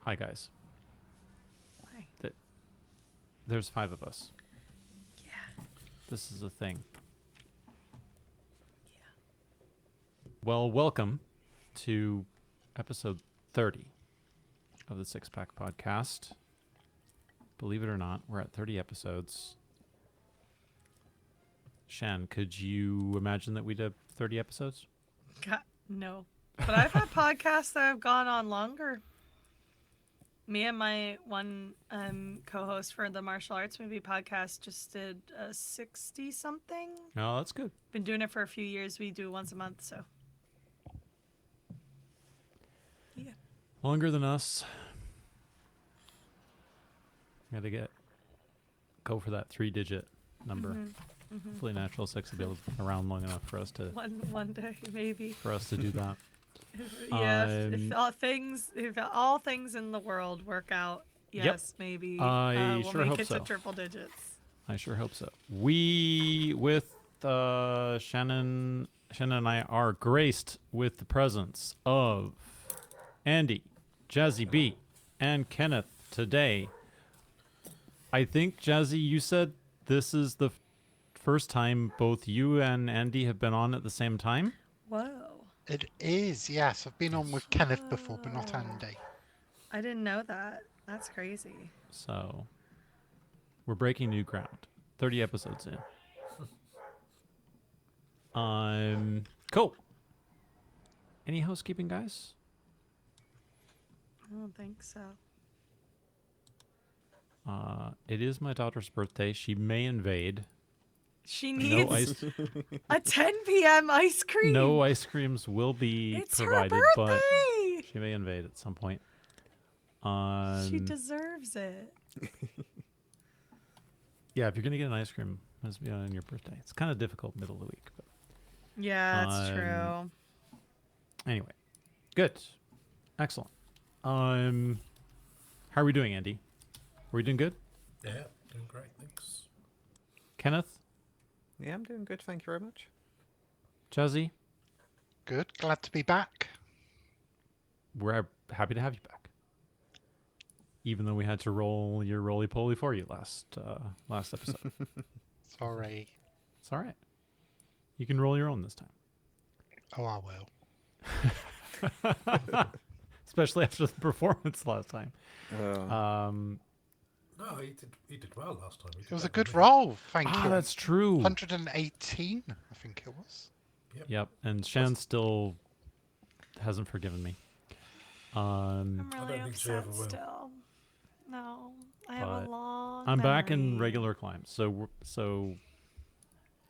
Hi, guys. Hi. There's 5 of us. Yeah. This is a thing. Yeah. Well, welcome to episode 30 of the Six Pack Podcast. Believe it or not, we're at 30 episodes. Shan, could you imagine that we did 30 episodes? God, no. But I've had podcasts that have gone on longer. Me and my one co-host for the martial arts movie podcast just did 60 something. No, that's good. Been doing it for a few years. We do it once a month, so yeah. Longer than us. Gotta go for that 3-digit number. Mm-hmm. Hopefully Natural Six will be around long enough for us to One day maybe. for us to do that. Yeah, if all things in the world work out, yes, maybe I we'll sure make hope it so. to triple digits. I sure hope so. We, with Shannon and I, are graced with the presence of Andy, Jazzy B, and Kenneth today. I think, Jazzy, you said this is the first time both you and Andy have been on at the same time? Whoa. It is, yes. I've been on with Kenneth before, but not Andy. I didn't know that. That's crazy. So, we're breaking new ground. 30 episodes in. Cool. Any housekeeping, guys? I don't think so. It is my daughter's birthday. She may invade. She No needs ice. a 10 p.m. ice cream. No ice creams will be It's provided, her but birthday. she may invade at some point. She deserves it. Yeah, if you're gonna get an ice cream, it must be on your birthday. It's kind of difficult middle of the week, but Yeah, that's true. anyway, good, excellent. How are we doing, Andy? Are we doing good? Yeah, doing great, thanks. Kenneth, Yeah, I'm doing good, thank you very much. Jazzy, Good. Glad to be back. we're happy to have you back. Even though we had to roll your roly poly for you last episode. Sorry. It's all right. You can roll your own this time. Oh, I will. Especially after the performance last time. No, he did well last time. It was a good roll, thank you. That's true. 118, I think it was. Yep, and Shan still hasn't forgiven me. I'm I really don't think she upset ever will. still. No, I have But a long I'm back in memory. regular climbs, so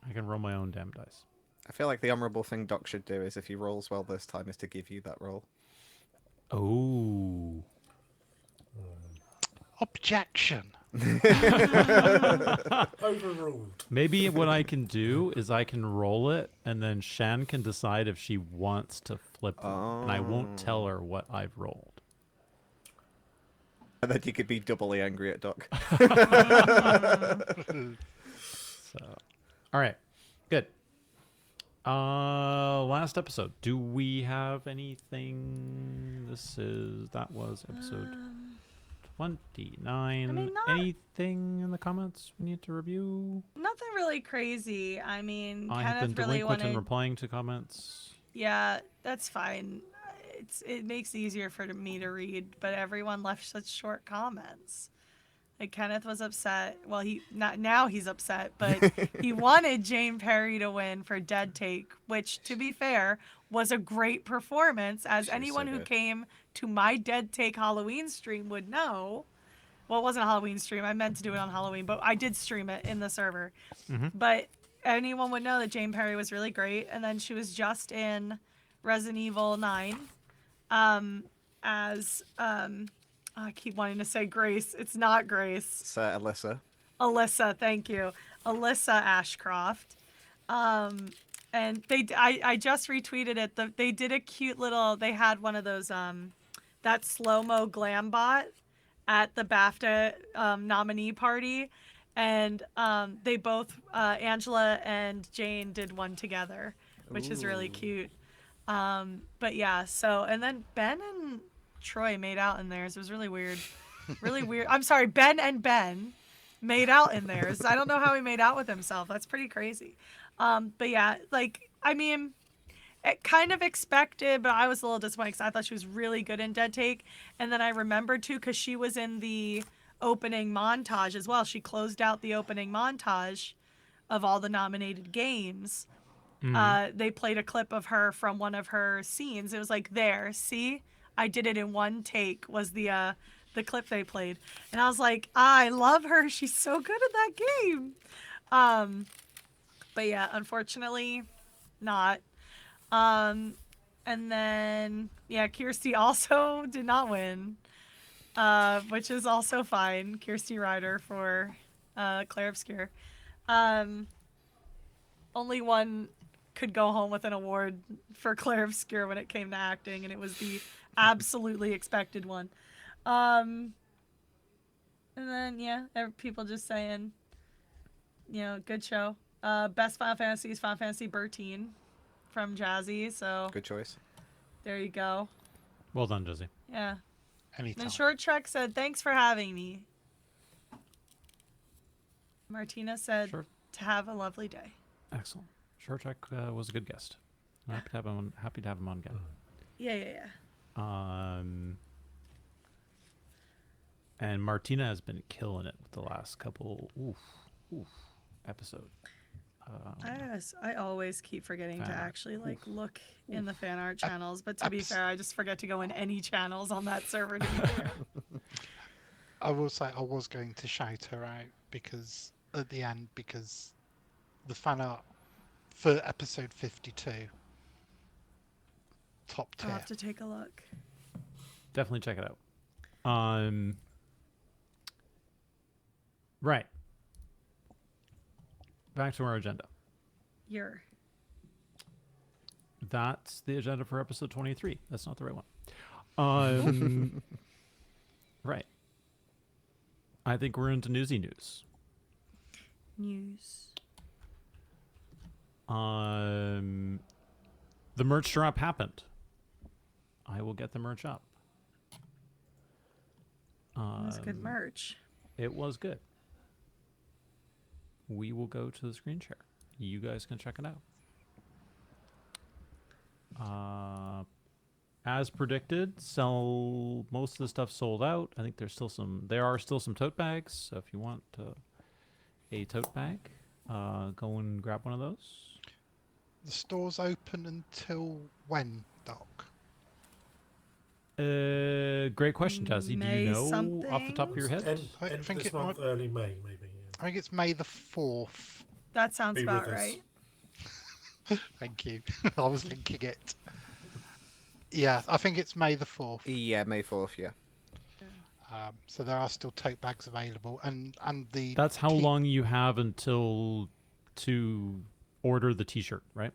I can roll my own damn dice. I feel like the honourable thing Doc should do is if he rolls well this time is to give you that roll. Oh. Objection. Overruled. Maybe what I can do is I can roll it, and then Shan can decide if she wants to flip them, and I won't tell her what I've rolled. And then you could be doubly angry at Doc. So, all right, good. Last episode. Do we have anything? That was episode 29. I mean, Anything in the comments we need to review? Nothing really crazy. I mean, I have been Kenneth really delinquent in wanted. replying to comments. Yeah, that's fine. It makes it easier for me to read, but everyone left such short comments. Like Kenneth was upset. Well, now he's upset, but he wanted Jane Perry to win for Dead Take, which, to be fair, was a great performance, as anyone who came to my Dead Take Halloween stream would know. Well, it wasn't a Halloween stream. I meant to do it on Halloween, but I did stream it in the server. Mm-hmm. But anyone would know that Jane Perry was really great, and then she was just in Resident Evil 9 as I keep wanting to say Grace. It's not Grace. It's Alyssa. Alyssa, thank you. Alyssa Ashcroft. And I just retweeted it. They did a cute little, they had one of those that slow-mo glam bot at the BAFTA nominee party, and they both Angela and Jane did one together, which is really cute. But yeah, so, and then Ben and Troy made out in theirs. It was really weird. Really weird. I'm sorry, Ben and Ben made out in theirs. I don't know how he made out with himself. That's pretty crazy. But yeah, like, I mean, it kind of expected, but I was a little disappointed because I thought she was really good in Dead Take. And then I remembered too, because she was in the opening montage as well. She closed out the opening montage of all the nominated games. They played a clip of her from one of her scenes. It was like, there, see, I did it in one take, was the clip they played. And I was like, I love her. She's so good at that game. But yeah, unfortunately, not. And then, yeah, Kirsty also did not win, which is also fine. Kirsty Ryder for Claire Obscure. Only one could go home with an award for Claire Obscure when it came to acting, and it was the absolutely expected one. And then, yeah, people just saying, good show. Best Final Fantasy is Final Fantasy 13 from Jazzy, so Good choice. there you go. Well done, Jesse. Yeah. Anytime. And Short Trek said, thanks for having me. Martina said, Sure. to have a lovely day. Excellent. Short Trek was a good guest. Happy to have him on. Happy to have him on again. Yeah. And Martina has been killing it with the last couple episode. I always keep forgetting to Fan art. actually look in the fan art channels, but to be fair, I just forget to go in any channels on that server to be fair. I will say I was going to shout her out because at the end, because the fan art for episode 52, top I'll tier. have to take a look. Definitely check it out. Right. Back to our agenda. That's the agenda for episode 23. That's not the right one. Right. I think we're into newsy news. News. The merch drop happened. I will get the merch up. That was good merch. It was good. We will go to the screen share. You guys can check it out. As predicted, most of the stuff sold out. I think there are still some tote bags. So if you want a tote bag, go and grab one of those. The store's open until when, Doc? Great question, Jazzy. Do you May know off the top of your head? End I of think this it month, might- early May, maybe. Yeah. I think it's May the 4th. That sounds Be about with us. right. Thank you. I was linking it. Yeah, I think it's May the 4th. Yeah, May 4th, yeah. So there are still tote bags available, and the That's how t- long you have until to order the T-shirt, right?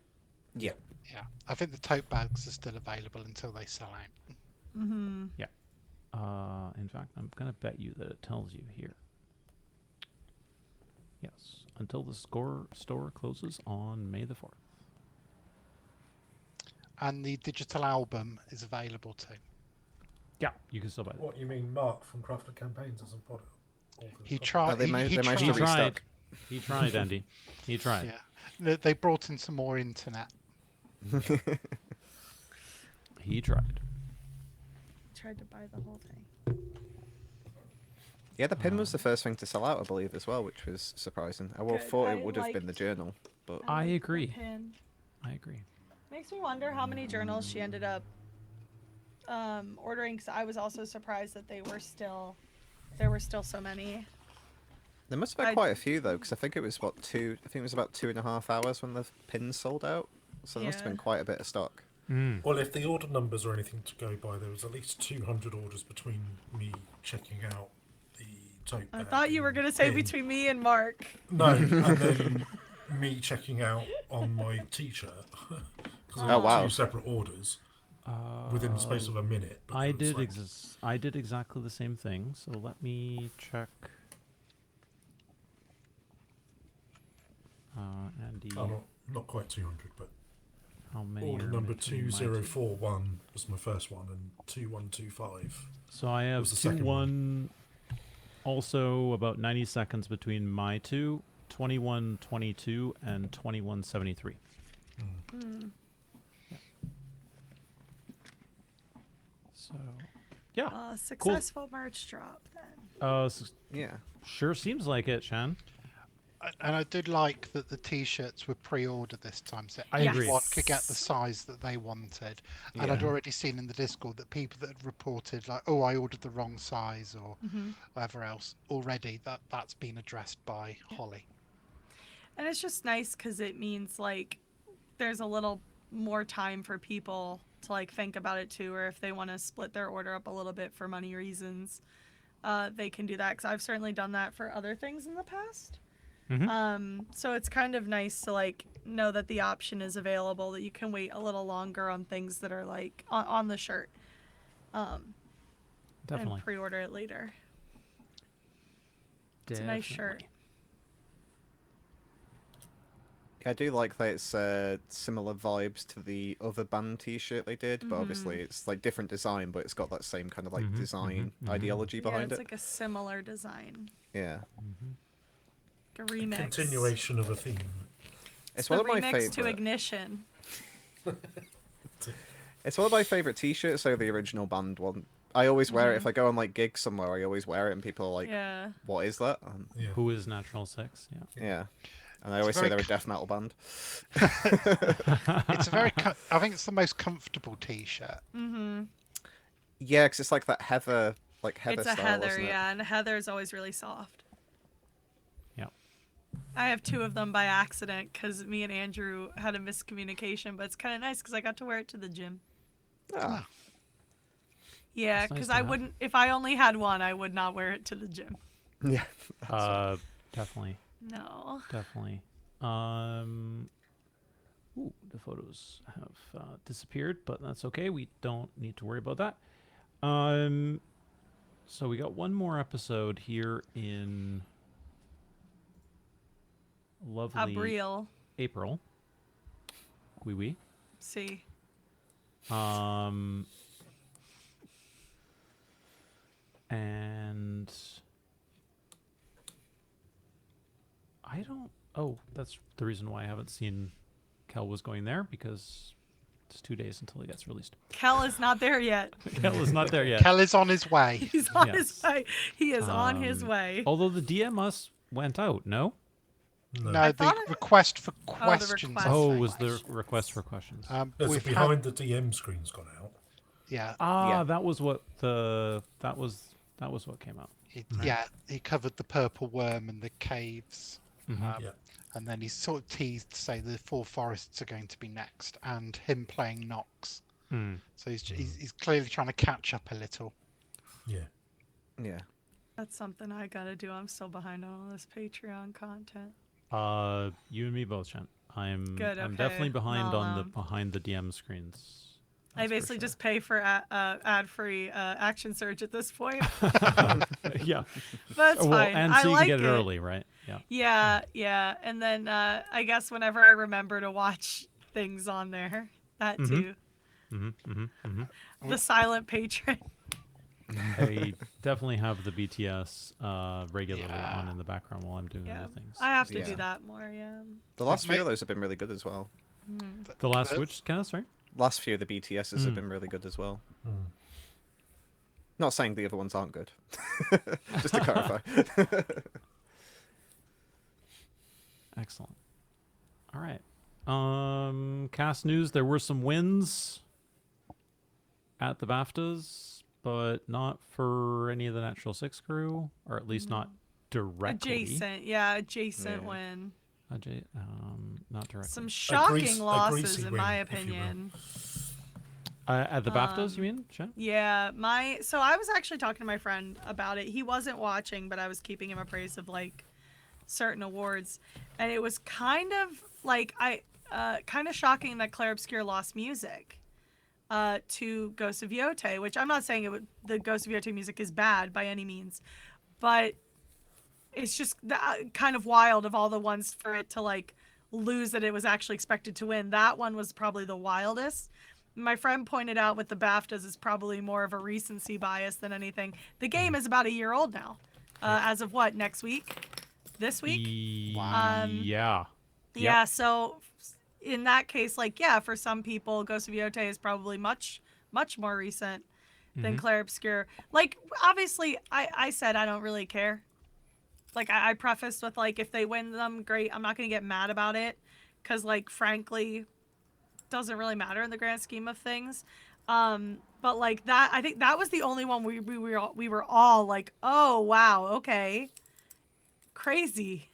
Yeah. Yeah, I think the tote bags are still available until they sell out. Mm-hmm. In fact, I'm gonna bet you that it tells you here. Yes, until the store closes on May the 4th. And the digital album is available too. Yeah, you can still buy that. What you mean, Mark from Crafted Campaigns doesn't put it? He tried. they he managed to tried. He restock. tried. He tried, Andy. He tried. Yeah, they brought in some more internet. He tried. Tried to buy the whole thing. Yeah, the pin was the first thing to sell out, I believe, as well, which was surprising. I Good. thought I it would have been the liked- journal, but I liked the agree. pin. I agree. Makes me wonder how many journals she ended up ordering. Because I was also surprised that there were still so many. there must have been I- quite a few though, because I think it was I think it was about 2.5 hours when the pins sold out. So there must have Yeah. been quite a bit of stock. Well, if the order numbers are anything to go by, there was at least 200 orders between me checking out the tote I bag thought you were and gonna say pin. between me and Mark. No, and then me checking out on my T-shirt. 'Cause there Oh, were wow. 2 separate orders within the space of a minute. but I it was did like- I did exactly the same thing. So let me check. Andy. Oh, not quite 200, but How many Order are number between my two? 2041 was my first one, and 2125. So I have was the second 2-1, also about 90 seconds between my two, 2122 and 2173. So, yeah. Successful merch drop then. Yeah. Sure seems like it, Shan. And I did like that the t-shirts were pre-ordered this time, so I agree. everyone could get the size that they wanted. And I'd Yeah. already seen in the Discord that people that had reported like, oh, I ordered the wrong size or whatever else, already that's been addressed by Holly. And it's just nice because it means like there's a little more time for people to like think about it too, or if they want to split their order up a little bit for money reasons, they can do that. Because I've certainly done that for other things in the past. So it's kind of nice to like know that the option is available, that you can wait a little longer on things that are like on the shirt, Definitely. and pre-order it later. It's a nice shirt. I do like that it's similar vibes to the other band T-shirt they did, but obviously it's like different design, but it's got that same kind of like design ideology Yeah, behind it's it. like a similar design, Yeah, like a remix. Continuation of a theme. it's The one of my remix favorite. to Ignition. It's one of my favorite T-shirts. So the original band one. I always wear it if I go on like gigs somewhere. I always wear it, and people are like, Yeah. "What is that?" Yeah. Who is Natural Six? Yeah. Yeah, and I always say very they're a death metal band. It's a very, I think it's the most comfortable t-shirt. Yeah, because it's like that heather, It's a style, heather, isn't it? yeah, and heather is always really soft. Yeah. I have 2 of them by accident because me and Andrew had a miscommunication, but it's kind of nice because I got to wear it to the gym. Ah, Yeah, That's nice because to I have. wouldn't, if I only had one, I would not wear it to the gym. yeah. Definitely. No. Definitely. Ooh, the photos have disappeared, but that's okay. We don't need to worry about that. So we got one more episode here in lovely Abril. April. Oui. See. And I don't. Oh, that's the reason why I haven't seen Kel was going there, because it's 2 days until he gets released. Kel is not there yet. Kel is not there yet. Kel is on his way. He's on Yes. his way. He is on his way. Although the DMS went out, no? No. No, the thought it- request for the questions. request. Oh, for was the questions. request for questions? There's a we've had, behind the DM screen's gone out. yeah, Yeah. that was what what came out. he covered the purple worm and the caves. Yeah. And then he's sort of teased to say the 4 forests are going to be next, and him playing Nox. Hmm. So he's clearly trying to catch up a little. Yeah. Yeah. That's something I gotta do. I'm still behind on all this Patreon content. You and me both, Shan. I'm Good, I'm okay. definitely behind No, on the behind the DM screens. I That's for basically sure. just pay for ad-free Action Surge at this point. Yeah. That's Well, fine. and I so you like can get it it. early, right? Yeah. Yeah. And then I guess whenever I remember to watch things on there, that too. The silent patron. I definitely have the BTS regularly on in the background while I'm doing Yeah. other things. I have to Yeah. do that more, yeah. The last few ma- of those have been really good as well. The last which cast, right? Last few of the BTSs have been really good as well. Not saying the other ones aren't good. Just to clarify. Excellent. All right. Cast news. There were some wins at the BAFTAs, but not for any of the Natural Six crew, or at least not directly. Adjacent Yeah. win. Not directly. Some shocking greasy losses, in win, my if you will. opinion. At the BAFTAs, you mean, Shan? Yeah, so I was actually talking to my friend about it. He wasn't watching, but I was keeping him appraised of like certain awards, and it was kind of like kind of shocking that Claire Obscure lost music to Ghost of Yote, which I'm not saying the Ghost of Yote music is bad by any means, but it's just kind of wild of all the ones for it to like lose that it was actually expected to win. That one was probably the wildest. My friend pointed out with the BAFTAs is probably more of a recency bias than anything. The game is about a year old now. As of what, next week? This week? Yeah. Yeah, so in that case, like, yeah, for some people, Ghost of Yotei is probably much, much more recent than Clair Obscur. Like, obviously, I said I don't really care. Like, I prefaced with, like, if they win them, great. I'm not going to get mad about it. Because, like, frankly, doesn't really matter in the grand scheme of things. But, like, that, I think that was the only one we were all like, oh, wow, okay. Crazy.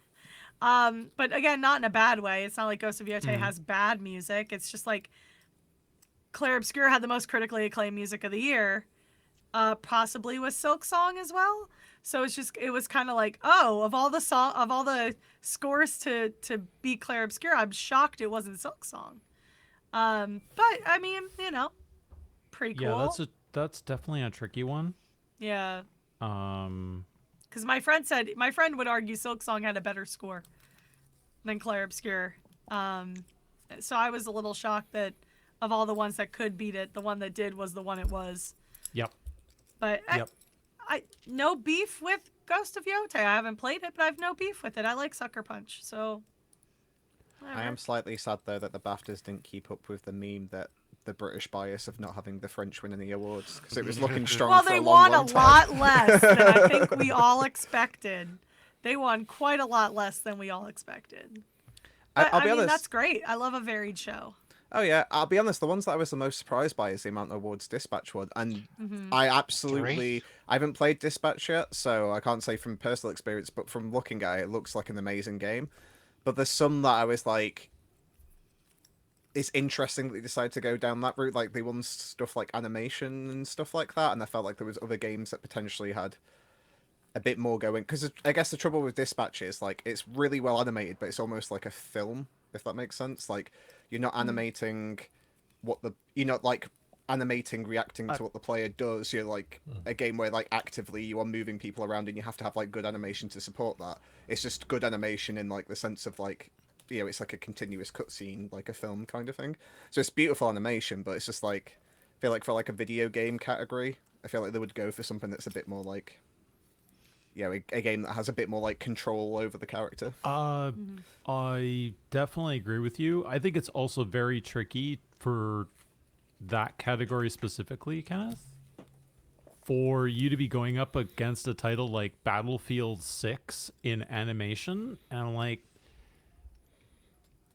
But again, not in a bad way. It's not like Ghost of Yotei has bad music. It's just like Clair Obscur had the most critically acclaimed music of the year, possibly with Silk Song as well. So it was kind of like, oh, of all the scores to beat Clair Obscur, I'm shocked it wasn't Silk Song. But I mean, you know, pretty cool. Yeah, that's definitely a tricky one. Yeah. Um, Because my friend would argue Silk Song had a better score than Clair Obscur. So I was a little shocked that of all the ones that could beat it, the one that did was the one it was. Yep. But Yep. I no beef with Ghost of Yotei. I haven't played it, but I've no beef with it. I like Sucker Punch, so. I am slightly sad though that the BAFTAs didn't keep up with the meme that the British bias of not having the French win any awards, because it was looking strong Well, for they a long, won a long time. lot less than I think we all expected. They won quite a lot less than we all expected. But, I'll be I mean, honest. that's great. I love a varied show. Oh yeah, I'll be honest. The ones that I was the most surprised by is the amount of awards Dispatch won, and I absolutely I haven't played Dispatch yet, so I can't say from personal experience. But from looking at it, it looks like an amazing game. But there's some that I was like, it's interesting that they decided to go down that route. Like they won stuff like animation and stuff like that, and I felt like there was other games that potentially had a bit more going. Because I guess the trouble with Dispatch is like it's really well animated, but it's almost like a film, if that makes sense. Like you're not animating you're not like animating reacting to what the player does. You're like a game where like actively you are moving people around, and you have to have like good animation to support that. It's just good animation in like the sense of like, you know, it's like a continuous cutscene, like a film kind of thing. So it's beautiful animation, but it's just like, I feel like for like a video game category, I feel like they would go for something that's a bit more like, you know, a game that has a bit more like control over the character. I definitely agree with you. I think it's also very tricky for that category specifically, Kenneth, for you to be going up against a title like Battlefield 6 in animation, and like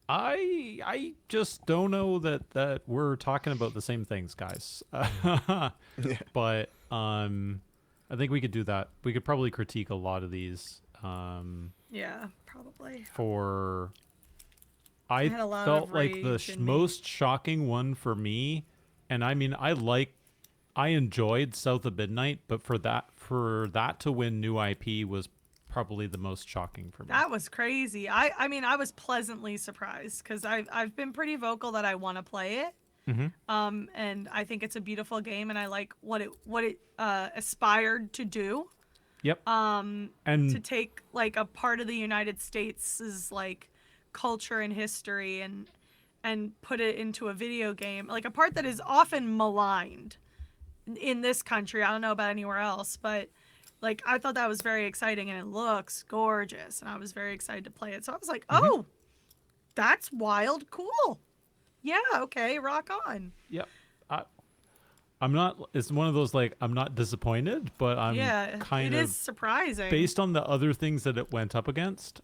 I just don't know that we're talking about the same things, guys. But I think we could do that. We could probably critique a lot of these. Yeah, probably. I had a lot felt of like the rage in me. most shocking one for me, and I mean, I enjoyed South of Midnight, but for that to win new IP was probably the most shocking for me. That was crazy. I mean, I was pleasantly surprised because I've been pretty vocal that I want to play it. And I think it's a beautiful game, and I like what it aspired to do. Yep. And And to take like a part of the United States' like culture and history and put it into a video game, like a part that is often maligned in this country. I don't know about anywhere else, but like I thought that was very exciting, and it looks gorgeous, and I was very excited to play it. So I was like, oh, that's wild, cool. Yeah, okay, rock on. yep. I'm not. It's one of those like I'm not disappointed, but I'm kind it of is surprising. based on the other things that it went up against.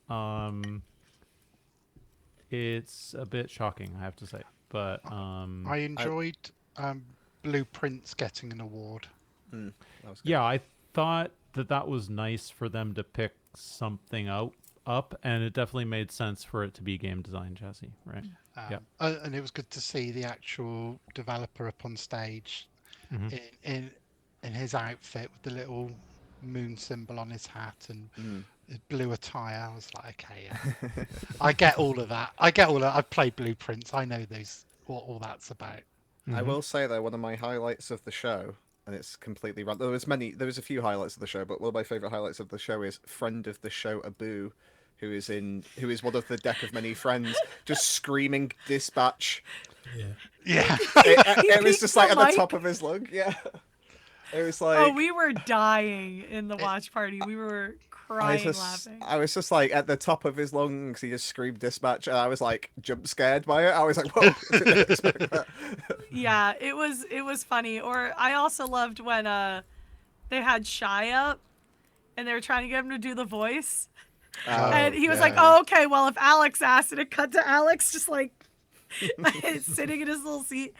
It's a bit shocking, I have to say. But I enjoyed Blueprints getting an award. That was good. yeah, I thought that was nice for them to pick something up, and it definitely made sense for it to be game design, Jesse. Right? Yep. And it was good to see the actual developer up on stage in his outfit with the little moon symbol on his hat and his blue attire. I was like, okay, yeah. I get all of that. I've played Blueprints. I know what all that's about. I will say though, one of my highlights of the show, and it's completely random. There was a few highlights of the show, but one of my favorite highlights of the show is friend of the show Abu who is one of the deck of many friends, just screaming dispatch. Yeah. It was just like at the mic. top of his lung. Yeah. It was like. Oh, we were dying in the watch party. We were crying, laughing. I was just like at the top of his lungs. He just screamed dispatch, and I was like jump scared by it. I was like, whoa! I didn't expect that. Yeah, it was funny. Or I also loved when they had Shy up, and they were trying to get him to do the voice, and he was like, "Oh, okay. Well, if Alex asked," and it cut to Alex just like sitting in his little seat.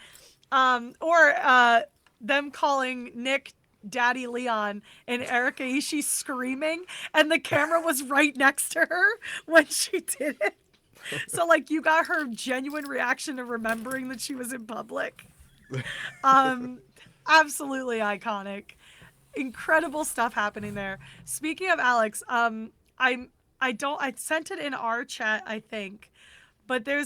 Or them calling Nick Daddy Leon and Erica Ishii screaming, and the camera was right next to her when she did it. So like you got her genuine reaction to remembering that she was in public. Absolutely iconic. Incredible stuff happening there. Speaking of Alex, I sent it in our chat, I think, but there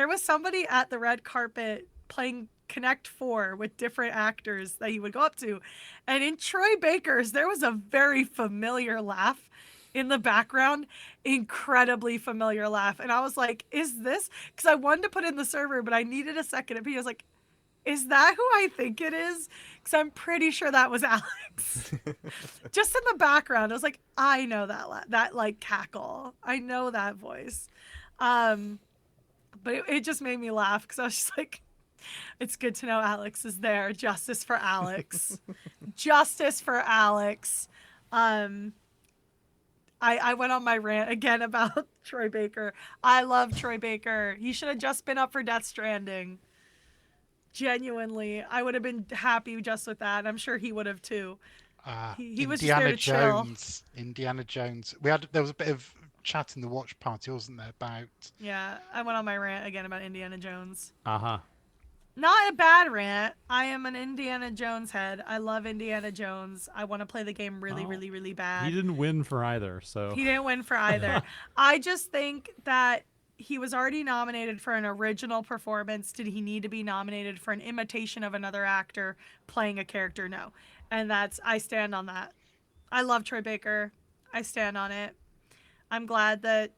was somebody at the red carpet playing Connect 4 with different actors that he would go up to. And in Troy Baker's, there was a very familiar laugh in the background. Incredibly familiar laugh. And I was like, is this? Because I wanted to put in the server, but I needed a second opinion. I was like, is that who I think it is? Because I'm pretty sure that was Alex. Just in the background. I was like, I know that like cackle. I know that voice. But it just made me laugh because I was just like, it's good to know Alex is there. Justice for Alex. Justice for Alex. I went on my rant again about Troy Baker. I love Troy Baker. He should have just been up for Death Stranding. Genuinely. I would have been happy just with that. I'm sure he would have too. He was just there to chill. Indiana Jones. There was a bit of chat in the watch party, wasn't there, about... Yeah, I went on my rant again about Indiana Jones. Uh-huh. Not a bad rant. I am an Indiana Jones head. I love Indiana Jones. I want to play the game really, really, really bad. He didn't win for either, so... He didn't win for either. I just think that he was already nominated for an original performance. Did he need to be nominated for an imitation of another actor playing a character? No. And I stand on that. I love Troy Baker. I stand on it. I'm glad that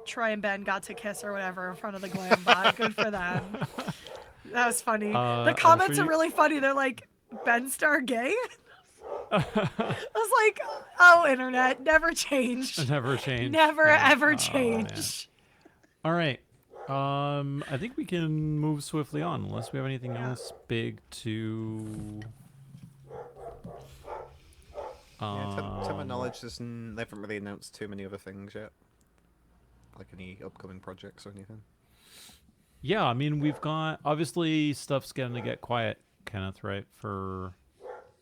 Troy and Ben got to kiss or whatever in front of the glam bot. Good for them. That was funny. The comments are really funny. They're like, Ben Star gay? I was like, oh, internet, never change. Never change. Never, ever change. All right. I think we can move swiftly on, unless we have anything else big to... To my knowledge, they haven't really announced too many other things yet. Like any upcoming projects or anything. Yeah, I mean, we've got... Obviously, stuff's going to get quiet, Kenneth, right? For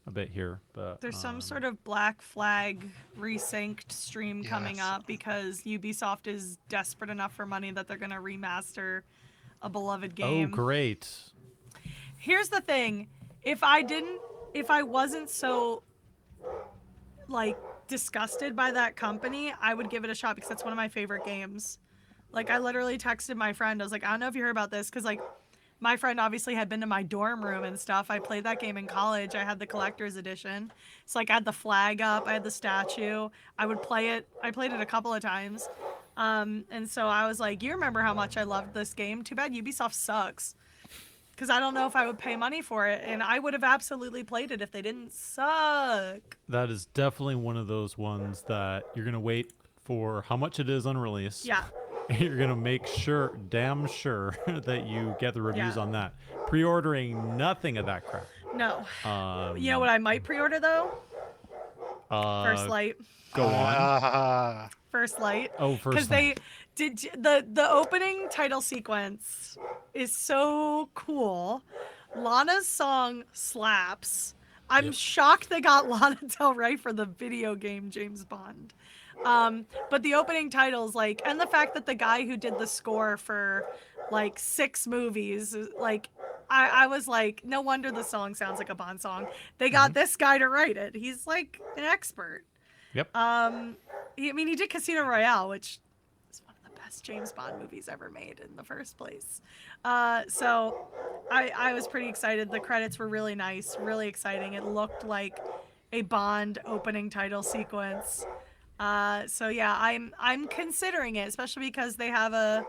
a bit here, but... There's some sort of Black Flag resynced stream coming up because Ubisoft is desperate enough for money that they're going to remaster a beloved game. Oh, great. Here's the thing. If I wasn't so... like disgusted by that company, I would give it a shot because that's one of my favorite games. Like I literally texted my friend. I was like, I don't know if you heard about this because like my friend obviously had been to my dorm room and stuff. I played that game in college. I had the collector's edition. So like I had the flag up, I had the statue. I would play it. I played it a couple of times. And so I was like, you remember how much I loved this game? Too bad Ubisoft sucks. Because I don't know if I would pay money for it, and I would have absolutely played it if they didn't suck. That is definitely one of those ones that you're going to wait for how much it is on release. Yeah. And you're going to make sure, damn sure, that you get the reviews on that. Pre-ordering nothing of that crap. No. You know what I might pre-order, though? First Light. Go on. First Light. Oh, First Light. Because they did the opening title sequence is so cool. Lana's song slaps. I'm shocked they got Lana Del Rey for the video game James Bond. But the opening titles, like, and the fact that the guy who did the score for like 6 movies, like, I was like, no wonder the song sounds like a Bond song. They got this guy to write it. He's like an expert. Yep. He did Casino Royale, which is one of the best James Bond movies ever made in the first place. So I was pretty excited. The credits were really nice, really exciting. It looked like a Bond opening title sequence. So yeah, I'm considering it, especially because they have a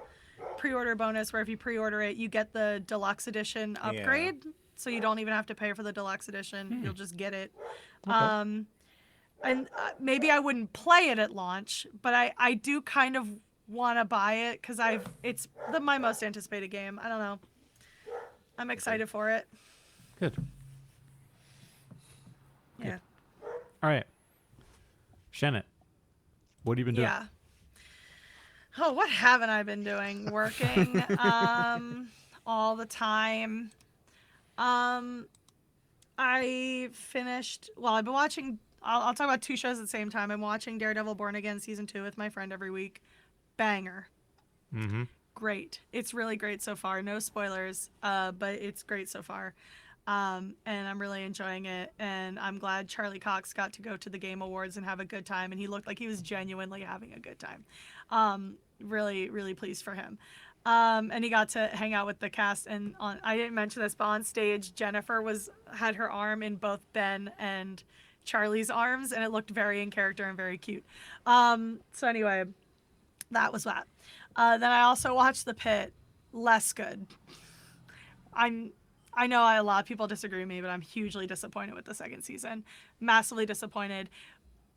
pre-order bonus where if you pre-order it, you get the deluxe edition upgrade, so you don't even have to pay for the deluxe edition. You'll just get it. Okay. And maybe I wouldn't play it at launch, but I do kind of want to buy it because it's my most anticipated game. I don't know. I'm excited for it. Good. Yeah. All right. Shannon, what have you been doing? Yeah. Oh, what haven't I been doing? Working all the time. I finished. Well, I've been watching. I'll talk about two shows at the same time. I'm watching Daredevil Born Again season 2 with my friend every week. Banger. Mm-hmm. Great. It's really great so far. No spoilers, but it's great so far. And I'm really enjoying it. And I'm glad Charlie Cox got to go to the Game Awards and have a good time. And he looked like he was genuinely having a good time. Really, really pleased for him. And he got to hang out with the cast. And I didn't mention this, but on stage, Jennifer had her arm in both Ben and Charlie's arms, and it looked very in character and very cute. So anyway, that was that. Then I also watched The Pit. Less good. I know a lot of people disagree with me, but I'm hugely disappointed with the second season. Massively disappointed.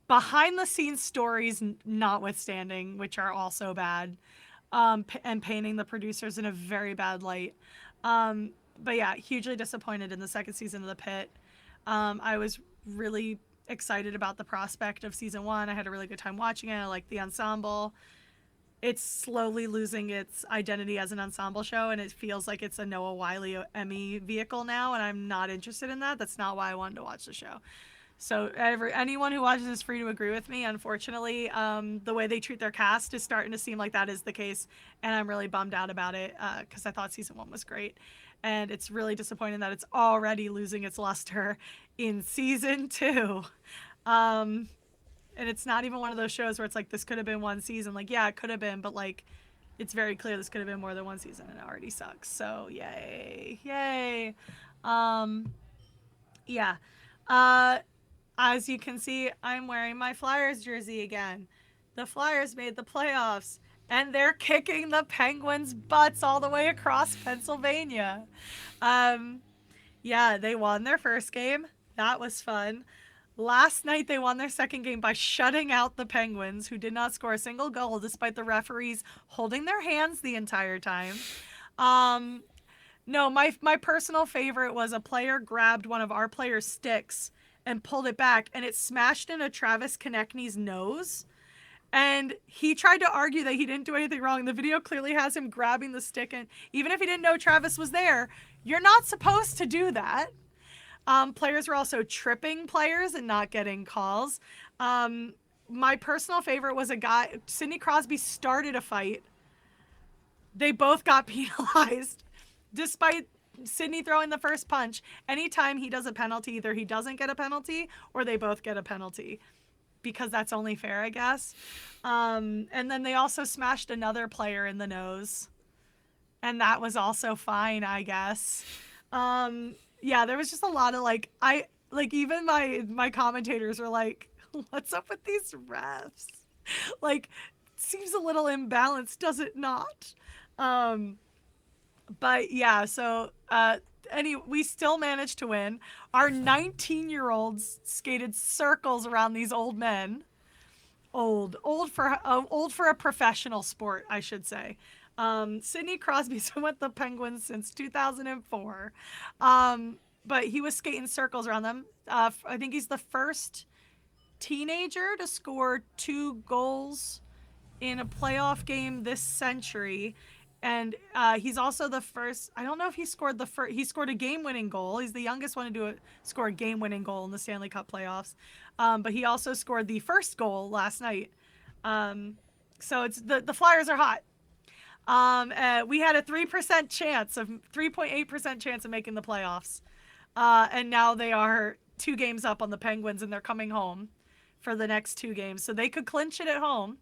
Behind the scenes stories notwithstanding, which are also bad, and painting the producers in a very bad light. But yeah, hugely disappointed in the second season of The Pit. I was really excited about the prospect of season 1. I had a really good time watching it. I liked the ensemble. It's slowly losing its identity as an ensemble show, and it feels like it's a Noah Wyle Emmy vehicle now, and I'm not interested in that. That's not why I wanted to watch the show. So anyone who watches is free to agree with me. Unfortunately, the way they treat their cast is starting to seem like that is the case, and I'm really bummed out about it because I thought season 1 was great. And it's really disappointing that it's already losing its luster in season 2. And it's not even one of those shows where it's like, this could have been one season. Like, yeah, it could have been, but like, it's very clear this could have been more than one season and it already sucks. So yay. Yeah. As you can see, I'm wearing my Flyers jersey again. The Flyers made the playoffs, and they're kicking the Penguins' butts all the way across Pennsylvania. Yeah, they won their first game. That was fun. Last night, they won their second game by shutting out the Penguins, who did not score a single goal despite the referees holding their hands the entire time. No, my personal favorite was a player grabbed one of our players' sticks and pulled it back, and it smashed into Travis Konechny's nose. And he tried to argue that he didn't do anything wrong. The video clearly has him grabbing the stick, and even if he didn't know Travis was there, you're not supposed to do that. Players were also tripping players and not getting calls. My personal favorite was a guy, Sidney Crosby started a fight. They both got penalized. Despite Sidney throwing the first punch, anytime he does a penalty, either he doesn't get a penalty or they both get a penalty. Because that's only fair, I guess. And then they also smashed another player in the nose. And that was also fine, I guess. Yeah, there was just a lot of even my commentators were like, what's up with these refs? Like, seems a little imbalanced, does it not? But yeah, so we still managed to win. Our 19-year-olds skated circles around these old men. Old for a professional sport, I should say. Sidney Crosby's been with the Penguins since 2004. But he was skating circles around them. I think he's the first teenager to score 2 goals in a playoff game this century. And he's also the first. I don't know if he scored he scored a game-winning goal. He's the youngest one to score a game-winning goal in the Stanley Cup playoffs. But he also scored the first goal last night. So it's the Flyers are hot. We had a 3.8% chance of making the playoffs. And now they are 2 games up on the Penguins, and they're coming home for the next 2 games. So they could clinch it at home.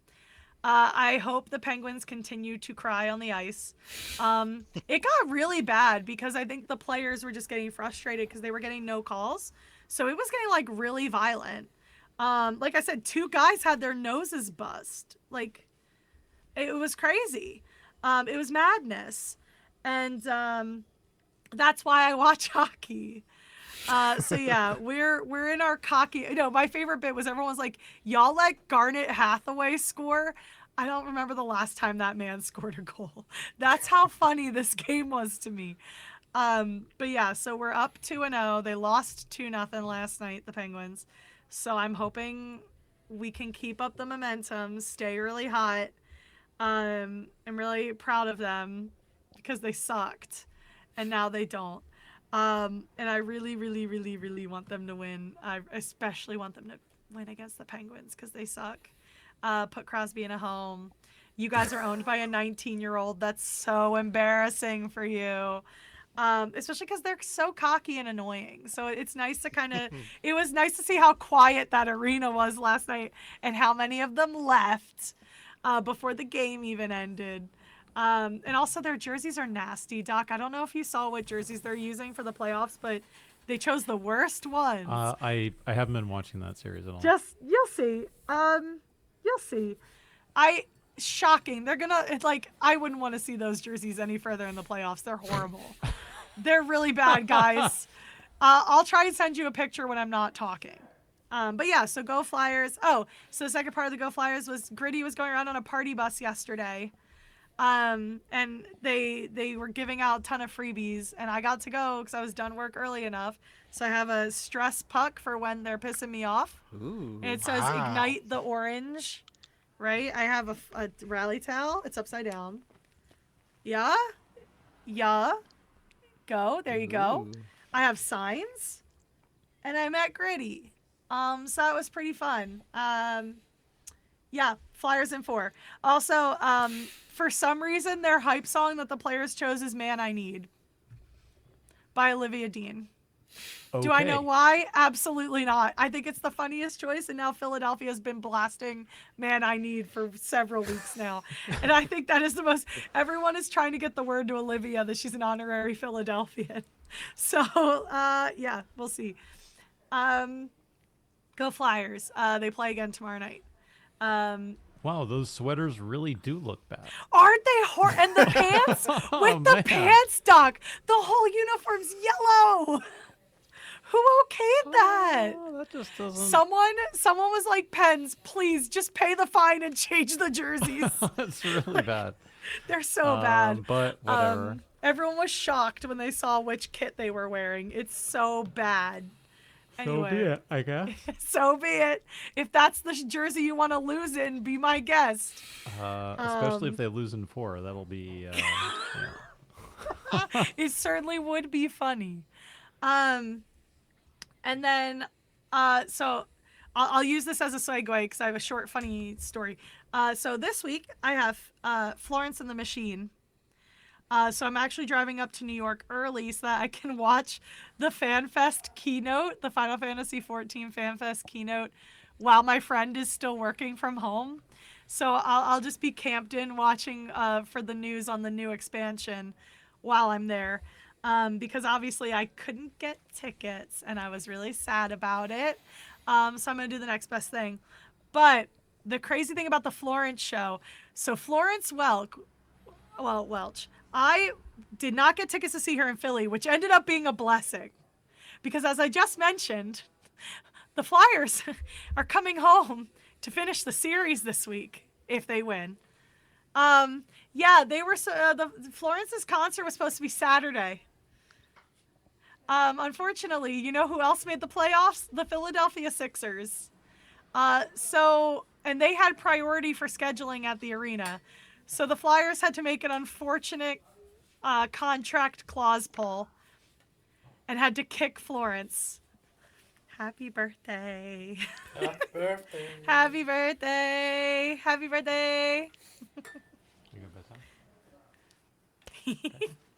I hope the Penguins continue to cry on the ice. It got really bad because I think the players were just getting frustrated because they were getting no calls. So it was getting really violent. Like I said, 2 guys had their noses bust. Like, it was crazy. It was madness. And that's why I watch hockey. So yeah, we're in our cocky. You know, my favorite bit was everyone was like, "Y'all let Garnet Hathaway score." I don't remember the last time that man scored a goal. That's how funny this game was to me. But yeah, so we're up 2-0. They lost 2-0 last night, the Penguins. So I'm hoping we can keep up the momentum, stay really hot. I'm really proud of them because they sucked, and now they don't. And I really, really, really, really want them to win. I especially want them to win against the Penguins because they suck. Put Crosby in a home. You guys are owned by a 19-year-old. That's so embarrassing for you. Especially because they're so cocky and annoying. So it's nice to kind of, it was nice to see how quiet that arena was last night and how many of them left before the game even ended. And also their jerseys are nasty. Doc, I don't know if you saw what jerseys they're using for the playoffs, but they chose the worst ones. I haven't been watching that series at all. Just, you'll see. You'll see. Shocking. They're gonna, like, I wouldn't want to see those jerseys any further in the playoffs. They're horrible. They're really bad, guys. I'll try and send you a picture when I'm not talking. But yeah, so Go Flyers. Oh, so the second part of the Go Flyers was Gritty was going around on a party bus yesterday. And they were giving out a ton of freebies, and I got to go because I was done work early enough. So I have a stress puck for when they're pissing me off. Ooh. And it says Ignite the Orange, right? I have a rally towel. It's upside down. Yeah. Go. There you go. Ooh. I have signs, and I met Gritty. So that was pretty fun. Yeah, Flyers in 4. Also, for some reason, their hype song that the players chose is Man I Need by Olivia Dean. Okay. Do I know why? Absolutely not. I think it's the funniest choice, and now Philadelphia has been blasting Man I Need for several weeks now. And I think that is the most, everyone is trying to get the word to Olivia that she's an honorary Philadelphian. So, yeah, we'll see. Go Flyers. They play again tomorrow night. Wow, those sweaters really do look bad. Aren't they and the pants? With the man. pants, Doc. The whole uniform's yellow. Who okayed that? Oh, that just doesn't. Someone was like, Pens, please just pay the fine and change the jerseys. That's really bad. They're so bad. But whatever. Everyone was shocked when they saw which kit they were wearing. It's so bad. Anyway, So be it, I guess. so be it. If that's the jersey you want to lose in, be my guest. Especially if they lose in 4, that'll be. Yeah. It certainly would be funny. And then, so I'll use this as a segue because I have a short, funny story. So this week I have Florence and the Machine. So I'm actually driving up to New York early so that I can watch the FanFest keynote, the Final Fantasy XIV FanFest keynote, while my friend is still working from home. So I'll just be camped in watching for the news on the new expansion while I'm there. Because obviously I couldn't get tickets and I was really sad about it. So I'm going to do the next best thing. But the crazy thing about the Florence show, so Florence Welch, I did not get tickets to see her in Philly, which ended up being a blessing. Because as I just mentioned, the Flyers are coming home to finish the series this week if they win. Yeah, they were the Florence's concert was supposed to be Saturday. Unfortunately, you know who else made the playoffs? The Philadelphia Sixers. And they had priority for scheduling at the arena. So the Flyers had to make an unfortunate contract clause pull and had to kick Florence. Happy birthday. Happy birthday. Happy birthday. Happy birthday. You got bedtime?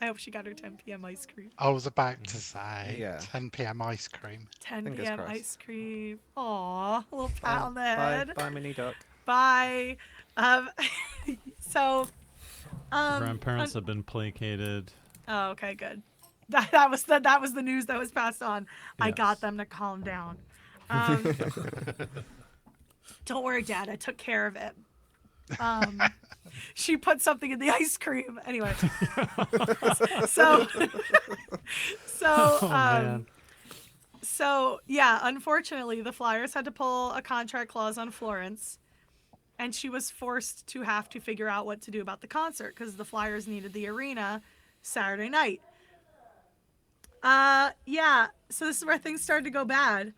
I hope she got her 10 p.m. ice cream. I was about to say Yeah. 10 p.m. ice cream. 10 Fingers p.m. crossed. ice cream. Aw, a little pat on the head. Bye, Mini Duck. Bye. So, Grandparents have been placated. oh, okay, good. That was the news that was passed on. I got Yes. them to calm down. Don't worry, Dad. I took care of it. She put something in the ice cream. Anyway. so, Man. so yeah, unfortunately, the Flyers had to pull a contract clause on Florence, and she was forced to have to figure out what to do about the concert because the Flyers needed the arena Saturday night. Yeah, so this is where things started to go bad.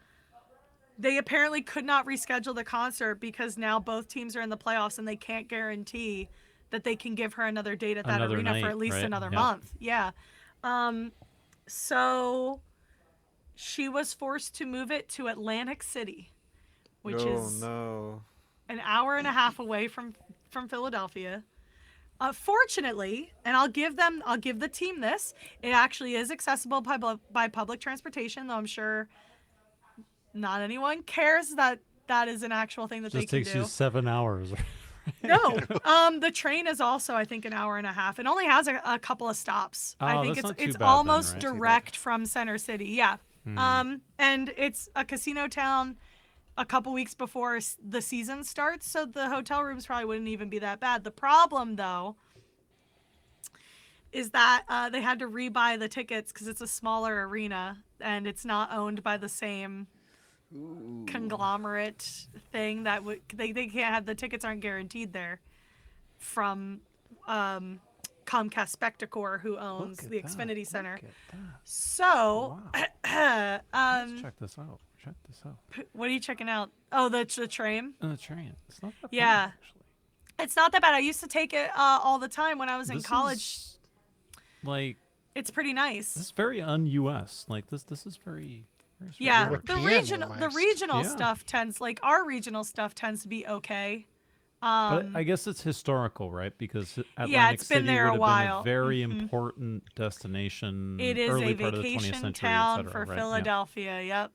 They apparently could not reschedule the concert because now both teams are in the playoffs and they can't guarantee that they can give her another date at that Another arena night, for at least right? another Yeah. month. Yeah. So she was forced to move it to Atlantic City, which is no. an hour and a half away from Philadelphia. Fortunately, and I'll give the team this, it actually is accessible by public transportation, though I'm sure not anyone cares that that is an actual thing that Just they can takes do. you 7 hours. No, the train is also, I think, an hour and a half. It only has a couple of stops. Oh, I think that's not too it's bad then, almost right? direct from Center City. Yeah. And it's a casino town a couple weeks before the season starts, so the hotel rooms probably wouldn't even be that bad. The problem, though, is that they had to rebuy the tickets because it's a smaller arena and it's not owned by the same conglomerate thing that they can't have. The tickets aren't guaranteed there from Comcast Spectacor, who owns the Xfinity Center. Look at that. So Let's check this out. Check this out. what are you checking out? Oh, the train. The train. It's not that Yeah. bad, actually. It's not that bad. I used to take it all the time when I was in This college. is, like, It's pretty nice. this is very un-US. Like, this is very Yeah, straightforward. the European regional almost. Yeah. stuff tends, like, our regional stuff tends to be okay. But I guess it's historical, right? Because Atlantic Yeah, it's been City there a would have while. been a very important destination. It is early a part of the 20th vacation century, et town cetera, for right? Yeah. Philadelphia. Yep.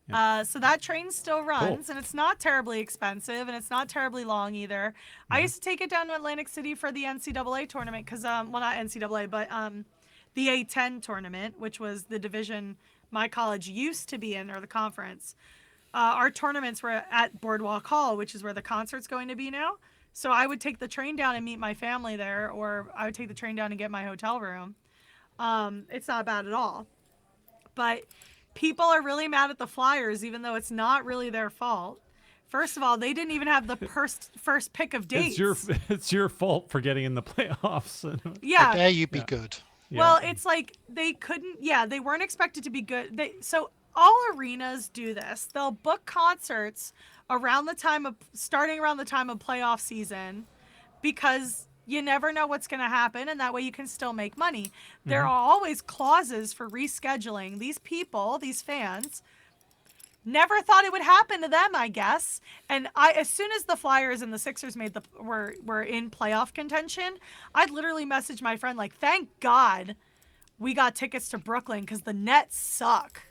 Yeah. So that train still runs, and it's not terribly expensive, and it's not terribly long either. I used to take it down to Atlantic City for the NCAA tournament, because, well, not NCAA, but the A10 tournament, which was the division my college used to be in, or the conference. Our tournaments were at Boardwalk Hall, which is where the concert's going to be now. So I would take the train down and meet my family there, or I would take the train down and get my hotel room. It's not bad at all. But people are really mad at the Flyers, even though it's not really their fault. First of all, they didn't even have the first pick of dates. It's your fault for getting in the playoffs. Yeah. How dare you be good? Yeah. Well, it's like they couldn't. Yeah, they weren't expected to be good. So all arenas do this. They'll book concerts starting around the time of playoff season, because you never know what's going to happen, and that way you can still make money. There are always clauses for rescheduling. These people, these fans, never thought it would happen to them, I guess. And as soon as the Flyers and the Sixers were in playoff contention, I'd literally message my friend like, "Thank God we got tickets to Brooklyn, because the Nets suck.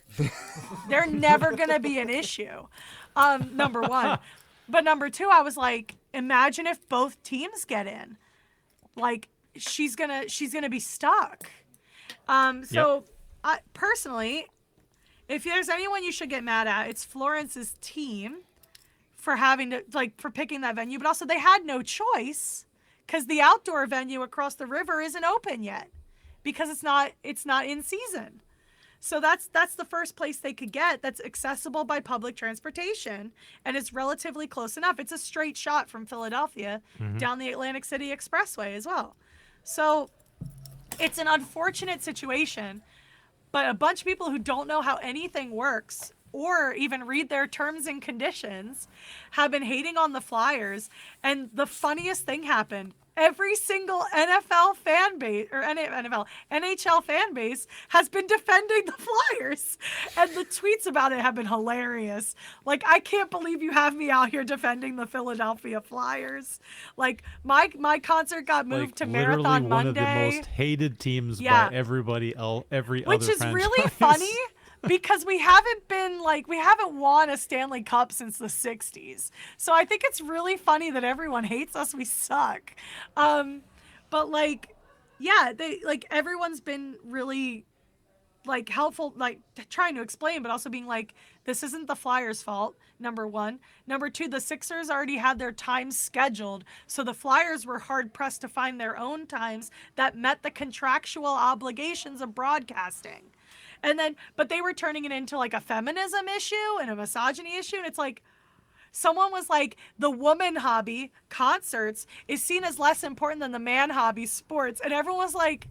They're never gonna be an issue." Number one. But number two, I was like, imagine if both teams get in. Like, she's gonna be stuck. So personally, if there's anyone you should get mad at, it's Florence's team for for picking that venue. But also, they had no choice, because the outdoor venue across the river isn't open yet, because it's not in season. So that's the first place they could get that's accessible by public transportation, and it's relatively close enough. It's a straight shot from Philadelphia down the Atlantic City Expressway as well. So it's an unfortunate situation, but a bunch of people who don't know how anything works or even read their terms and conditions have been hating on the Flyers. And the funniest thing happened. Every single NHL fan base has been defending the Flyers, and the tweets about it have been hilarious. Like, I can't believe you have me out here defending the Philadelphia Flyers. Like, my concert got moved to literally Marathon one Monday. of the most hated teams Yeah. by everybody else, every Which other is franchise. really funny, because we haven't won a Stanley Cup since the 60s. So I think it's really funny that everyone hates us. We suck. But everyone's been really like helpful, like trying to explain, but also being like, this isn't the Flyers' fault, number one. Number two, the Sixers already had their times scheduled, so the Flyers were hard pressed to find their own times that met the contractual obligations of broadcasting. And then, but they were turning it into like a feminism issue and a misogyny issue, and it's like, someone was like, the woman hobby, concerts, is seen as less important than the man hobby, sports. And everyone was like,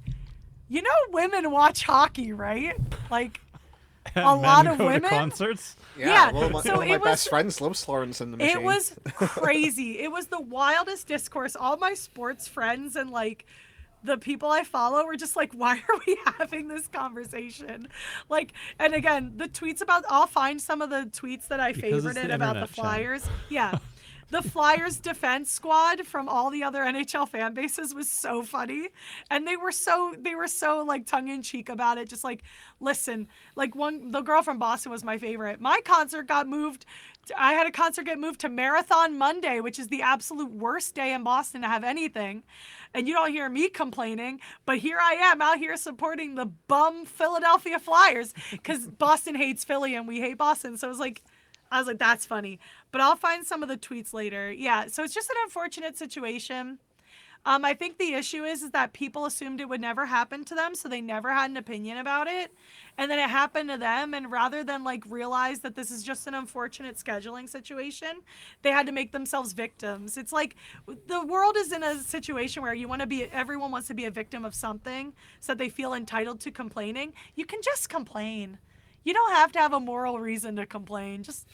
you know, women watch hockey, right? Like, a lot of go women. To concerts? Yeah. Well, one So of my it best was, friends loves Florence and the Machine. it was crazy. It was the wildest discourse. All my sports friends and like the people I follow were just like, why are we having this conversation? Like, and again, the tweets about, I'll find some of the tweets that I Because it's favorited the about the internet, Shan. Flyers. Yeah. The Flyers defense squad from all the other NHL fan bases was so funny. And they were so like tongue in cheek about it. Just like, listen, like the girl from Boston was my favorite. My concert got moved. I had a concert get moved to Marathon Monday, which is the absolute worst day in Boston to have anything. And you don't hear me complaining, but here I am out here supporting the bum Philadelphia Flyers because Boston hates Philly and we hate Boston. So I was like, that's funny. But I'll find some of the tweets later. Yeah, so it's just an unfortunate situation. I think the issue is that people assumed it would never happen to them, so they never had an opinion about it. And then it happened to them, and rather than like realize that this is just an unfortunate scheduling situation, they had to make themselves victims. It's like the world is in a situation where everyone wants to be a victim of something so that they feel entitled to complaining. You can just complain. You don't have to have a moral reason to complain. Just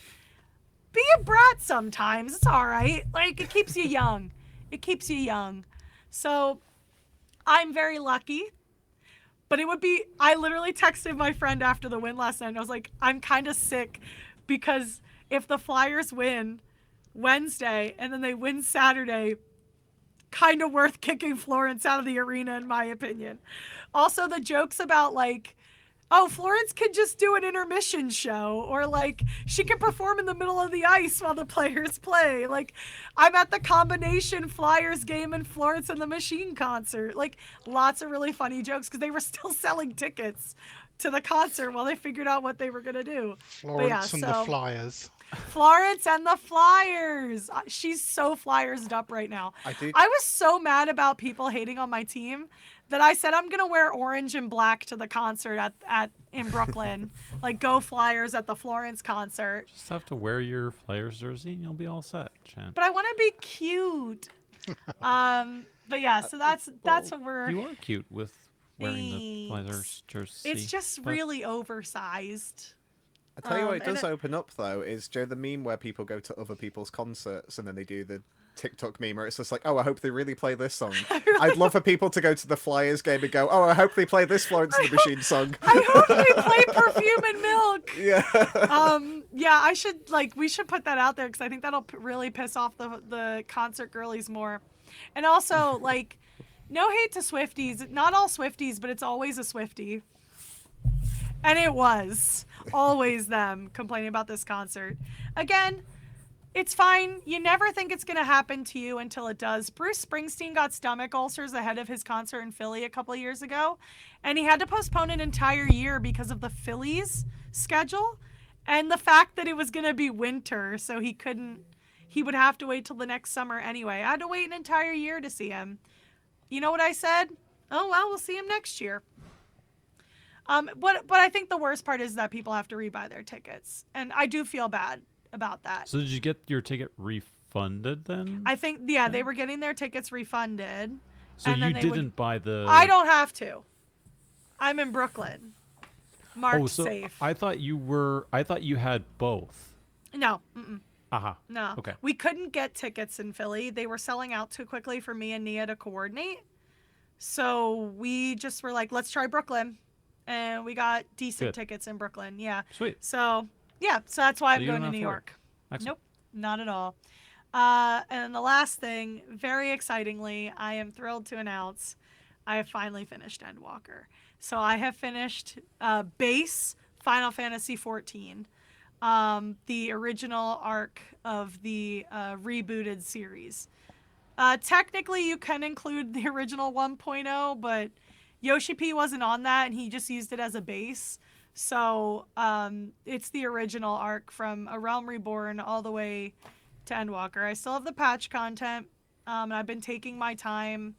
be a brat sometimes. It's all right. Like, it keeps you young. It keeps you young. So I'm very lucky. But I literally texted my friend after the win last night. And I was like, I'm kind of sick because if the Flyers win Wednesday and then they win Saturday, kind of worth kicking Florence out of the arena, in my opinion. Also, the jokes about like, oh, Florence could just do an intermission show, or like she can perform in the middle of the ice while the players play. Like, I'm at the combination Flyers game and Florence and the Machine concert. Like, lots of really funny jokes because they were still selling tickets to the concert while they figured out what they were gonna do. Florence and the Flyers. Florence and the Flyers. She's so Flyers'd up right now. I was so mad about people hating on my team that I said I'm gonna wear orange and black to the concert in Brooklyn. Like, go Flyers at the Florence concert. Just have to wear your Flyers jersey and you'll be all set, Shan. But I want to be cute. But yeah, so that's what we're. You are cute with wearing the Flyers jersey. It's just really oversized. I tell you what, it does open up though. Is Joe the meme where people go to other people's concerts and then they do the TikTok meme where it's just like, oh, I hope they really play this song. I'd love for people to go to the Flyers game and go, oh, I hope they play this Florence and the Machine song. I hope they play Perfume and Milk. Yeah. Yeah, we should put that out there because I think that'll really piss off the concert girlies more. And also, like, no hate to Swifties. Not all Swifties, but it's always a Swiftie. And it was always them complaining about this concert. Again, it's fine. You never think it's going to happen to you until it does. Bruce Springsteen got stomach ulcers ahead of his concert in Philly a couple of years ago, and he had to postpone an entire year because of the Phillies schedule and the fact that it was going to be winter, so he would have to wait till the next summer anyway. I had to wait an entire year to see him. You know what I said? Oh, well, we'll see him next year. But I think the worst part is that people have to rebuy their tickets, and I do feel bad about that. So did you get your ticket refunded then? I think, yeah, they were getting their tickets refunded. So you didn't buy the... I don't have to. I'm in Brooklyn. Marked safe. I thought you had both. No. Mm-mm. Uh-huh. No. Okay. We couldn't get tickets in Philly. They were selling out too quickly for me and Nia to coordinate. So we just were like, let's try Brooklyn. And we got decent tickets in Brooklyn. Yeah. Sweet. So, yeah. So that's why I'm you going don't to have New to York. Excellent. Nope. Not at all. And the last thing, very excitingly, I am thrilled to announce I have finally finished Endwalker. So I have finished base Final Fantasy XIV, the original arc of the rebooted series. Technically, you can include the original 1.0, but Yoshi P wasn't on that, and he just used it as a base. So it's the original arc from A Realm Reborn all the way to Endwalker. I still have the patch content, and I've been taking my time,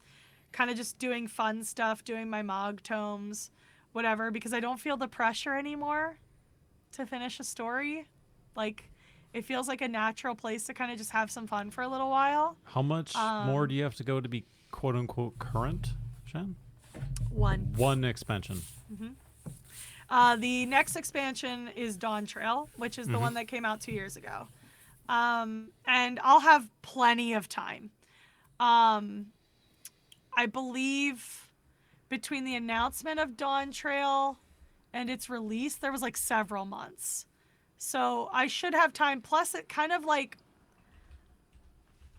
kind of just doing fun stuff, doing my Mog tomes, whatever, because I don't feel the pressure anymore to finish a story. Like, it feels like a natural place to kind of just have some fun for a little while. How much more do you have to go to be quote unquote current, Shan? One expansion. The next expansion is Dawn Trail, which is the one that came out 2 years ago. And I'll have plenty of time. I believe between the announcement of Dawn Trail and its release, there was like several months. So I should have time. Plus, it kind of like,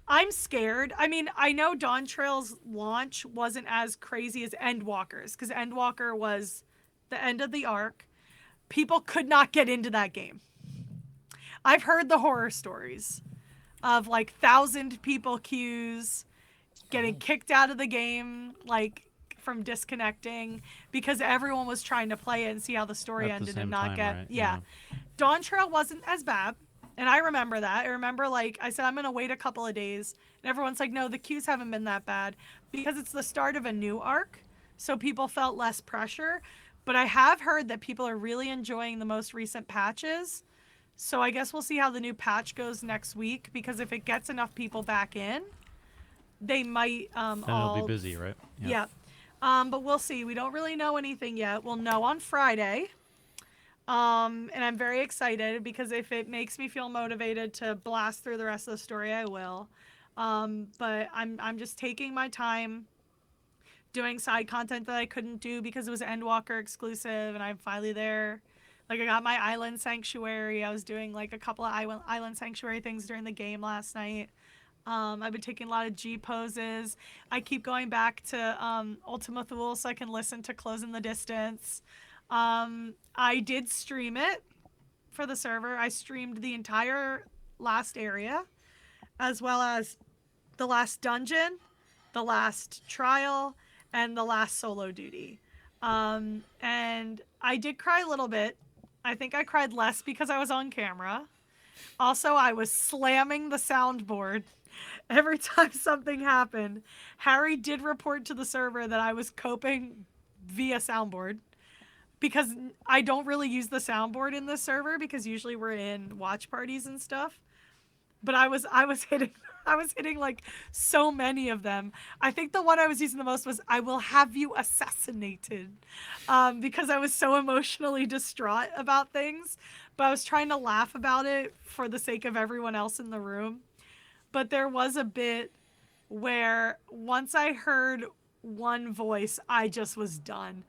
I'm scared. I mean, I know Dawn Trail's launch wasn't as crazy as Endwalker's, because Endwalker was the end of the arc. People could not get into that game. I've heard the horror stories of like 1,000 people queues, getting kicked out of the game, like from disconnecting, because everyone was trying to play it and see how the story ended and not get. Right? Yeah. Dawn Trail wasn't as bad. And I remember that. I remember, like, I said, I'm going to wait a couple of days. And everyone's like, no, the queues haven't been that bad, because it's the start of a new arc. So people felt less pressure. But I have heard that people are really enjoying the most recent patches. So I guess we'll see how the new patch goes next week, because if it gets enough people back in, they might And all it'll be busy, right? Yeah. But we'll see. We don't really know anything yet. We'll know on Friday. And I'm very excited, because if it makes me feel motivated to blast through the rest of the story, I will. But I'm just taking my time doing side content that I couldn't do because it was Endwalker exclusive, and I'm finally there. Like, I got my Island Sanctuary. I was doing like a couple of Island Sanctuary things during the game last night. I've been taking a lot of G poses. I keep going back to Ultima Thule so I can listen to Close in the Distance. I did stream it for the server. I streamed the entire last area, as well as the last dungeon, the last trial, and the last solo duty. And I did cry a little bit. I think I cried less because I was on camera. Also, I was slamming the soundboard every time something happened. Harry did report to the server that I was coping via soundboard, because I don't really use the soundboard in this server, because usually we're in watch parties and stuff. But I was hitting like so many of them. I think the one I was using the most was "I will have you assassinated," because I was so emotionally distraught about things. But I was trying to laugh about it for the sake of everyone else in the room. But there was a bit where once I heard one voice, I just was done.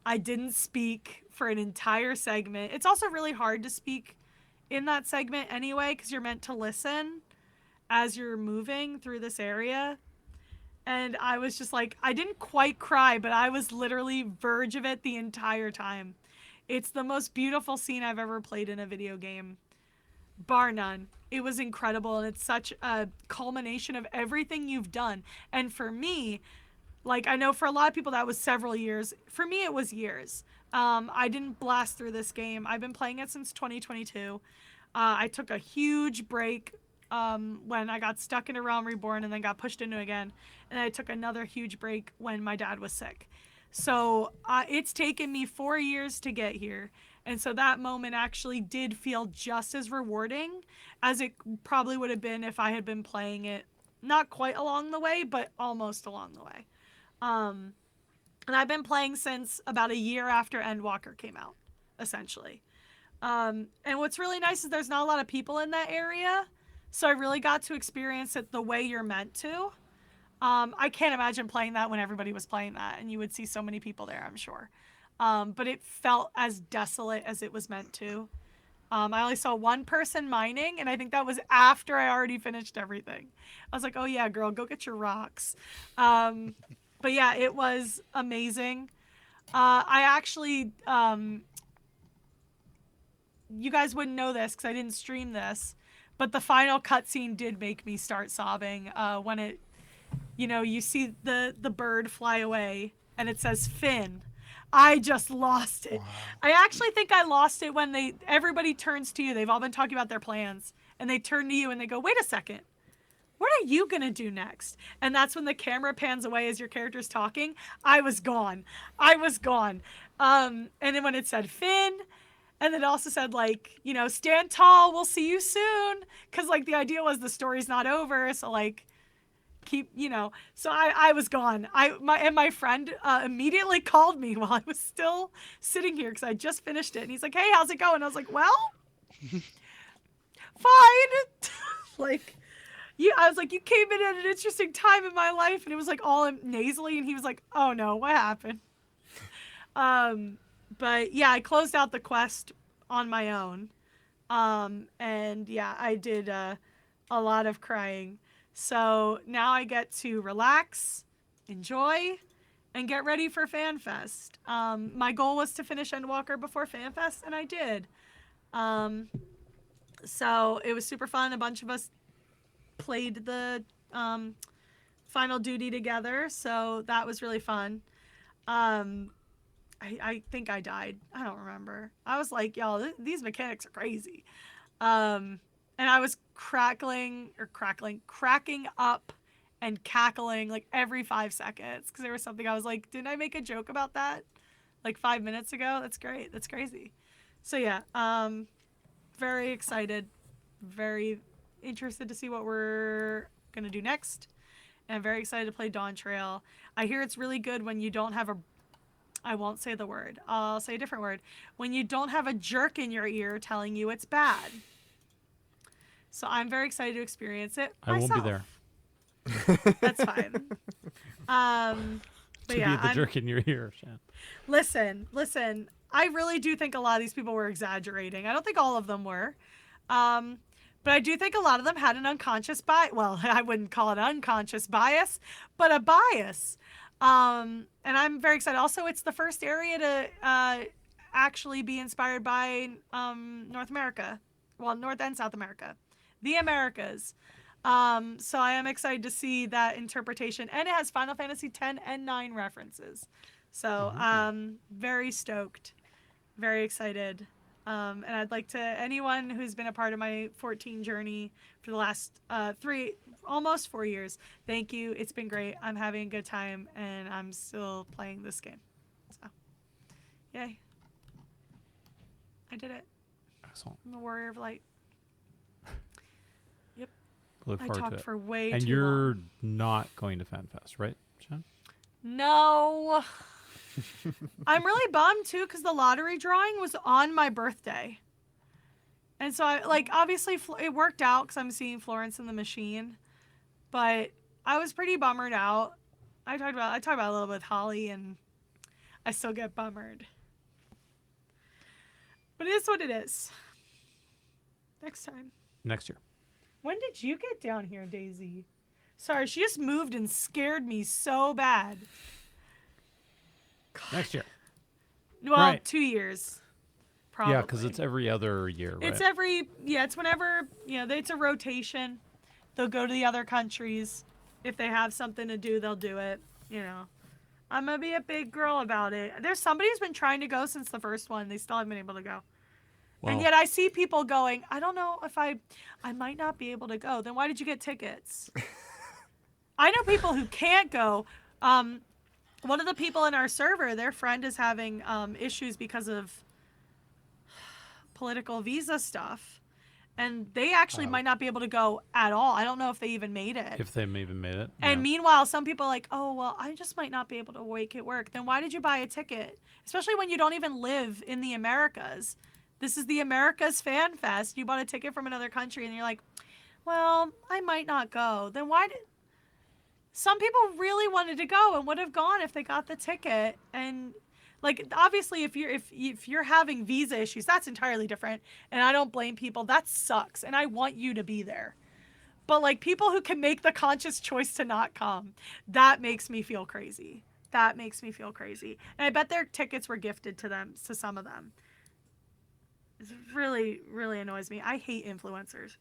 I didn't speak for an entire segment. It's also really hard to speak in that segment anyway, because you're meant to listen as you're moving through this area. And I was just like, I didn't quite cry, but I was literally verge of it the entire time. It's the most beautiful scene I've ever played in a video game, bar none. It was incredible, and it's such a culmination of everything you've done. And for me, like, I know for a lot of people that was several years. For me, it was years. I didn't blast through this game. I've been playing it since 2022. I took a huge break when I got stuck in A Realm Reborn and then got pushed into it again. And I took another huge break when my dad was sick. So it's taken me 4 years to get here. And so that moment actually did feel just as rewarding as it probably would have been if I had been playing it not quite along the way, but almost along the way. And I've been playing since about a year after Endwalker came out, essentially. And what's really nice is there's not a lot of people in that area, so I really got to experience it the way you're meant to. I can't imagine playing that when everybody was playing that, and you would see so many people there, I'm sure. But it felt as desolate as it was meant to. I only saw one person mining, and I think that was after I already finished everything. I was like, oh yeah, girl, go get your rocks. But yeah, it was amazing. I actually, you guys wouldn't know this because I didn't stream this, but the final cutscene did make me start sobbing when it, you know, you see the bird fly away and it says Finn. I just lost it. Wow. I actually think I lost it when everybody turns to you. They've all been talking about their plans, and they turn to you and they go, wait a second. What are you going to do next? And that's when the camera pans away as your character's talking. I was gone. And then when it said Finn, and it also said, like, you know, stand tall, we'll see you soon. Because, like, the idea was the story's not over. So, like, keep, you know. So I was gone. My friend immediately called me while I was still sitting here because I just finished it. And he's like, hey, how's it going? I was like, well, fine. Like... I was like, you came in at an interesting time in my life, and it was like all nasally, and he was like, oh no, what happened? But yeah, I closed out the quest on my own. And yeah, I did a lot of crying. So now I get to relax, enjoy, and get ready for FanFest. My goal was to finish Endwalker before FanFest, and I did. So it was super fun. A bunch of us played the Final Duty together, so that was really fun. I think I died. I don't remember. I was like, y'all, these mechanics are crazy. And I was cracking up and cackling like every 5 seconds because there was something I was like, didn't I make a joke about that like 5 minutes ago? That's great. That's crazy. So yeah, very excited, very interested to see what we're gonna do next, and I'm very excited to play Dawn Trail. I hear it's really good when you don't have I won't say the word, I'll say a different word, when you don't have a jerk in your ear telling you it's bad. So I'm very excited to experience it myself. I won't be there. That's fine. But to yeah, be the jerk in your ear, Shan. Listen, I really do think a lot of these people were exaggerating. I don't think all of them were. But I do think a lot of them had an unconscious bias. Well, I wouldn't call it unconscious bias, but a bias. And I'm very excited. Also, it's the first area to actually be inspired by North America. Well, North and South America. The Americas. So I am excited to see that interpretation. And it has Final Fantasy X and 9 references. So very stoked. Very excited. And I'd like to, anyone who's been a part of my 14 journey for the last almost 4 years, thank you. It's been great. I'm having a good time, and I'm still playing this game. So, yay. I did it. Excellent. I'm the Warrior of Light. Yep. Look I forward to talked it. for way And too you're long. not going to FanFest, right, Shan? No. I'm really bummed too because the lottery drawing was on my birthday, and so obviously it worked out because I'm seeing Florence and the Machine, but I was pretty bummered out. I talked about it a little bit with Holly, and I still get bummered. But it is what it is. Next time. Next year. When did you get down here, Daisy? Sorry, she just moved and scared me so bad. Next year. Well, Right. 2 years. Probably. Yeah, because it's every other year, right? It's whenever, it's a rotation. They'll go to the other countries. If they have something to do, they'll do it. I'm going to be a big girl about it. There's somebody who's been trying to go since the first one. They still haven't been able to go. Well, And yet I see people going, I don't know if I might not be able to go. Then why did you get tickets? I know people who can't go. One of the people in our server, their friend is having issues because of political visa stuff. And they actually might not be able to go at all. I don't know if they even made it. if they even made it. And yeah. meanwhile, some people are like, oh, well, I just might not be able to make it work. Then why did you buy a ticket? Especially when you don't even live in the Americas. This is the Americas Fan Fest. You bought a ticket from another country and you're like, well, I might not go. Then why did... Some people really wanted to go and would have gone if they got the ticket. And obviously if you're having visa issues, that's entirely different. And I don't blame people. That sucks. And I want you to be there. But people who can make the conscious choice to not come, that makes me feel crazy. And I bet their tickets were gifted to them, to some of them. It really, really annoys me. I hate influencers.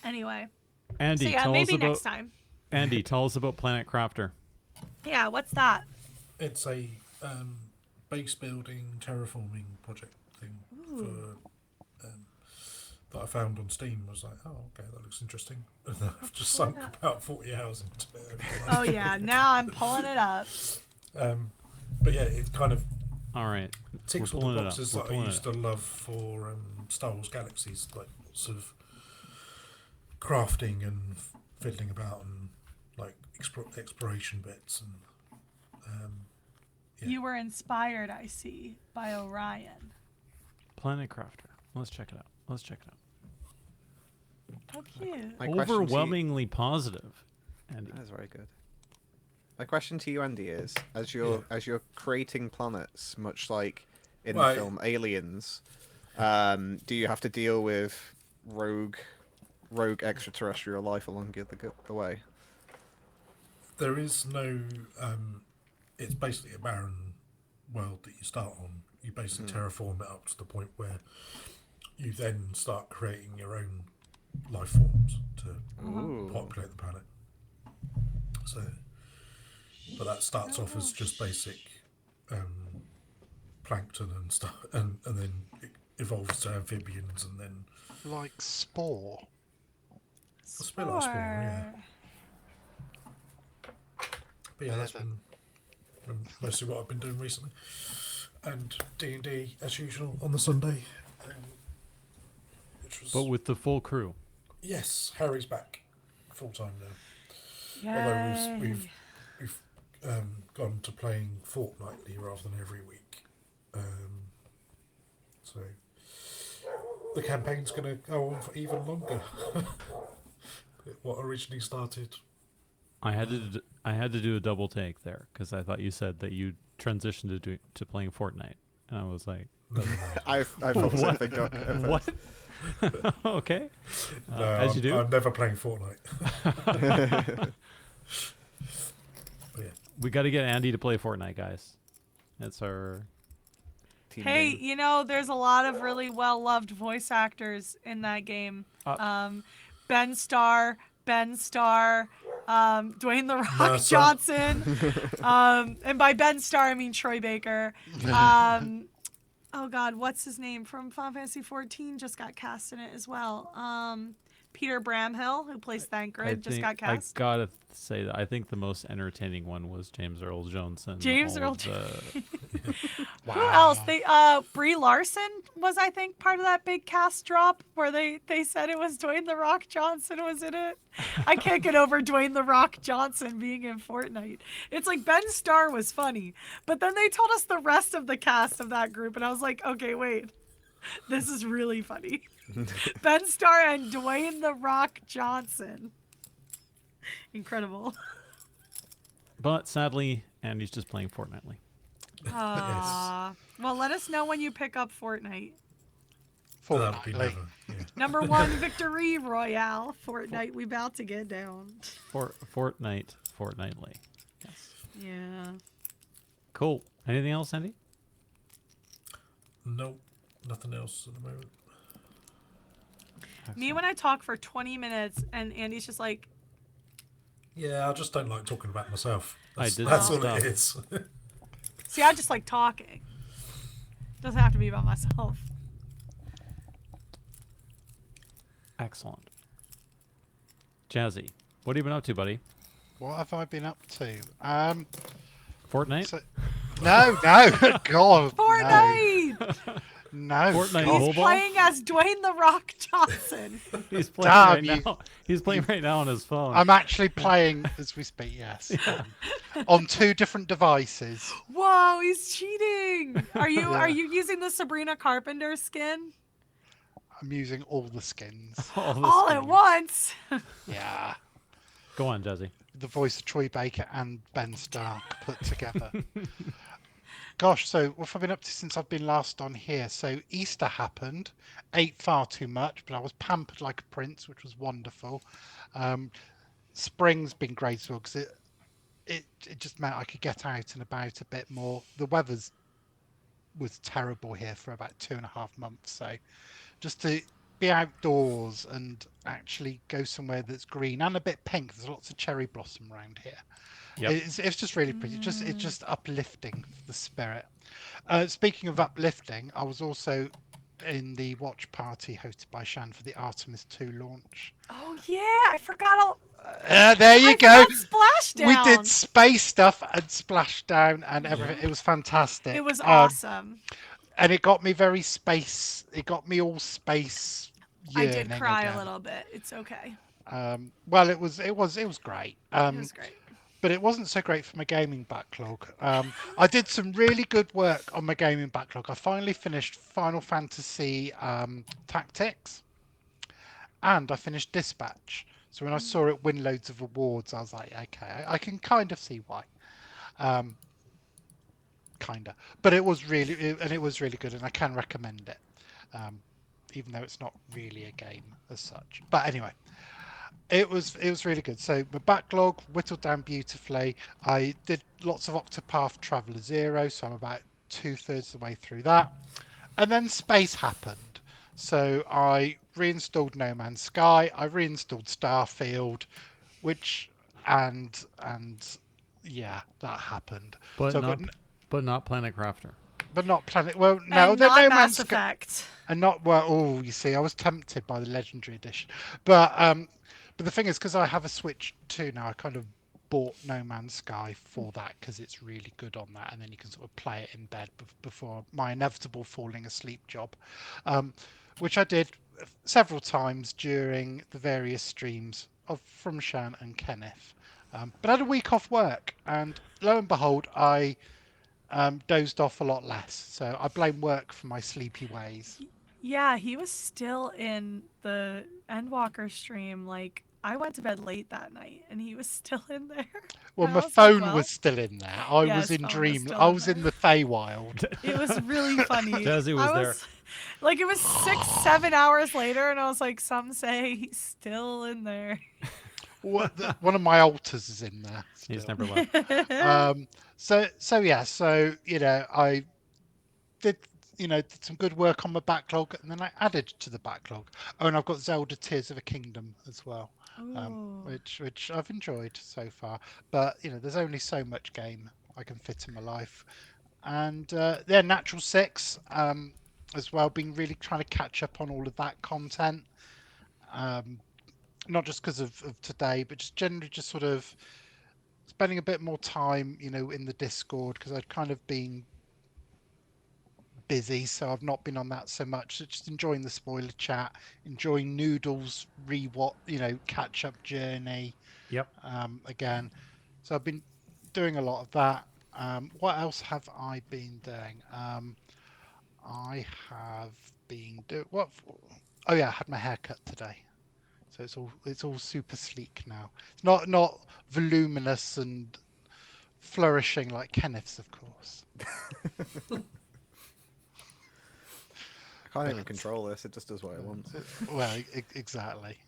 Anyway. Andy, So yeah, tell maybe us about, next time. Andy, tell us about Planet Crafter. Yeah, what's that? It's a base building terraforming project thing that I found on Steam. I was like, oh, okay, that looks interesting. And then I've just sunk about 40 hours into it. Oh yeah, now I'm pulling it up. But yeah, it kind of All right. ticks We're all the pulling it up. boxes We're that I pulling it used to love for Star Wars Galaxies, like sort of crafting and fiddling about and like exploration bits and yeah. You were inspired, I see, by Orion. Planet Crafter. Let's check it out. Let's check it out. How cute. My question to you- Overwhelmingly positive. Andy. That is very good. My question to you, Andy, is as you're creating planets, much like in the film Aliens, do you have to deal with rogue extraterrestrial life along the way? There is no. It's basically a barren world that you start on. You basically terraform it up to the point where you then start creating your own life forms to populate the planet. So, but that starts off as just basic plankton and stuff, and then it evolves to amphibians, and then Like Spore. it's a bit like Spore, yeah. But yeah, that's been mostly what I've been doing recently, and D&D as usual on the Sunday. Which was But with the full crew. yes, Harry's back full time now. Yay. Although we've gone to playing fortnightly rather than every week. So the campaign's going to go on for even longer. What originally started. I had to do a double take there because I thought you said that you transitioned to playing Fortnite, and I was like, I thought the same thing. Doc. what? Okay. No, as you do. I'm never playing Fortnite. But yeah. We got to get Andy to play Fortnite, guys. That's our Team Hey, game. you know, there's a lot of really well-loved voice actors in that game. Ben Starr, Dwayne The Rock Mercer. Johnson, and by Ben Starr I mean Troy Baker. Oh God, what's his name from Final Fantasy 14? Just got cast in it as well. Peter Bramhill, who plays Thancred, just got cast. I gotta say that I think the most entertaining one was James Earl Jones. And James all Earl of the- Who else? They Brie Larson was, I think, part of that big cast drop where they said it was Dwayne The Rock Johnson was in it. I can't get over Dwayne The Rock Johnson being in Fortnite. It's like Ben Starr was funny, but then they told us the rest of the cast of that group, and I was like, okay, wait, this is really funny. Ben Starr and Dwayne The Rock Johnson. Incredible. But sadly, Andy's just playing Fortnitely. Well, let us know when you pick up Fortnite. That'd be Fortnightly. never. Yeah. Number 1 victory royale. Fortnite, we about to get down. Fortnitely. Yes. Yeah. Cool. Anything else, Andy? Nope, nothing else at the moment. Me when I talk for 20 minutes and Andy's just like, Yeah, I just don't like talking about myself. I did That's some all stuff. it is. see, I just like talking. Doesn't have to be about myself. Excellent. Jazzy, what have you been up to, buddy? What have I been up to? Fortnite? So, no, God, Fortnite! no, Fortnite God. He's Mobile? playing as Dwayne The Rock Johnson. He's playing Damn right you. now. He's playing right now on his phone. I'm actually playing as we speak. Yes, on 2 different devices. Whoa, he's cheating. Are you using the Sabrina Carpenter skin? I'm using all the skins. All at once. Yeah, Go on, Jazzy. the voice of Troy Baker and Ben Stark put together. Gosh, so what have I been up to since I've been last on here? So Easter happened, ate far too much, but I was pampered like a prince, which was wonderful. Spring's been great as well because it just meant I could get out and about a bit more. The weather's was terrible here for about 2.5 months, so just to be outdoors and actually go somewhere that's green and a bit pink. There's lots of cherry blossom around here. Yep. It's just really pretty. It's just uplifting the spirit. Speaking of uplifting, I was also in the watch party hosted by Shan for the Artemis 2 launch. Oh yeah, I forgot all. There you I go. forgot Splashdown. We did space stuff and Splashdown and everything. It was fantastic. It was awesome. And it got me very space. It got me all space. I did cry again. a little bit. It's okay. Well, it was great. It was great. But it wasn't so great for my gaming backlog. I did some really good work on my gaming backlog. I finally finished Final Fantasy Tactics, and I finished Dispatch. So when I saw it win loads of awards, I was like, okay, I can kind of see why. Kinda, but it was really good, and I can recommend it, even though it's not really a game as such. But anyway. It was really good. So my backlog whittled down beautifully. I did lots of Octopath Traveler 0, so I'm about 2/3 of the way through that. And then space happened. So I reinstalled No Man's Sky, I reinstalled Starfield, and yeah, that happened. But so not Planet Crafter. But not Planet. Well, no, and not No Mass Man's Effect. And not you see, I was tempted by the Legendary Edition, but the thing is, because I have a Switch 2 now, I kind of bought No Man's Sky for that because it's really good on that, and then you can sort of play it in bed before my inevitable falling asleep job, which I did several times during the various streams from Shan and Kenneth. But I had a week off work, and lo and behold, I dozed off a lot less. So I blame work for my sleepy ways. Yeah, he was still in the Endwalker stream. Like, I went to bed late that night, and he was still in there. Well, And my I was phone like, was still in there. I Yeah, was his in phone was dream. still I in was there. in the Feywild. It was really funny. Jazzy was there. Like, it was 6-7 hours later, and I was like, some say he's still in there. One of my altars is in there. He's Still. never left. So yeah. So I did did some good work on my backlog, and then I added to the backlog. Oh, and I've got Zelda Tears of a Kingdom as well, which I've enjoyed so far. But there's only so much game I can fit in my life, and Natural Six as well. Been really trying to catch up on all of that content, not just because of today, but just generally just sort of spending a bit more time, in the Discord, because I'd kind of been busy, so I've not been on that so much. So just enjoying the spoiler chat, enjoying Noodle's catch up journey. Yep. Again, so I've been doing a lot of that. What else have I been doing? I have been what? Oh yeah, I had my hair cut today, so it's all super sleek now. It's not voluminous and flourishing like Kenneth's, of course. I can't even control this. It just does what it wants. Well, exactly.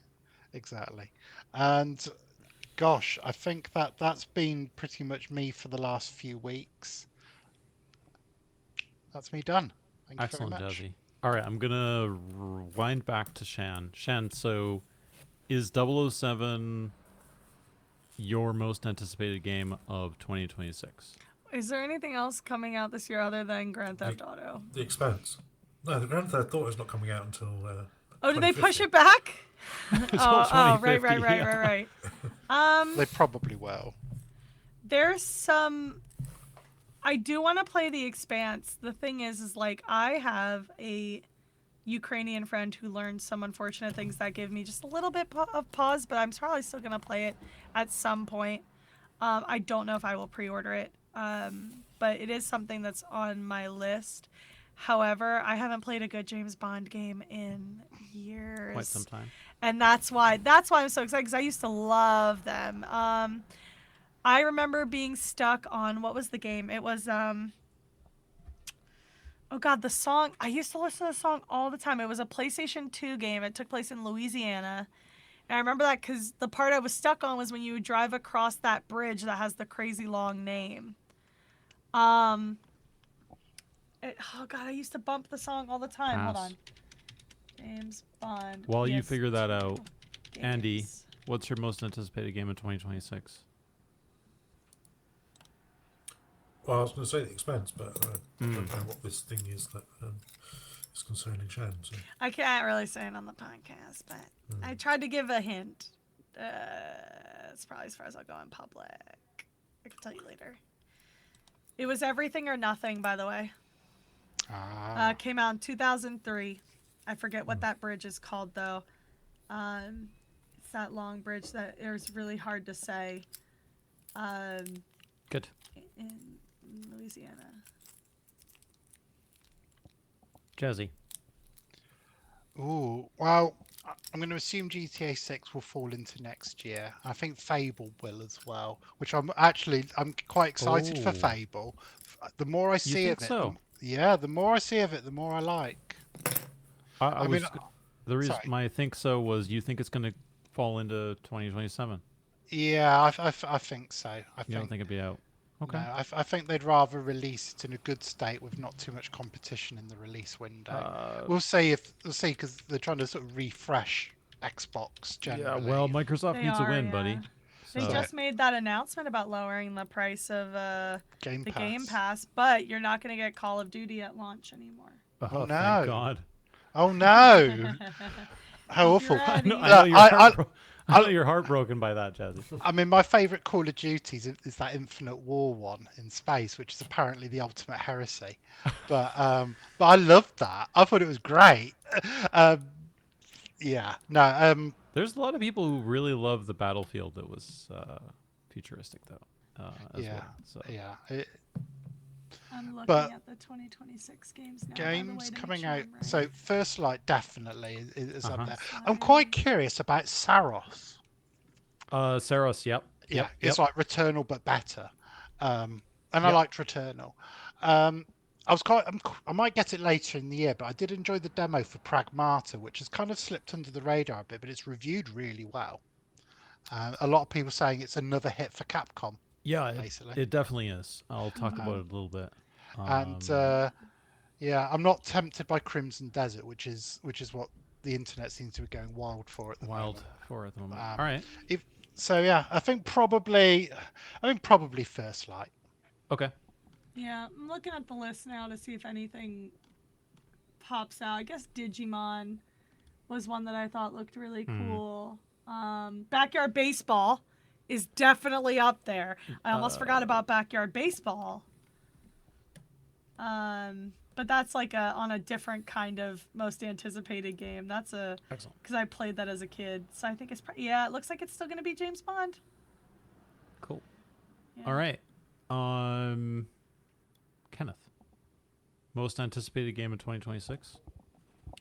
And gosh, I think that's been pretty much me for the last few weeks. That's me done. Thank Excellent, you very much. Jazzy. All right, I'm gonna rewind back to Shan. Shan, so is 007 your most anticipated game of 2026? Is there anything else coming out this year other than Grand Theft Auto? The Expanse. No, the Grand Theft Auto is not coming out until. Oh, did they 2050. push it back? Until Right. They probably will. There's some. I do want to play The Expanse. The thing is like I have a Ukrainian friend who learned some unfortunate things that give me just a little bit of pause, but I'm probably still gonna play it at some point. I don't know if I will pre-order it, but it is something that's on my list. However, I haven't played a good James Bond game in years. Quite some time. And that's why I'm so excited, because I used to love them. I remember being stuck on, what was the game? It was, oh God, the song. I used to listen to the song all the time. It was a PlayStation 2 game. It took place in Louisiana. And I remember that because the part I was stuck on was when you would drive across that bridge that has the crazy long name. Oh God, I used to bump the song all the time. Pass. Hold on. James Bond. While you PS2 figure that out, Andy, games. what's your most anticipated game in 2026? Well, I was going to say The Expanse, but I don't know what this thing is that is concerning Shan. So. I can't really say it on the podcast, but I tried to give a hint. It's probably as far as I'll go in public. I can tell you later. It was Everything or Nothing, by the way. Came out in 2003. I forget what that bridge is called, though. It's that long bridge that it was really hard to say. Good. In Louisiana. Jazzy. Ooh, well, I'm going to assume GTA 6 will fall into next year. I think Fable will as well, which I'm quite excited for Oh. Fable. The more I see think of it, so? the more I see of it, the more I like. The reason sorry. my think so was you think it's going to fall into 2027. Yeah, I think so. You don't think it'd be out? Okay. No, I think they'd rather release it in a good state with not too much competition in the release window. We'll see because they're trying to sort of refresh Xbox generally. Yeah, well, Microsoft They needs a are, win, yeah. buddy. They So- just made that announcement about lowering the price of Game the Pass. Game Pass, but you're not going to get Call of Duty at launch anymore. Oh, no. thank God. Oh no! How awful! You're I know, ready. I know you're heartbroken by that, Jazzy. I mean, my favourite Call of Duties is that Infinite War one in space, which is apparently the ultimate heresy. But I loved that. I thought it was great. Yeah, no. There's a lot of people who really love the Battlefield that was futuristic, though. As Yeah, well, so. yeah. I'm looking But at the 2026 games now. Games coming out. Right. So First Light definitely is up Uh-huh. there. I'm quite curious about Saros. Saros, yep. Yeah, Yep, it's yep. like Returnal but better. And I Yep. liked Returnal. I might get it later in the year, but I did enjoy the demo for Pragmata, which has kind of slipped under the radar a bit, but it's reviewed really well. A lot of people saying it's another hit for Capcom. Yeah, basically. it definitely is. I'll talk about it a little bit. Yeah, I'm not tempted by Crimson Desert, which is what the internet seems to be going wild for at the moment. At the moment. All right. I think probably First Light. Okay. Yeah, I'm looking at the list now to see if anything pops out. I guess Digimon was one that I thought looked really cool. Backyard Baseball is definitely up there. I almost forgot about Backyard Baseball. But that's like on a different kind of most anticipated game. That's Excellent. because I played that as a kid. So I think it's it looks like it's still going to be James Bond. Cool. Yeah. All right. Kenneth. Most anticipated game in 2026?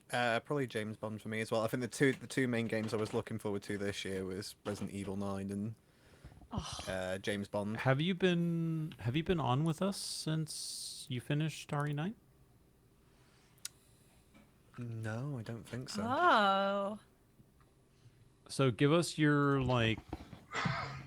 Probably James Bond for me as well. I think the two main games I was looking forward to this year was Resident Evil 9 and James Bond. Have you been on with us since you finished RE9? No, I don't think so. Oh. So give us your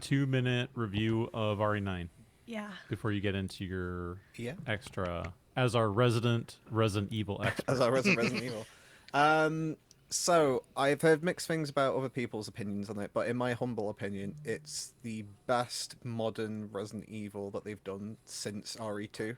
2-minute review of RE9 Yeah. before you get into your Yeah. extra as our resident Resident Evil expert. As I was in Resident Evil. So I've heard mixed things about other people's opinions on it, but in my humble opinion, it's the best modern Resident Evil that they've done since RE2.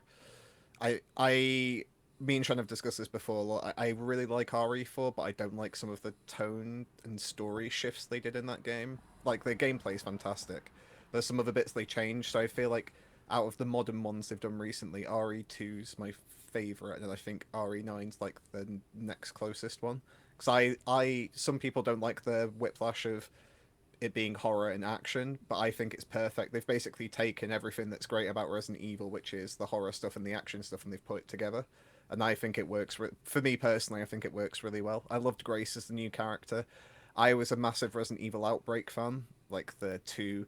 Me and Shan have discussed this before a lot. I really like RE4, but I don't like some of the tone and story shifts they did in that game. Like, the gameplay is fantastic. There's some other bits they changed, so I feel like out of the modern ones they've done recently, RE2's my favourite, and I think RE9's like the next closest one. Because some people don't like the whiplash of it being horror and action, but I think it's perfect. They've basically taken everything that's great about Resident Evil, which is the horror stuff and the action stuff, and they've put it together. And I think it works, for me personally, I think it works really well. I loved Grace as the new character. I was a massive Resident Evil Outbreak fan, like the two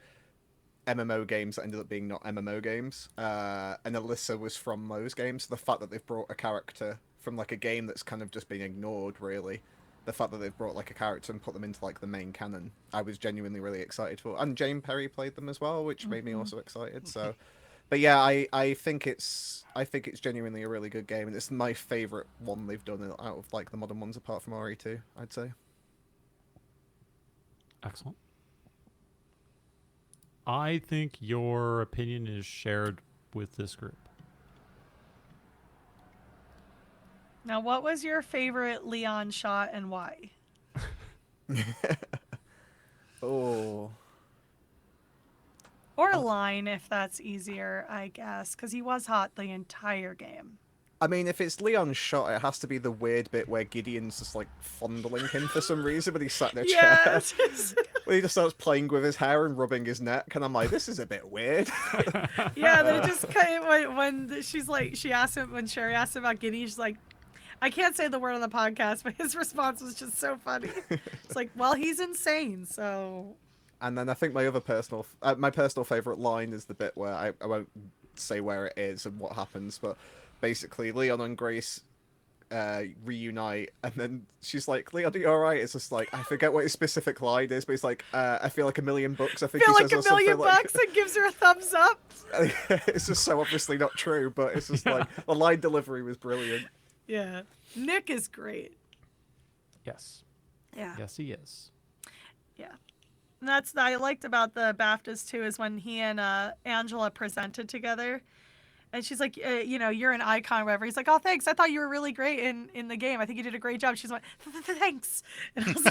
MMO games that ended up being not MMO games. And Alyssa was from those games. The fact that they've brought a character from like a game that's kind of just been ignored, really. The fact that they've brought like a character and put them into like the main canon, I was genuinely really excited for. And Jane Perry played them as well, which made me also excited. So But yeah, I think it's genuinely a really good game, and it's my favorite one they've done out of like the modern ones, apart from RE2, I'd say. Excellent. I think your opinion is shared with this group. Now, what was your favorite Leon shot and why? Oh. Or line, if that's easier, I guess, because he was hot the entire game. I mean, if it's Leon's shot, it has to be the weird bit where Gideon's just like fondling him for some reason when he's sat in a chair. Yes. When he just starts playing with his hair and rubbing his neck, and I'm like, this is a bit weird. Yeah, they just kind of, when she's like, she asked him, when Sherry asked him about Gideon, she's like, I can't say the word on the podcast, but his response was just so funny. It's like, well, he's insane, so. And then I think my other personal favorite line is the bit where I won't say where it is and what happens, but basically Leon and Grace reunite, and then she's like, Leon, are you alright? It's just like, I forget what his specific line is, but he's like, I feel like $1 million, I think Feel he like says, $1 million and gives her a thumbs up. It's just so obviously not true, but it's just like, the line delivery was brilliant. Yeah. Nick is great. Yes. Yeah. Yes, he is. Yeah. And that's what I liked about the BAFTAs too, is when he and Angela presented together. And she's like, you're an icon or whatever. He's like, oh, thanks. I thought you were really great in the game. I think you did a great job. She's like, thanks. And I was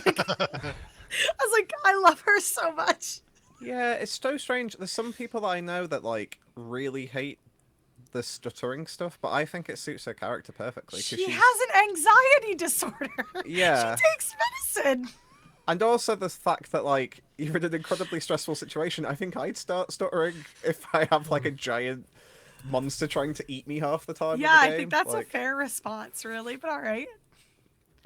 like, I love her so much. Yeah, it's so strange. There's some people that I know that like really hate the stuttering stuff, but I think it suits her character perfectly. She has an anxiety disorder. Yeah. She takes medicine. And also the fact that, like, you're in an incredibly stressful situation. I think I'd start stuttering if I have, like, a giant monster trying to eat me half the time. Yeah, of the game. I think that's like, a fair response, really, but all right.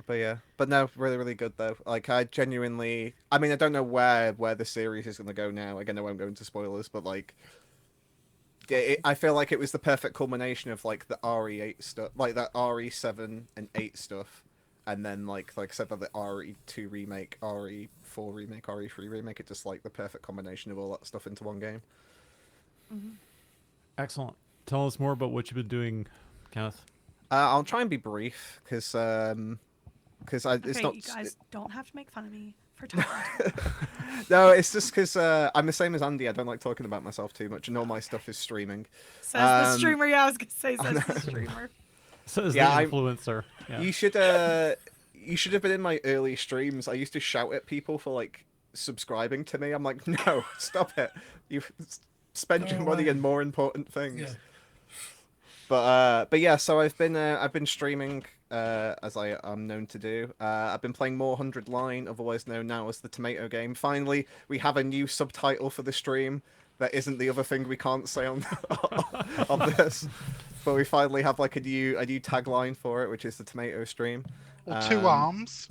But yeah. But no, really, really good, though. Like, I genuinely... I mean, I don't know where the series is going to go now. Again, I won't go into spoilers, but, like... I feel like it was the perfect culmination of, like, the RE8 stuff. Like, that RE7 and 8 stuff. And then, like I said, the RE2 remake, RE4 remake, RE3 remake, it's just like the perfect combination of all that stuff into one game. Mm-hmm. Excellent. Tell us more about what you've been doing, Kenneth. I'll try and be brief, because it's not... You guys don't have to make fun of me for talking. No, it's just because I'm the same as Andy. I don't like talking about myself too much, and all my stuff is streaming. Says the streamer. Yeah, I was going to say, says the streamer. Says the influencer. Yeah. You should have been in my early streams. I used to shout at people for like subscribing to me. I'm like, no, stop it. You spend your money on more important things. Yeah. But yeah, so I've been streaming as I am known to do. I've been playing more 100 Line, otherwise known now as the Tomato Game. Finally, we have a new subtitle for the stream. That isn't the other thing we can't say on on this. But we finally have like a new tagline for it, which is the Tomato Stream. Or two arms.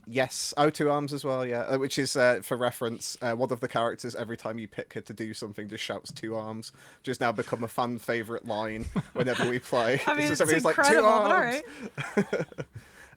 Yes, two arms as well, yeah. Which is, for reference, one of the characters, every time you pick her to do something, just shouts 2 arms, which has now become a fan favourite line whenever we play. I mean, it's like 2 incredible, arms! but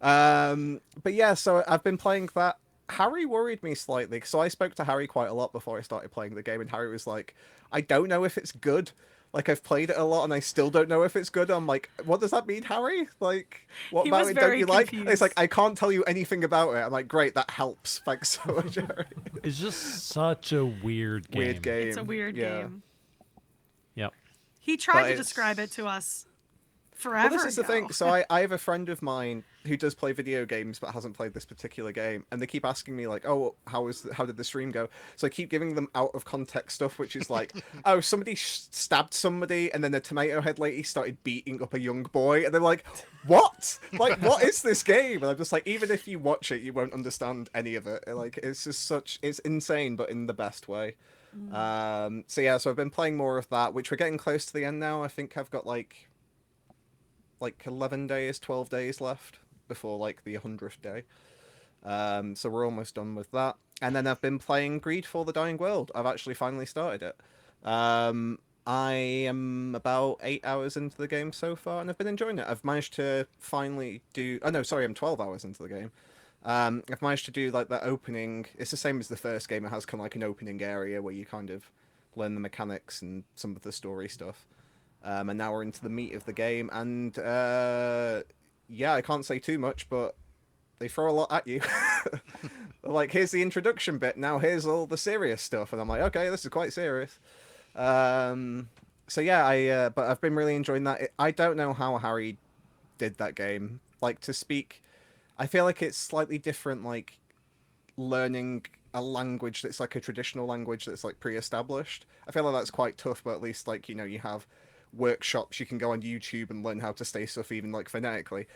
all right. But yeah, so I've been playing that. Harry worried me slightly, so I spoke to Harry quite a lot before I started playing the game, and Harry was like, I don't know if it's good. Like, I've played it a lot, and I still don't know if it's good. I'm like, what does that mean, Harry? Like, what about it don't you like? And it's like, I can't tell you anything about it. I'm like, great, that helps. Thanks so much, Harry. It's just such a weird game. Weird game. It's a weird game. Yep. He tried to describe it to us forever Well, this is the ago. thing. So I have a friend of mine who does play video games but hasn't played this particular game, and they keep asking me like, "Oh, how did the stream go?" So I keep giving them out of context stuff, which is like, "Oh, somebody stabbed somebody, and then the tomato head lady started beating up a young boy," and they're like, "What? Like, what is this game?" And I'm just like, even if you watch it, you won't understand any of it. Like, it's just it's insane, but in the best way. So yeah, so I've been playing more of that, which we're getting close to the end now. I think I've got like 11 days, 12 days left before like the 100th day. So we're almost done with that. And then I've been playing Greed for the Dying World. I've actually finally started it. I am about 8 hours into the game so far, and I've been enjoying it. I've managed to finally do... Oh, no, sorry, I'm 12 hours into the game. I've managed to do like the opening... It's the same as the first game. It has kind of like an opening area where you kind of learn the mechanics and some of the story stuff. And now we're into the meat of the game, and yeah, I can't say too much, but they throw a lot at you. Like, here's the introduction bit, now here's all the serious stuff, and I'm like, okay, this is quite serious. So yeah, but I've been really enjoying that. I don't know how Harry did that game. Like, to speak, I feel like it's slightly different, like learning a language that's like a traditional language that's like pre-established. I feel like that's quite tough, but at least, like, you know, you have workshops, you can go on YouTube and learn how to say stuff even like phonetically.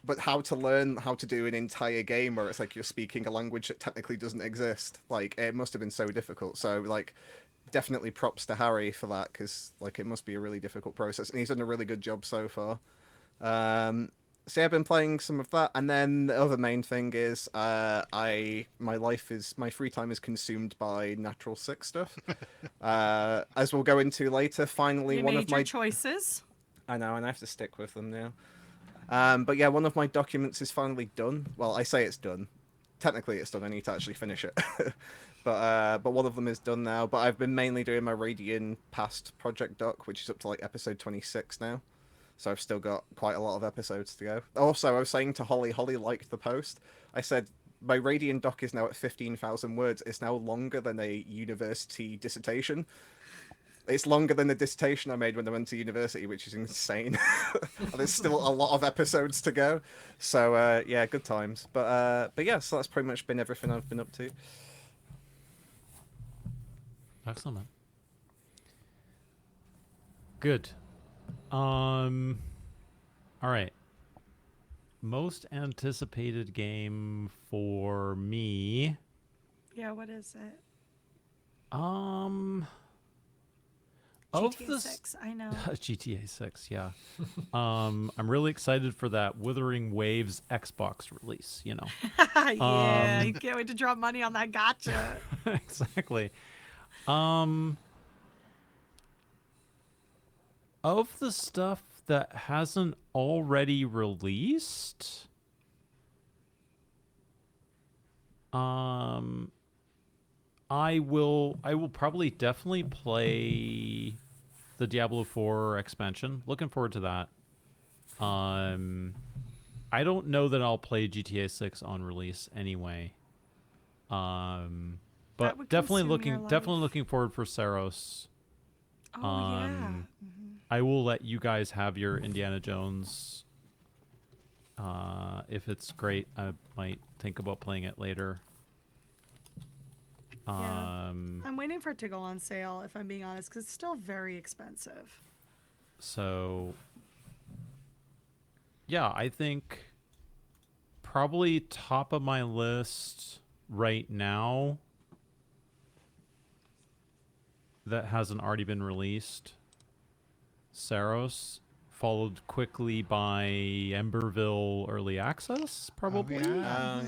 But how to learn how to do an entire game where it's like you're speaking a language that technically doesn't exist, like, it must have been so difficult. So, like, definitely props to Harry for that, because, like, it must be a really difficult process, and he's done a really good job so far. So yeah, I've been playing some of that, and then the other main thing is my free time is consumed by Natural Six stuff. As we'll go into later, finally You one made of my your choices. I know, and I have to stick with them now. But yeah, one of my documents is finally done. Well, I say it's done. Technically, it's done. I need to actually finish it. But one of them is done now. But I've been mainly doing my Radiant Past project doc, which is up to like episode 26 now. So I've still got quite a lot of episodes to go. Also, I was saying to Holly liked the post. I said, my Radiant doc is now at 15,000 words. It's now longer than a university dissertation. It's longer than the dissertation I made when I went to university, which is insane. And there's still a lot of episodes to go. So, yeah, good times. But yeah, so that's pretty much been everything I've been up to. Excellent, man. Good. All right. Most anticipated game for me. Yeah, what is it? Of GTA the 6, I know. GTA 6, yeah. I'm really excited for that Wuthering Waves Xbox release, you know. Yeah, you can't wait to drop money on that gotcha. Exactly. Of the stuff that hasn't already released, I will probably definitely play the Diablo 4 expansion. Looking forward to that. I don't know that I'll play GTA 6 on release anyway. But definitely looking forward for Saros. Oh yeah. Mm-hmm. I will let you guys have your Indiana Jones. If it's great, I might think about playing it later. Yeah. I'm waiting for it to go on sale, if I'm being honest, because it's still very expensive. So, yeah, I think probably top of my list right now that hasn't already been released, Saros, followed quickly by Emberville Early Access, probably. Oh, yeah.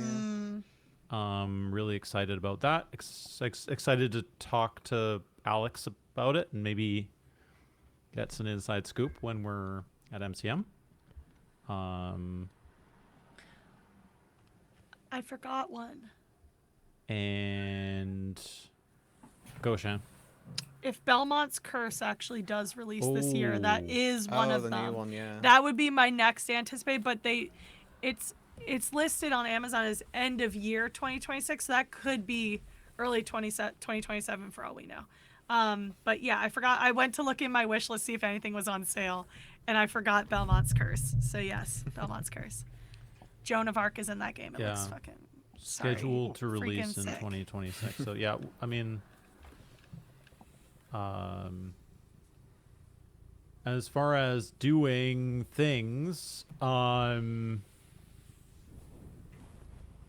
Really excited about that. Excited to talk to Alex about it and maybe get some inside scoop when we're at MCM. I forgot one. And go, Shan. If Belmont's Curse actually does release this year, that is one of the them. new one, yeah. That would be my next anticipated, but it's listed on Amazon as end of year 2026, so that could be early 2027 for all we know. But yeah, I forgot. I went to look in my wish list, see if anything was on sale, and I forgot Belmont's Curse. So yes, Belmont's Curse. Joan of Arc is in that game. It looks fucking scheduled to release in sick. 2026. So yeah, I mean, as far as doing things,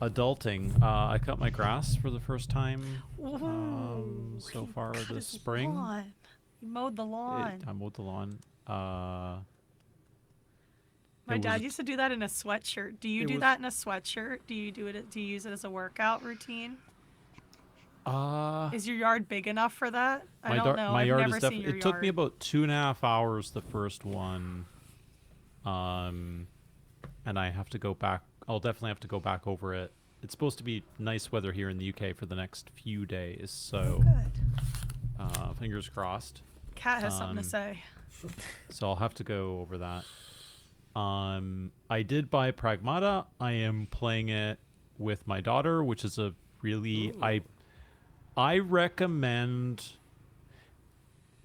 adulting, I cut my grass for the first time so far this spring. Lawn. You mowed the lawn. I mowed the lawn. My dad used to do that in a sweatshirt. Do you do that in a sweatshirt? Do you do it? Do you use it as a workout routine? Is your yard big enough for that? I don't know. My I've yard never is seen your It took me about 2.5 hours the first one, and I have to go back. I'll definitely have to go back over it. It's supposed to be nice weather here in the UK for the next few days, so good. Fingers crossed. Kat has something to say. So I'll have to go over that. I did buy Pragmata. I am playing it with my daughter, which is a really I recommend.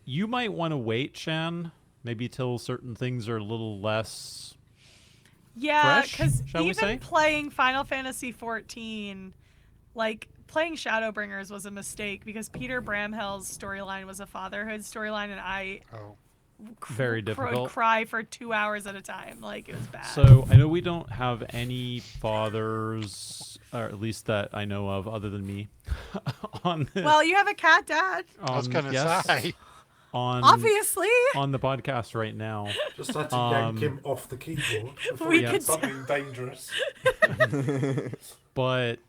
You might want to wait, Shan, maybe till certain things are a little less. Yeah, fresh, because shall we say? even playing Final Fantasy XIV, like playing Shadowbringers was a mistake because Peter Bramhill's storyline was a fatherhood storyline, and I Very would difficult. cry for 2 hours at a time. Like, it was bad. So I know we don't have any fathers, or at least that I know of, other than me. on the, Well, you have a cat dad, I was going to yes, say. on obviously. on the podcast right now. Just had to yank him off the keyboard before We he could did something dangerous. But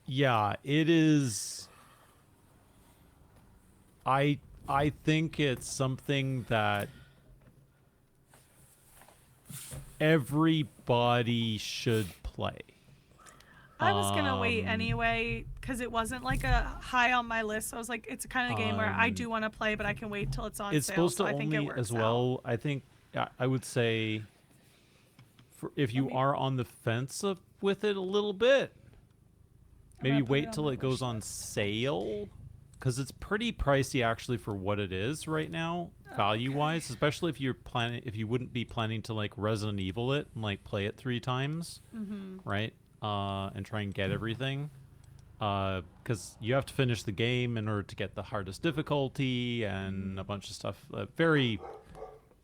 yeah, it is. I think it's something that everybody should play. I was gonna wait anyway because it wasn't like a high on my list. So I was like, it's a kind of game where I do want to play, but I can wait till it's on It's sale. supposed So to I think it only works as well. I think I would say, if you are on the fence with it a little bit, maybe gonna put it wait on till my it goes wish on sale, because it's pretty pricey actually for what it is right now, value-wise. Especially if you wouldn't be planning to like Resident Evil it and like play it 3 times, right? And try and get everything, because you have to finish the game in order to get the hardest difficulty and a bunch of stuff. Very,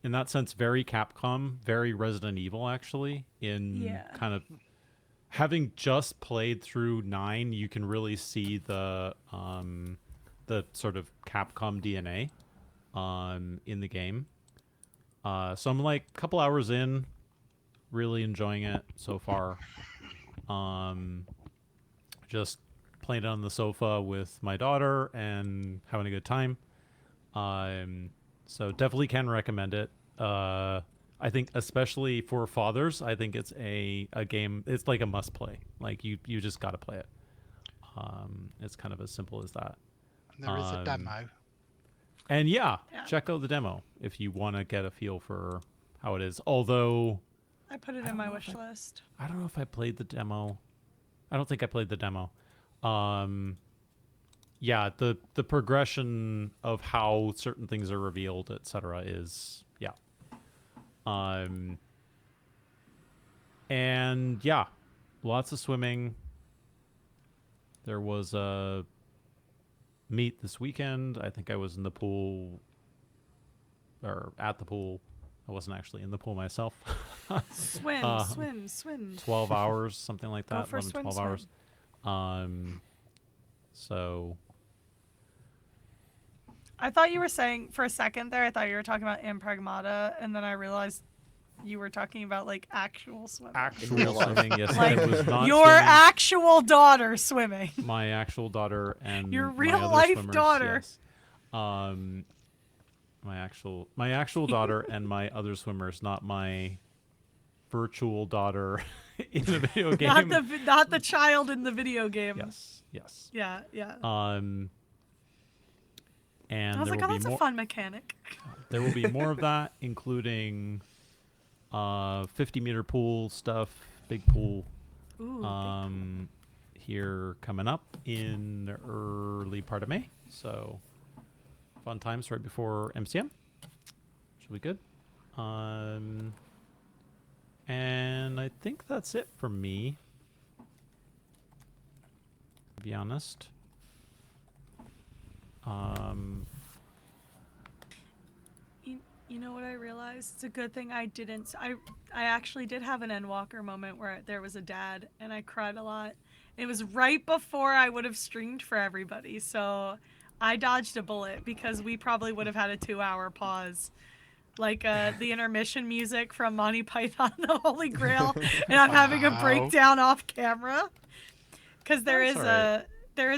in that sense, very Capcom, very Resident Evil actually. In kind of having just played through 9, you can really see the sort of Capcom DNA in the game. So I'm like a couple hours in, really enjoying it so far. Just playing it on the sofa with my daughter and having a good time. So definitely can recommend it. I think especially for fathers, I think it's a game. It's like a must play. Like you just got to play it. It's kind of as simple as that. And there is a demo. And yeah, check out the demo if you want to get a feel for how it is. Although I put it in my wish list. I don't know if I played the demo. I don't think I played the demo. Yeah, the progression of how certain things are revealed, etc., is and yeah, lots of swimming. There was a meet this weekend. I think I was in the pool or at the pool. I wasn't actually in the pool myself. Swim. 12 hours, something like Go that. for a 11, swim, 12 hours. So I thought you were saying for a second there, I thought you were talking about Impragmata, and then I realized you were talking about like actual swimming. actual real life. swimming, yes. Like I was not your swimming. actual daughter swimming. My actual daughter and Your my real other life swimmers, daughter. yes. My actual daughter and my other swimmers, not my virtual daughter in the video game. Not the child in the video game. Yes. Yeah. And I was there like, will oh, be that's more. a fun mechanic. There will be more of that, including 50-meter pool stuff, big pool. Ooh, Here coming up in the early part of May. So fun times right before MCM. Should be good. And I think that's it for me. To be honest. You know what I realized? It's a good thing I didn't. I actually did have an Endwalker moment where there was a dad, and I cried a lot. It was right before I would have streamed for everybody, so I dodged a bullet because we probably would have had a 2-hour pause. Like the intermission music from Monty Python and the Holy Grail, and I'm having a breakdown off camera because there is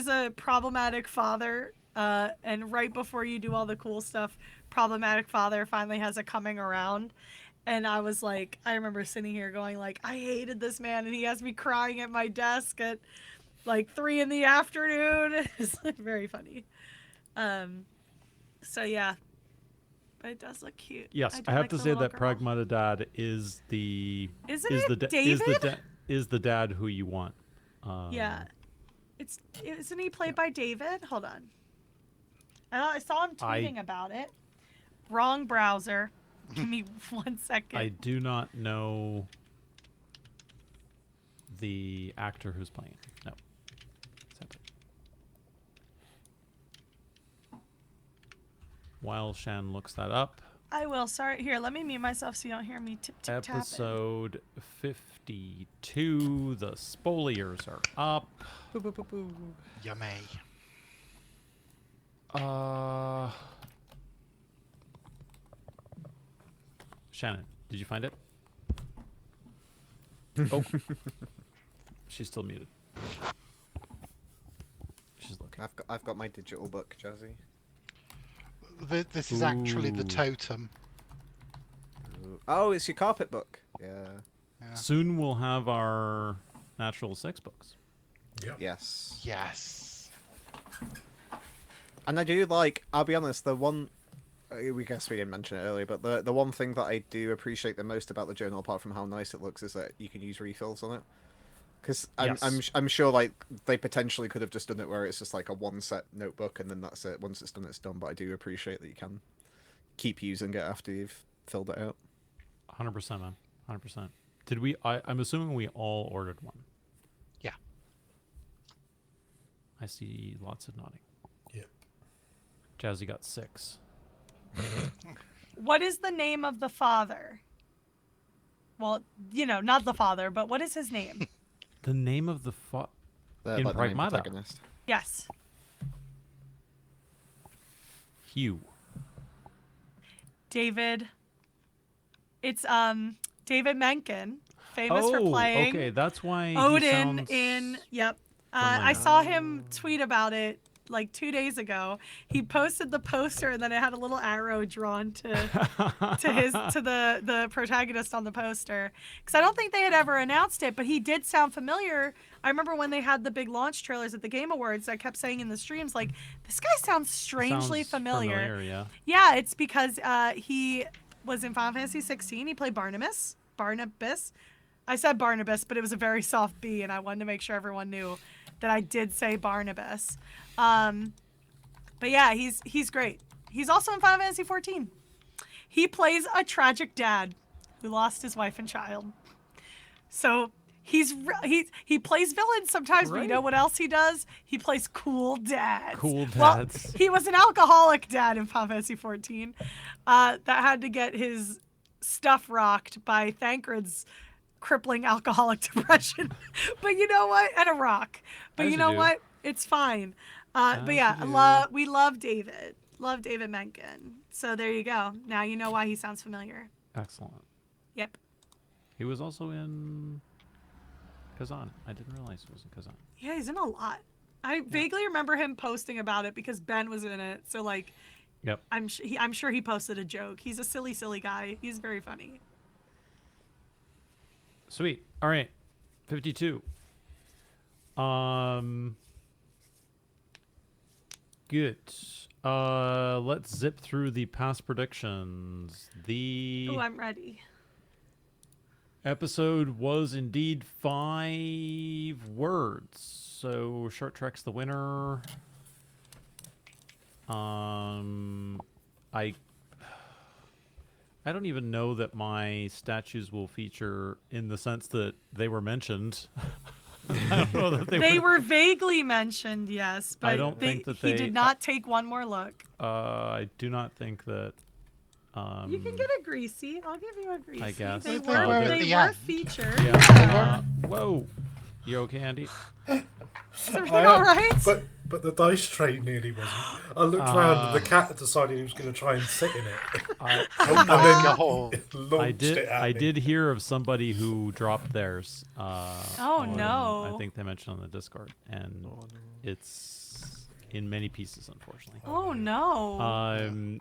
a problematic father, and right before you do all the cool stuff, problematic father finally has a coming around, and I was like, I remember sitting here going like, I hated this man, and he has me crying at my desk at like 3 PM. It's very funny. So yeah, but it does look cute. Yes, do I have like to the say little that girl. Pragmata Dad is the Isn't is it the da- David? is the dad who you want. Yeah, isn't he played by David? Hold on. I saw him tweeting about it. Wrong browser. Give me 1 second. I do not know the actor who's playing. No. Sadly. While Shan looks that up, I will. Sorry. Here, let me mute myself so you don't hear me tip-tip-tapping. episode 52, the spoliers are up. Boo, boo, boo, boo. Yummy. Shannon, did you find it? Oh. She's still muted. She's looking. I've got my digital book, Jazzy. This is actually the Ooh. totem. Oh, it's your carpet book. Yeah. Yeah. Soon we'll have our Natural 6 books. Yep. Yes. Yes. And I do like. I'll be honest. The one. We guess we didn't mention it earlier, but the one thing that I do appreciate the most about the journal, apart from how nice it looks, is that you can use refills on it. Because I'm sure like they potentially could have just done it where it's just like a one set notebook and then that's it. Once it's done, it's done. But I do appreciate that you can keep using it after you've filled it out. 100%, man. 100%. Did we? I'm assuming we all ordered one. Yeah. I see lots of nodding. Yep. Jazzy got 6. What is the name of the father? Well, not the father, but what is his name? The name of the in Like the main Pragmata. protagonist. Yes. Hugh. David. It's David Mencken, famous for playing okay, that's why Odin he sounds in. Yep. I familiar. saw him tweet about it like 2 days ago. He posted the poster and then it had a little arrow drawn to the protagonist on the poster. Because I don't think they had ever announced it, but he did sound familiar. I remember when they had the big launch trailers at the Game Awards, I kept saying in the streams, like, this guy sounds strangely familiar. Yeah. Yeah, it's because he was in Final Fantasy 16. He played Barnabas. I said Barnabas, but it was a very soft B, and I wanted to make sure everyone knew that I did say Barnabas. But yeah, he's great. He's also in Final Fantasy 14. He plays a tragic dad who lost his wife and child. So he plays villains sometimes, but you know what else he does? He plays cool dads. Cool dads. Well, he was an alcoholic dad in Final Fantasy 14 that had to get his stuff rocked by Thancred's crippling alcoholic depression. But you know what? And a rock. But As you you know do. what? It's fine. But As yeah, you do. we love David. Love David Mencken. So there you go. Now you know why he sounds familiar. Excellent. Yep. He was also in Kazan. I didn't realize he was in Kazan. Yeah, he's in a lot. I vaguely remember him posting about it because Ben was in it. So like, Yep. I'm sure he posted a joke. He's a silly guy. He's very funny. Sweet. All right. 52. Good. Let's zip through the past predictions. The Oh, I'm ready. episode was indeed 5 words. So Short Trek's the winner. I don't even know that my statues will feature in the sense that they were mentioned. I don't know that They were vaguely mentioned, yes, but I don't think that he they- did not take one more look. I do not think that. You can get a greasy. I'll give you a greasy. I guess. They They were, were at they the were end. featured. Yeah. Whoa. You okay, Andy? Is everything I all am, right? But the dice tray nearly wasn't. I looked around and the cat had decided he was going to try and sit in it. I, Oh my god. It launched it at I me. did hear of somebody who dropped theirs. no. I think they mentioned on the Discord, and it's in many pieces, unfortunately. Oh no.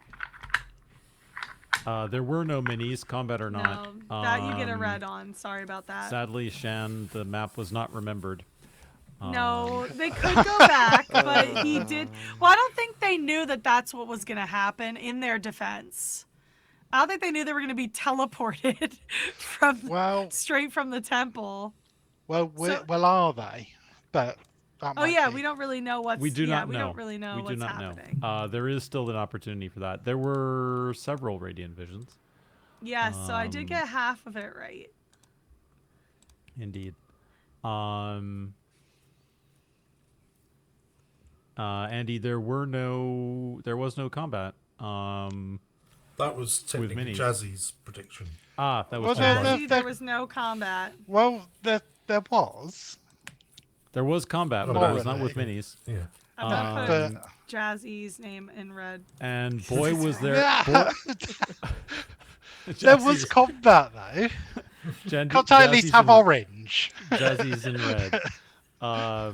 There were no minis, combat or not. No, that you get a red on. Sorry about that. Sadly, Shan, the map was not remembered. No, they could go back. But he did. Well, I don't think they knew that that's what was going to happen in their defense. I don't think they knew they were going to be teleported straight from the temple. Well, are they? But that oh might yeah, be. we don't really know what's. We do not know. We don't really know what's happening. There is still an opportunity for that. There were several radiant visions. Yes, so I did get half of it right. Indeed. Andy, there was no combat. That was technically minis. Jazzy's prediction. That was there was no combat. Well, there was. There was combat, but it was not with minis. Yeah. I'm gonna put Jazzy's name in red. And boy, was there. There was combat though. Can't I at least have orange? Jazzy's in red. I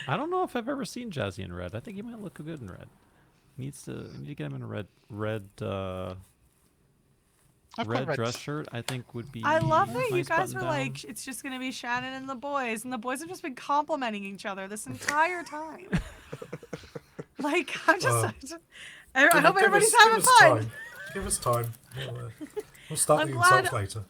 don't know if I've ever seen Jazzy in red. I think he might look good in red. We need to get him in a red dress shirt. I think would be. I love that nice you guys were button down. like, it's just gonna be Shannon and the boys have just been complimenting each other this entire time. Like I hope everybody's having fun. Give us time. We'll start the insults later.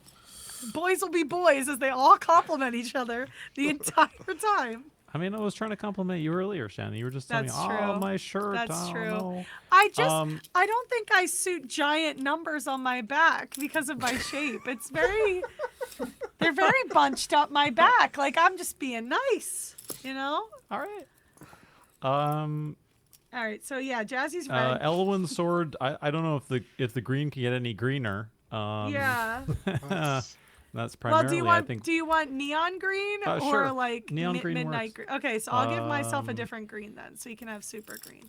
Boys will be boys as they all compliment each other the entire time. I mean, I was trying to compliment you earlier, Shannon. You were just telling me, "Oh, my shirt." That's true. No. I don't think I suit giant numbers on my back because of my shape. They're very bunched up my back. Like I'm just being nice, you know? All right. All right. So yeah, Jazzy's red. Elwyn's sword. I don't know if the green can get any greener. Yeah. That's primarily. Well, I think. Do you want neon green or sure. like Neon green midnight works. green? Okay, so I'll give myself a different green then, so you can have super green.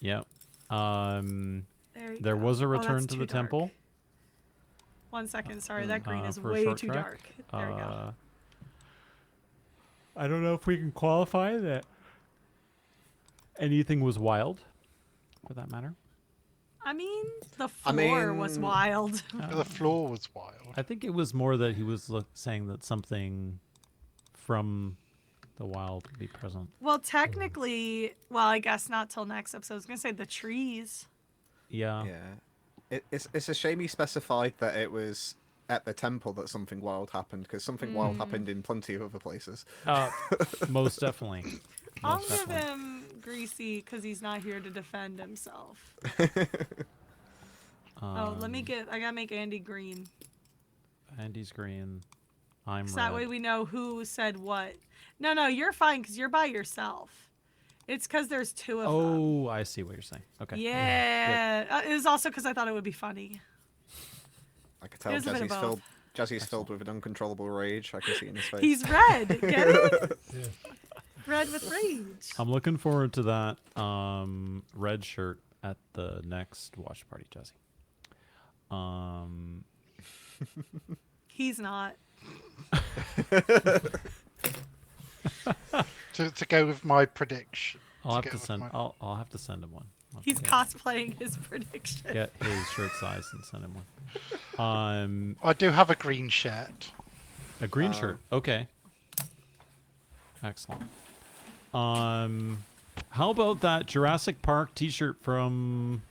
Yep. There was a return that's to too the dark. temple. 1 second, sorry, that green is for a way short too trek. dark. There we go. I don't know if we can qualify that. Anything was wild, for that matter. I mean, the floor was wild. The floor was wild. I think it was more that he was saying that something from the wild would be present. Well, technically, I guess not till next episode. I was going to say the trees. Yeah. Yeah. It's a shame he specified that it was at the temple that something wild happened, because something wild happened in plenty of other places. Most definitely. I'll give him Greasy because he's not here to defend himself. I gotta make Andy green. Andy's green. I'm so red. that way we know who said what. No, you're fine because you're by yourself. It's because there's two of them. Oh, I see what you're saying. Okay. Yeah. It was also because I thought it would be funny. I could tell Jazzy's filled with an uncontrollable rage. I can see it in his face. He's red. Get it? Yeah. Red with rage. I'm looking forward to that red shirt at the next watch party, Jazzy. He's not. to go with my prediction. I'll have to send him one. He's cosplaying his prediction. Get his shirt size and send him one. I do have a green shirt. A green shirt. Okay. Excellent. How about that Jurassic Park T-shirt from?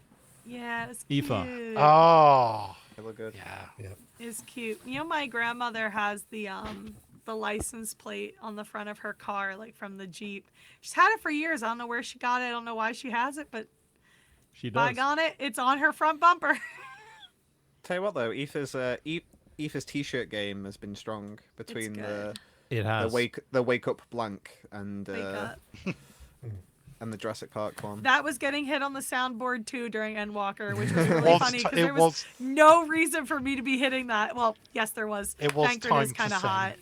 Yeah, it's Aoife. cute. Oh, they look good. Yeah. It's cute. You know, my grandmother has the license plate on the front of her car, like from the Jeep. She's had it for years. I don't know where she got it. I don't know why she has it, but she does. Bygone it. It's on her front bumper. Tell you what though, Aoife's T-shirt game has been strong between the wake up blank and and the Jurassic Park one. That was getting hit on the soundboard too during Endwalker, which was really funny because there was no reason for me to be hitting that. Well, yes, there was. It was Tancred is kind of hot.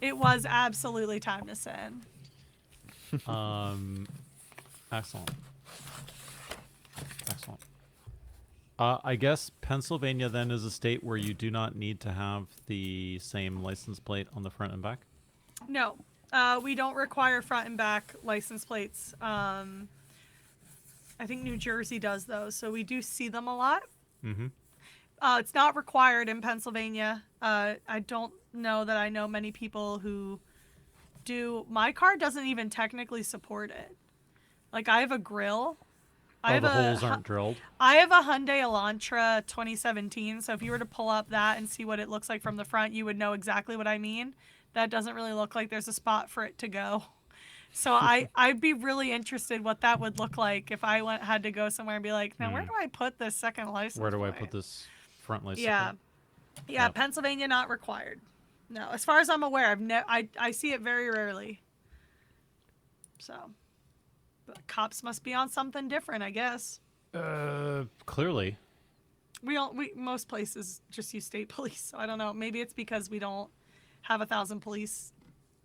It was absolutely time to sin. Excellent. I guess Pennsylvania then is a state where you do not need to have the same license plate on the front and back? No. We don't require front and back license plates. I think New Jersey does those, so we do see them a lot. Mm-hmm. It's not required in Pennsylvania. I don't know that I know many people who my car doesn't even technically support it. Like, I have a grill. The holes aren't drilled. I have a Hyundai Elantra 2017, so if you were to pull up that and see what it looks like from the front, you would know exactly what I mean. That doesn't really look like there's a spot for it to go. So I'd be really interested what that would look like if I had to go somewhere and be like, now where do I put this second license Where do I plate? put this front license Yeah. plate? Yeah, Yep. Pennsylvania not required. No, as far as I'm aware, I see it very rarely. So, but cops must be on something different, I guess. Clearly. Most places just use state police, so I don't know. Maybe it's because we don't have 1,000 police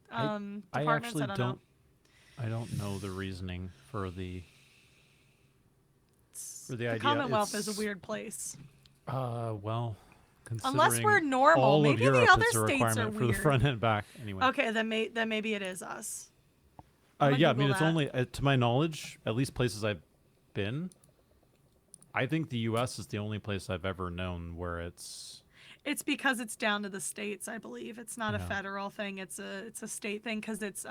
departments. I actually don't know. I don't know the reasoning for the idea. The Commonwealth is a weird place. Well, Unless we're considering normal, all maybe of Europe, the other it's a states are requirement for weird. the front and back. Anyway. Okay, then maybe it is us. I'm gonna Yeah, I Google mean, it's that. only to my knowledge, at least places I've been. I think the U.S. is the only place I've ever known where it's. It's because it's down to the states, I believe. It's not a Yeah. federal thing. It's a state thing because it's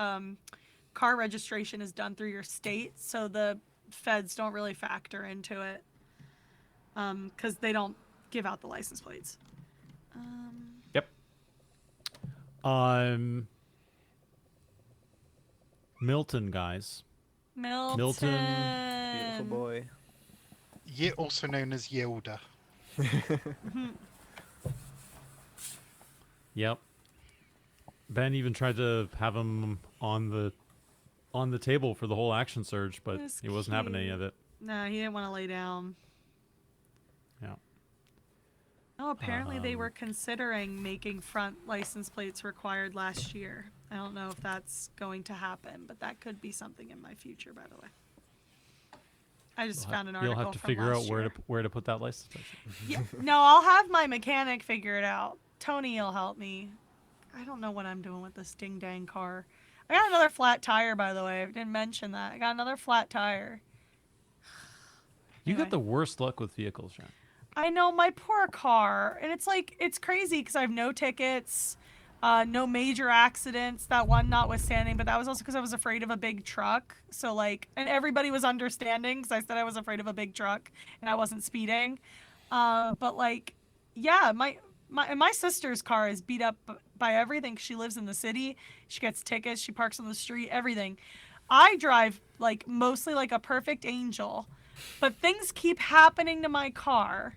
car registration is done through your state, so the feds don't really factor into it because they don't give out the license plates. Yep. Milton, guys. Milton. Beautiful boy. Also known as Yilda. Yep. Ben even tried to have him on the table for the whole action surge, but That's he wasn't having any cute. of it. No, he didn't want to lay down. Yeah. Oh, apparently they were considering making front license plates required last year. I don't know if that's going to happen, but that could be something in my future, by the way. I just found an article You'll have to from figure out last where year. to put that license plate. Yeah, no, I'll have my mechanic figure it out. Tony will help me. I don't know what I'm doing with this ding dang car. I got another flat tire, by the way. I didn't mention that. I got another flat tire. You Anyway. got the worst luck with vehicles, Shan. I know, my poor car. And it's like, it's crazy because I have no tickets, no major accidents, that one notwithstanding. But that was also because I was afraid of a big truck. So, like, and everybody was understanding because I said I was afraid of a big truck and I wasn't speeding. But, like, yeah, my sister's car is beat up by everything. She lives in the city. She gets tickets. She parks on the street, everything. I drive, like, mostly like a perfect angel. But things keep happening to my car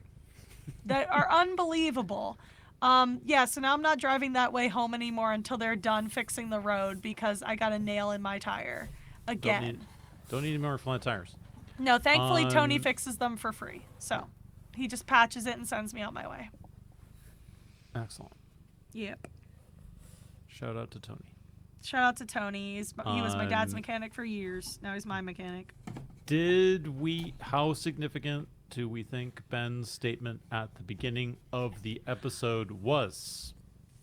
that are unbelievable. Yeah, so now I'm not driving that way home anymore until they're done fixing the road because I got a nail in my tire again. Don't need any more flat tires. No, thankfully Tony fixes them for free. So he just patches it and sends me on my way. Excellent. Yep. Shout out to Tony. Shout out to Tony. He was my dad's mechanic for years. Now he's my mechanic. How significant do we think Ben's statement at the beginning of the episode was?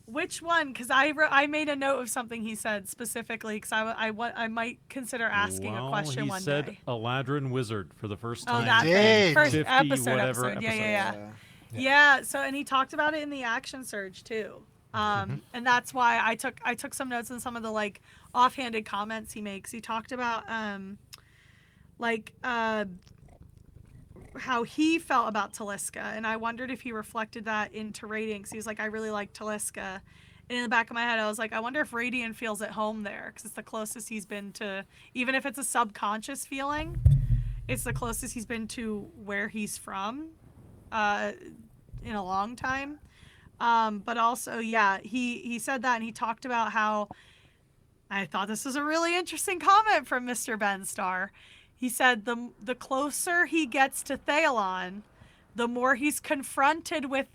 Which one? Because I made a note of something he said specifically because I might consider asking a question one day. He said Eladrin Wizard for the first Oh, time. that Did. thing. First 50 episode. whatever Yeah. episodes. Yeah, so and he talked about it in the action surge too. And that's why I took some notes on some of the like offhanded comments he makes. He talked about how he felt about Taliska, and I wondered if he reflected that into ratings. He was like, I really like Taliska. And in the back of my head, I was like, I wonder if Radian feels at home there, because it's the closest he's been to, even if it's a subconscious feeling, it's the closest he's been to where he's from in a long time. But also, yeah, he said that, and he talked about how, I thought this was a really interesting comment from Mr. Ben Starr. He said the closer he gets to Thalon, the more he's confronted with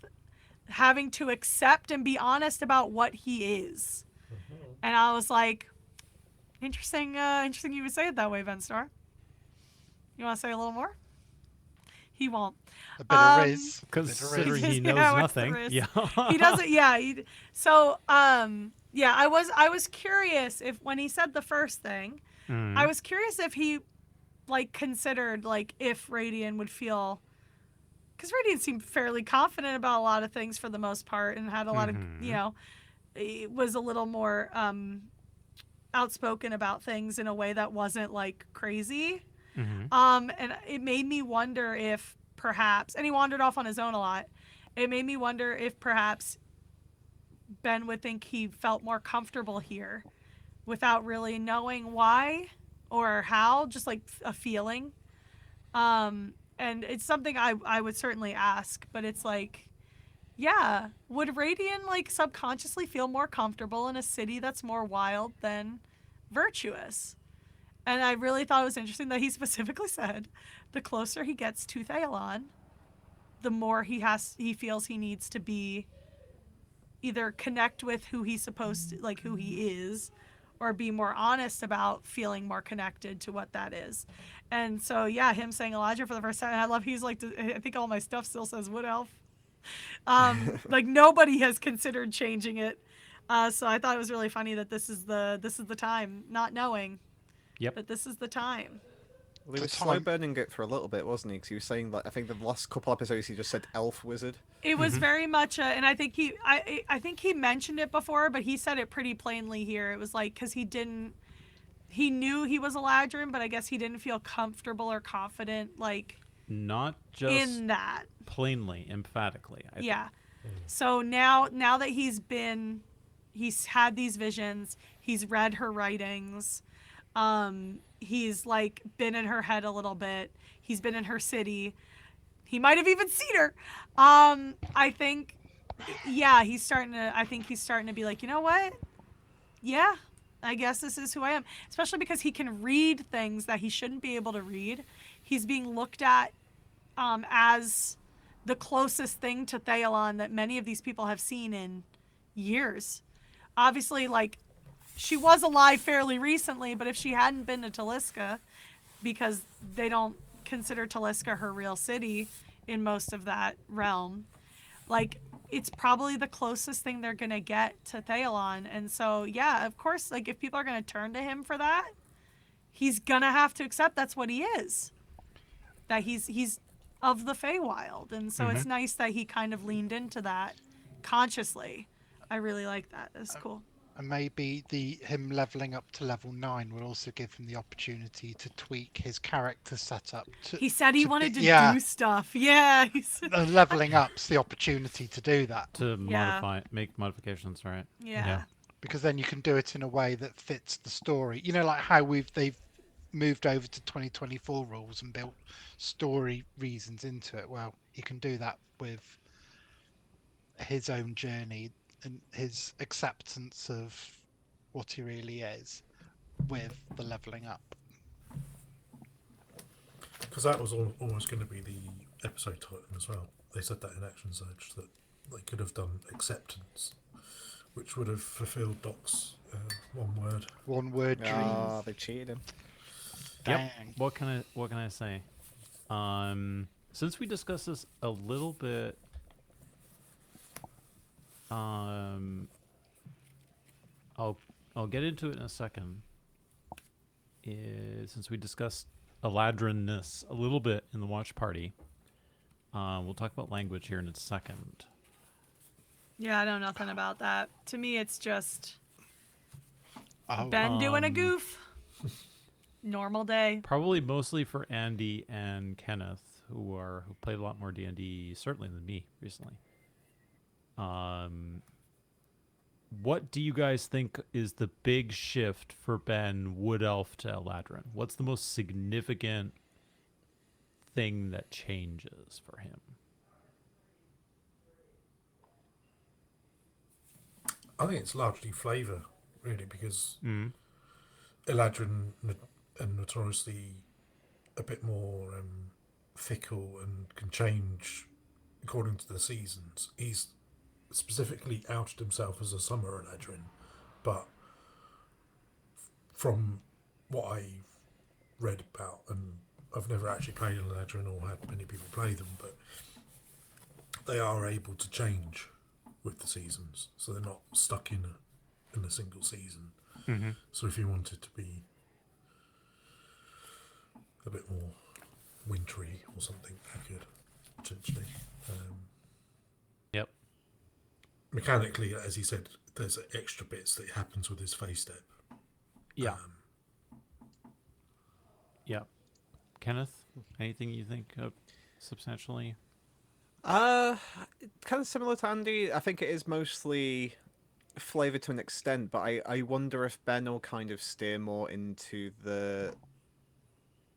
having to accept and be honest about what he is. And I was like, interesting you would say it that way, Ben Starr. You want to say a little more? He won't. A bit of Riz. Considering he knows Yeah, what's the nothing. risk? Yeah. He doesn't. Yeah. So yeah, I was curious if when he said the first thing, I was curious if he like considered like if Radian would feel, because Radian seemed fairly confident about a lot of things for the most part and had a lot of, it was a little more outspoken about things in a way that wasn't like crazy. And it made me wonder if perhaps, and he wandered off on his own a lot. It made me wonder if perhaps Ben would think he felt more comfortable here without really knowing why or how, just like a feeling. And it's something I would certainly ask, but it's like, yeah, would Radian like subconsciously feel more comfortable in a city that's more wild than virtuous? And I really thought it was interesting that he specifically said the closer he gets to Thaelon, the more he feels he needs to be either connect with who he's supposed to, like who he is, or be more honest about feeling more connected to what that is. And so, yeah, him saying Elijah for the first time, I love he's like, I think all my stuff still says Wood Elf. Like nobody has considered changing it. So I thought it was really funny that this is the time, not knowing. Yep. But this is the time. Well, he was slow burning it for a little bit, wasn't he? Because he was saying, like, I think the last couple episodes he just said elf wizard. It was very much, and I think I think he mentioned it before, but he said it pretty plainly here. It was like, because he knew he was a Ladrin, but I guess he didn't feel comfortable or confident, like, Not just in that. plainly, emphatically. I think. Yeah. So now that he's had these visions, he's read her writings, he's like been in her head a little bit, he's been in her city, he might have even seen her. I think, yeah, he's starting to be like, you know what? Yeah, I guess this is who I am. Especially because he can read things that he shouldn't be able to read. He's being looked at as the closest thing to Thaelon that many of these people have seen in years. Obviously, like, she was alive fairly recently, but if she hadn't been to Taliska, because they don't consider Taliska her real city in most of that realm, like, it's probably the closest thing they're going to get to Thaelon. And so, yeah, of course, like, if people are going to turn to him for that, he's going to have to accept that's what he is. That he's of the Feywild. And so it's nice that he kind of leaned into that consciously. I really like that. That's cool. And maybe him leveling up to level 9 will also give him the opportunity to tweak his character setup. He said he wanted to do stuff. Yeah. Leveling up's the opportunity to do that. To make modifications, right? Yeah. Because then you can do it in a way that fits the story. You know, like how they've moved over to 2024 rules and built story reasons into it. Well, you can do that with his own journey and his acceptance of what he really is with the leveling up. Because that was almost going to be the episode title as well. They said that in Action Surge, that they could have done acceptance, which would have fulfilled Doc's one word dream. Oh, they cheated him. Yep. What can I say? Since we discussed this a little bit, I'll get into it in a second. Since we discussed Eladrin-ness a little bit in the watch party, we'll talk about language here in a second. Yeah, I know nothing about that. To me, it's just Ben doing a goof. Normal day. Probably mostly for Andy and Kenneth, who played a lot more D&D certainly than me recently. What do you guys think is the big shift for Ben Wood Elf to Eladrin? What's the most significant thing that changes for him? I think it's largely flavour, really, because Eladrin and notoriously a bit more fickle and can change according to the seasons. He's specifically outed himself as a summer Eladrin, but from what I've read about, and I've never actually played Eladrin or had many people play them, but they are able to change with the seasons, so they're not stuck in a single season. So if you wanted to be a bit more wintry or something, you could potentially. Yep. Mechanically, as he said, there's extra bits that happens with his face step, Yeah. Yeah. Kenneth, anything you think of substantially? Kind of similar to Andy. I think it is mostly flavor to an extent, but I wonder if Ben will kind of steer more into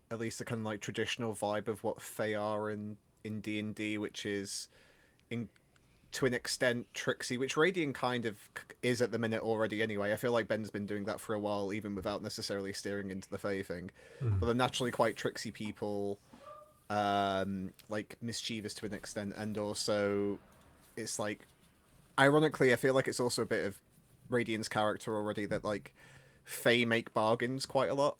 at least the kind of like traditional vibe of what Fae are in D&D, which is in to an extent tricksy, which Radiant kind of is at the minute already anyway. I feel like Ben's been doing that for a while, even without necessarily steering into the Fae thing. But they're naturally quite tricksy people, like mischievous to an extent, and also it's like, ironically, I feel like it's also a bit of Radiant's character already that like Fae make bargains quite a lot.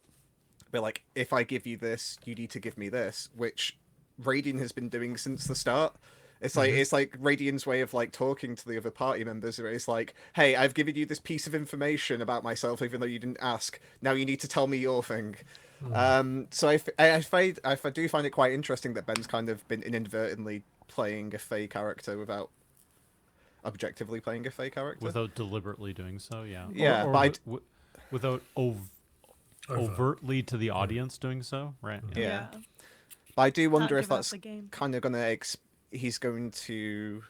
But like, if I give you this, you need to give me this, which Radiant has been doing since the start. It's like Radiant's way of like talking to the other party members. Where it's like, hey, I've given you this piece of information about myself, even though you didn't ask. Now you need to tell me your thing. So I do find it quite interesting that Ben's kind of been inadvertently playing a Fae character without objectively playing a Fae character. Without deliberately doing so, yeah. Yeah, or but without overtly to the audience doing so, right? Yeah. But I do wonder Not if give up that's the game. kind of he's going to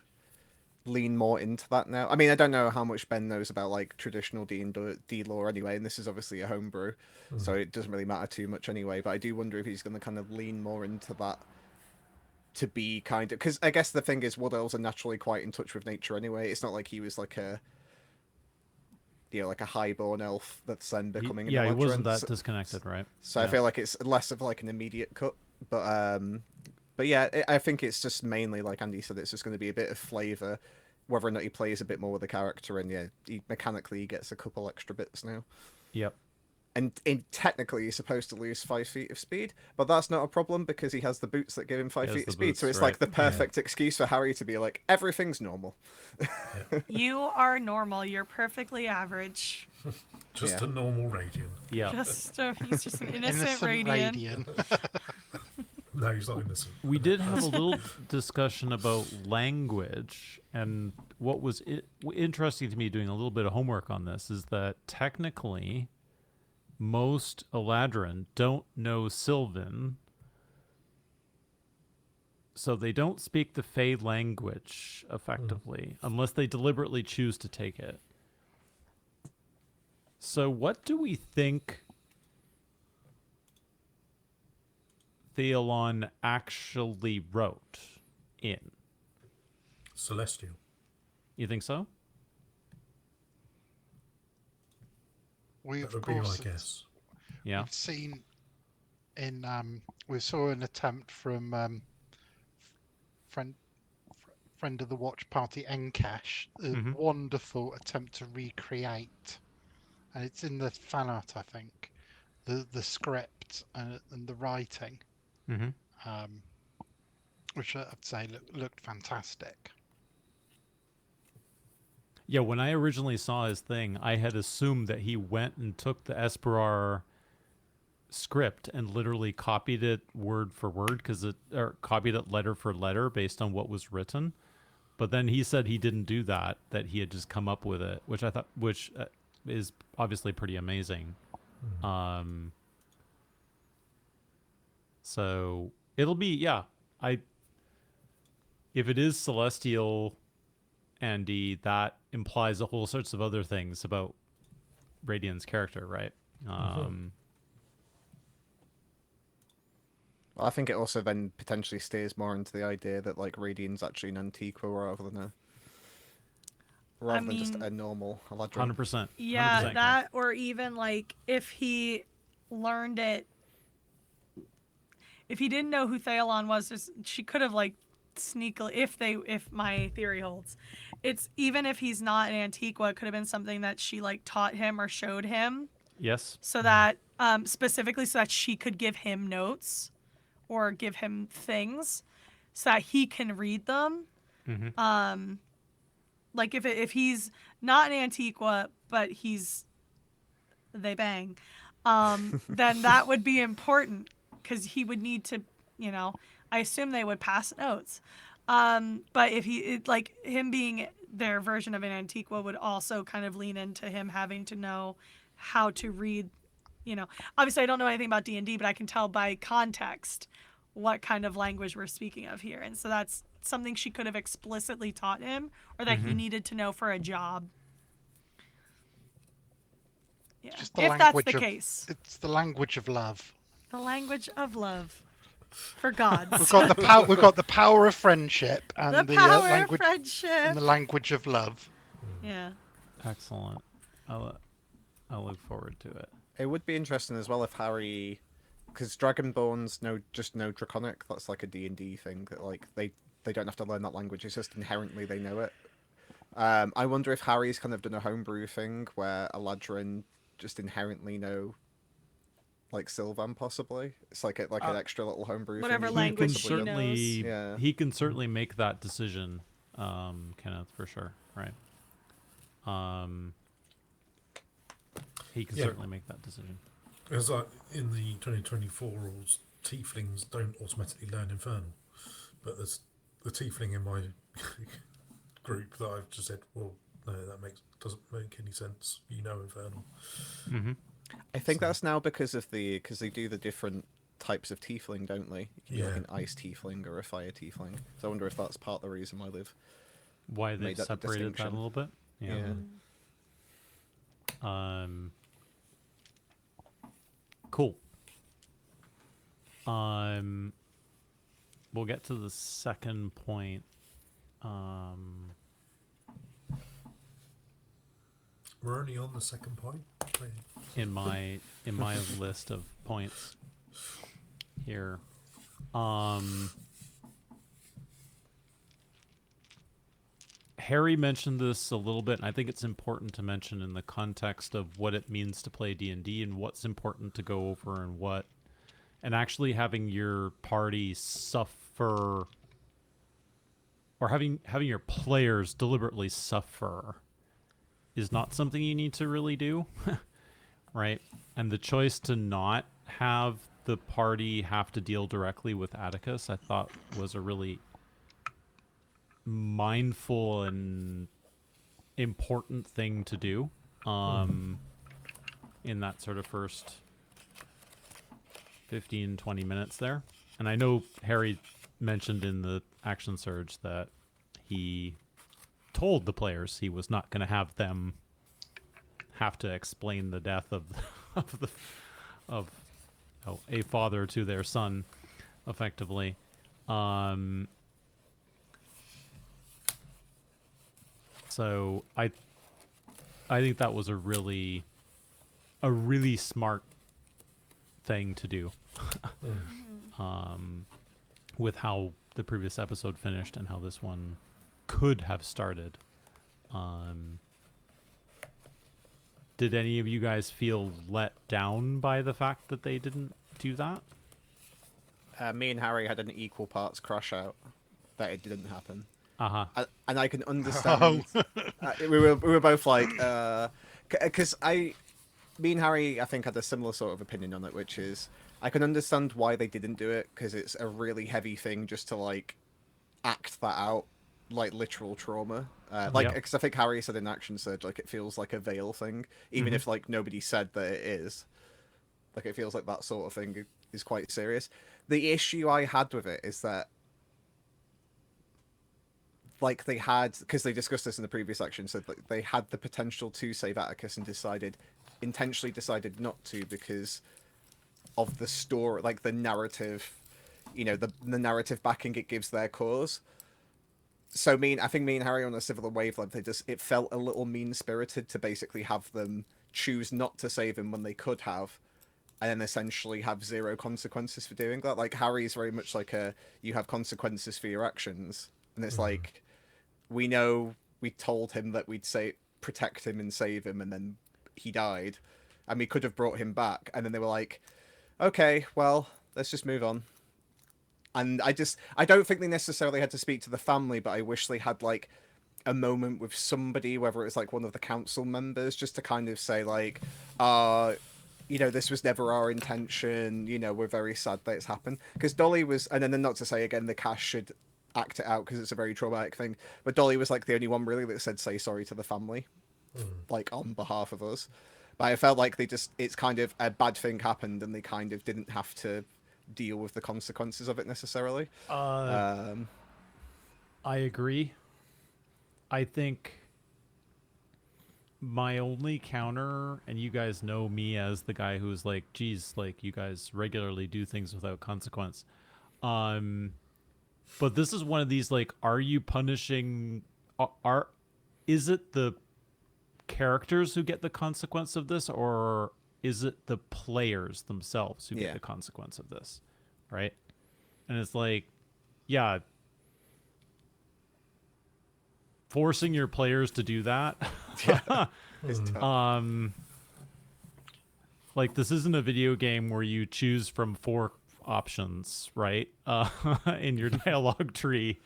lean more into that now. I mean, I don't know how much Ben knows about like traditional D&D lore anyway, and this is obviously a homebrew, so it doesn't really matter too much anyway. But I do wonder if he's going to kind of lean more into that to be kind of, because I guess the thing is, Wood Elves are naturally quite in touch with nature anyway. It's not like he was like a like a highborn elf that's then becoming Yeah, an he wasn't Eladrin. that disconnected, right? So I feel like it's less of like an immediate cut, but yeah, I think it's just mainly like Andy said, it's just going to be a bit of flavor, whether or not he plays a bit more with the character, and yeah, he mechanically gets a couple extra bits now. Yep. And technically, he's supposed to lose 5 feet of speed, but that's not a problem because he has the boots that give him 5 feet of speed. Boots, so it's right. like the perfect excuse for Harry to be like, everything's normal. You are normal. You're perfectly average. Just a normal Radiant. Yeah. He's just an innocent Radiant. No, he's not innocent. We did have a little discussion about language, and what was interesting to me doing a little bit of homework on this is that technically most Eladrin don't know Sylvan, so they don't speak the Fae language effectively unless they deliberately choose to take it. So what do we think Theolon actually wrote in? Celestial. You think so? That would be my guess. Yeah. We've seen we saw an attempt from friend of the watch party Encash, a wonderful attempt to recreate, and it's in the fan art, I think, the script and the writing, which I'd say looked fantastic. Yeah, when I originally saw his thing, I had assumed that he went and took the Esperar script and literally copied it word for word, or copied it letter for letter based on what was written. But then he said he didn't do that; that he had just come up with it, which I thought, is obviously pretty amazing. So it'll be if it is celestial, Andy, that implies a whole sorts of other things about Radiant's character, right? I think it also then potentially steers more into the idea that like Radiant's actually an Antiqua rather than just a normal Eladrin. 100%. Yeah, 100%. that, or even like if he learned it, if he didn't know who Theolon was, she could have like sneakily, if my theory holds, it's even if he's not an Antiqua, it could have been something that she like taught him or showed him. Yes. So that specifically so that she could give him notes or give him things so that he can read them. Like if he's not an Antiqua but they bang, then that would be important because he would need to, I assume they would pass notes. But if like him being their version of an Antiqua would also kind of lean into him having to know how to read obviously I don't know anything about D&D, but I can tell by context what kind of language we're speaking of here. And so that's something she could have explicitly taught him, or that he needed to know for a job. Yeah. Just If that's the case. It's the language of love. The language of love. For gods. We've got the power. We've got the power of friendship and the the power language of friendship. and the language of love. Yeah. Excellent. I'll look forward to it. It would be interesting as well if Harry, because Dragonborns know Draconic. That's like a D&D thing that like they don't have to learn that language. It's just inherently they know it. I wonder if Harry's kind of done a homebrew thing where Eladrin just inherently know like Sylvan possibly. It's like an extra little homebrew whatever thing. language he can certainly Yeah. he can certainly make that decision, Kenneth, for sure, right? He can certainly make that decision. It's like in the 2024 rules, tieflings don't automatically learn Infernal, but there's the tiefling in my group that I've just said, well, no, doesn't make any sense. Infernal. Mm-hmm. I think that's now because they do the different types of tiefling, don't they? You can do like an ice tiefling or a fire tiefling. So I wonder if that's part of the reason Why they made that separated that a distinction. little bit. Yeah. Cool. We'll get to the second point. We're only on the second point. In my list of points here. Harry mentioned this a little bit, and I think it's important to mention in the context of what it means to play D&D and what's important to go over and actually having your party suffer, or having your players deliberately suffer is not something you need to really do, right? And the choice to not have the party have to deal directly with Atticus, I thought was a really mindful and important thing to do in that sort of first 15-20 minutes there. And I know Harry mentioned in the action surge that he told the players he was not going to have them have to explain the death of a father to their son, effectively. So I think that was a really smart thing to do, with how the previous episode finished and how this one could have started. Did any of you guys feel let down by the fact that they didn't do that? Me and Harry had an equal parts crash out that it didn't happen. And I can understand. We were both like, because me and Harry, I think, had a similar sort of opinion on it, which is I can understand why they didn't do it, because it's a really heavy thing just to like act that out, like literal trauma. Because I think Harry said in Action Surge, like it feels like a veil thing, even if like nobody said that it is. Like it feels like that sort of thing is quite serious. The issue I had with it is that, like they had, because they discussed this in the previous action, so like, they had the potential to save Atticus and intentionally decided not to because of the story, like the narrative, the narrative backing it gives their cause. So I think me and Harry on a similar wavelength, it felt a little mean-spirited to basically have them choose not to save him when they could have, and then essentially have zero consequences for doing that. Like Harry's very much like you have consequences for your actions, and it's like, we know we told him that we'd protect him and save him, and then he died, and we could have brought him back, and then they were like, okay, well, let's just move on. And I don't think they necessarily had to speak to the family, but I wish they had like a moment with somebody, whether it's like one of the council members, just to kind of say like, this was never our intention, we're very sad that it's happened. Because Dolly was, and then not to say again, the cast should act it out because it's a very traumatic thing, but Dolly was like the only one really that said say sorry to the family, like on behalf of us. But I felt like it's kind of a bad thing happened and they kind of didn't have to deal with the consequences of it necessarily. I agree. I think my only counter, and you guys know me as the guy who's like, geez, like you guys regularly do things without consequence. But this is one of these, like, are you punishing, is it the characters who get the consequence of this, or is it the players themselves who get the consequence of this, right? And it's like, yeah, forcing your players to do that. Like, this isn't a video game where you choose from 4 options, right? In your dialogue tree,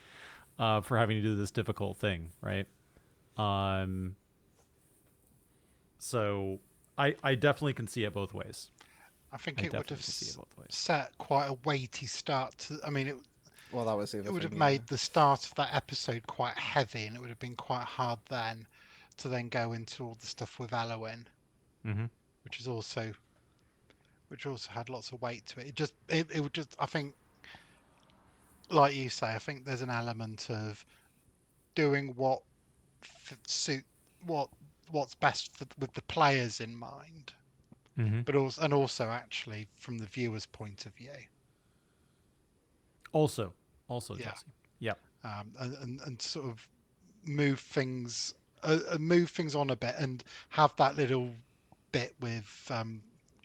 for having to do this difficult thing, right? So I definitely can see it both ways. I think it would have set quite a weighty start to. I mean, well, that was the other it would have thing, made the start of that episode quite heavy, and it would have been quite hard then to then go into all the stuff with Elowen, which also had lots of weight to it. It would just, I think, like you say, I think there's an element of doing what's best with the players in mind, but also actually from the viewer's point of view. Also, Jesse. Yeah. And sort of move things on a bit and have that little bit with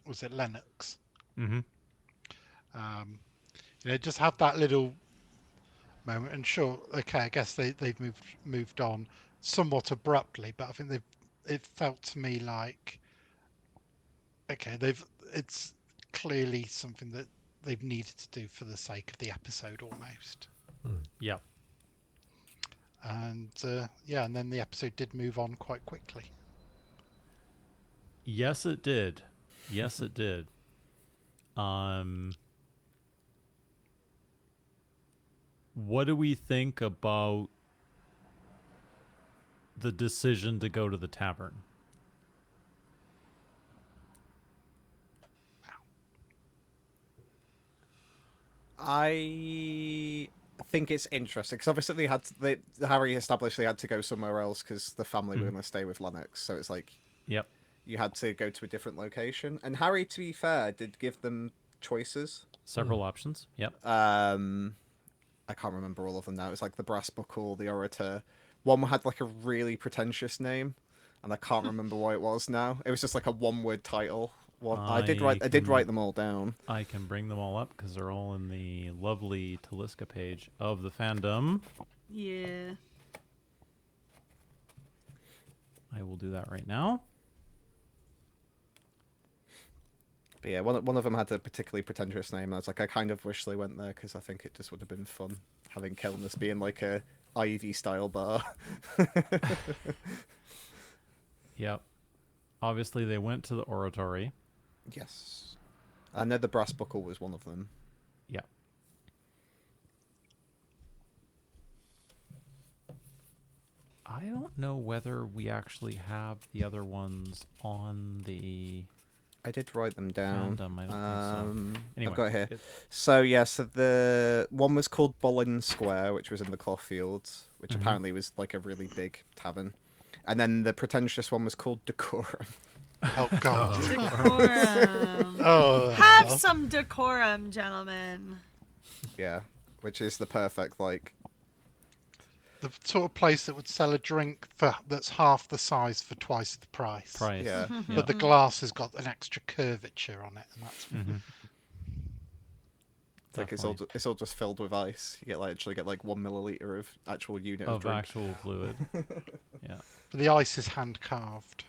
was it Lennox? Just have that little moment. And sure, okay, I guess they've moved on somewhat abruptly, but I think it felt to me like, okay, it's clearly something that they've needed to do for the sake of the episode almost. Yeah. And and then the episode did move on quite quickly. Yes, it did. Yes, it did. What do we think about the decision to go to the tavern? I think it's interesting because obviously Harry established they had to go somewhere else because the family were going to stay with Lennox. So it's like, yep, you had to go to a different location. And Harry, to be fair, did give them choices, several options. Yep. I can't remember all of them now. It was like the Brass Buckle, the Orator. One had like a really pretentious name, and I can't remember what it was now. It was just like a one-word title. I did write them all down. I can bring them all up because they're all in the lovely Taliska page of the fandom. Yeah. I will do that right now. But yeah, one of them had a particularly pretentious name. I was like, I kind of wish they went there because I think it just would have been fun having Kelness being like a Ivy style bar. Yep. Obviously, they went to the oratory. Yes. I know the Brass Buckle was one of them. Yeah. I don't know whether we actually have the other ones on the... I did write them down. Fandom, I don't think so. Anyway, I've got it here. So the one was called Boleyn Square, which was in the Cloth Fields, which apparently was like a really big tavern. And then the pretentious one was called Decorum. Oh God! Decorum. Oh, have some decorum, gentlemen. Yeah, which is the perfect like. The sort of place that would sell a drink that's half the size for twice the price. Yeah. But the glass has got an extra curvature on it, and that's. Like it's all just filled with ice. You actually get like 1 milliliter of actual unit of drink. actual fluid. Yeah. But the ice is hand carved.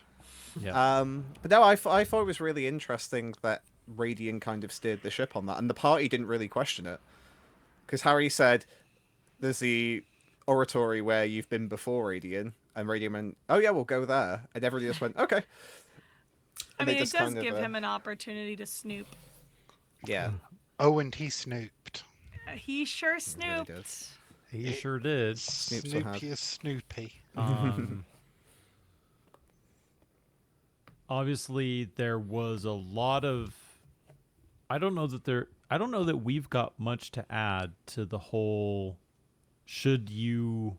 Yeah. But no, I thought it was really interesting that Radian kind of steered the ship on that, and the party didn't really question it, because Harry said, "There's the oratory where you've been before, Radian," and Radian went, "Oh yeah, we'll go there," and everybody just went, "Okay." I mean, it does give him an opportunity to snoop. Yeah. Oh, and he snooped. He sure snooped. He sure did. Snoopy as Snoopy. obviously there was a lot of. I don't know that we've got much to add to the whole. Should you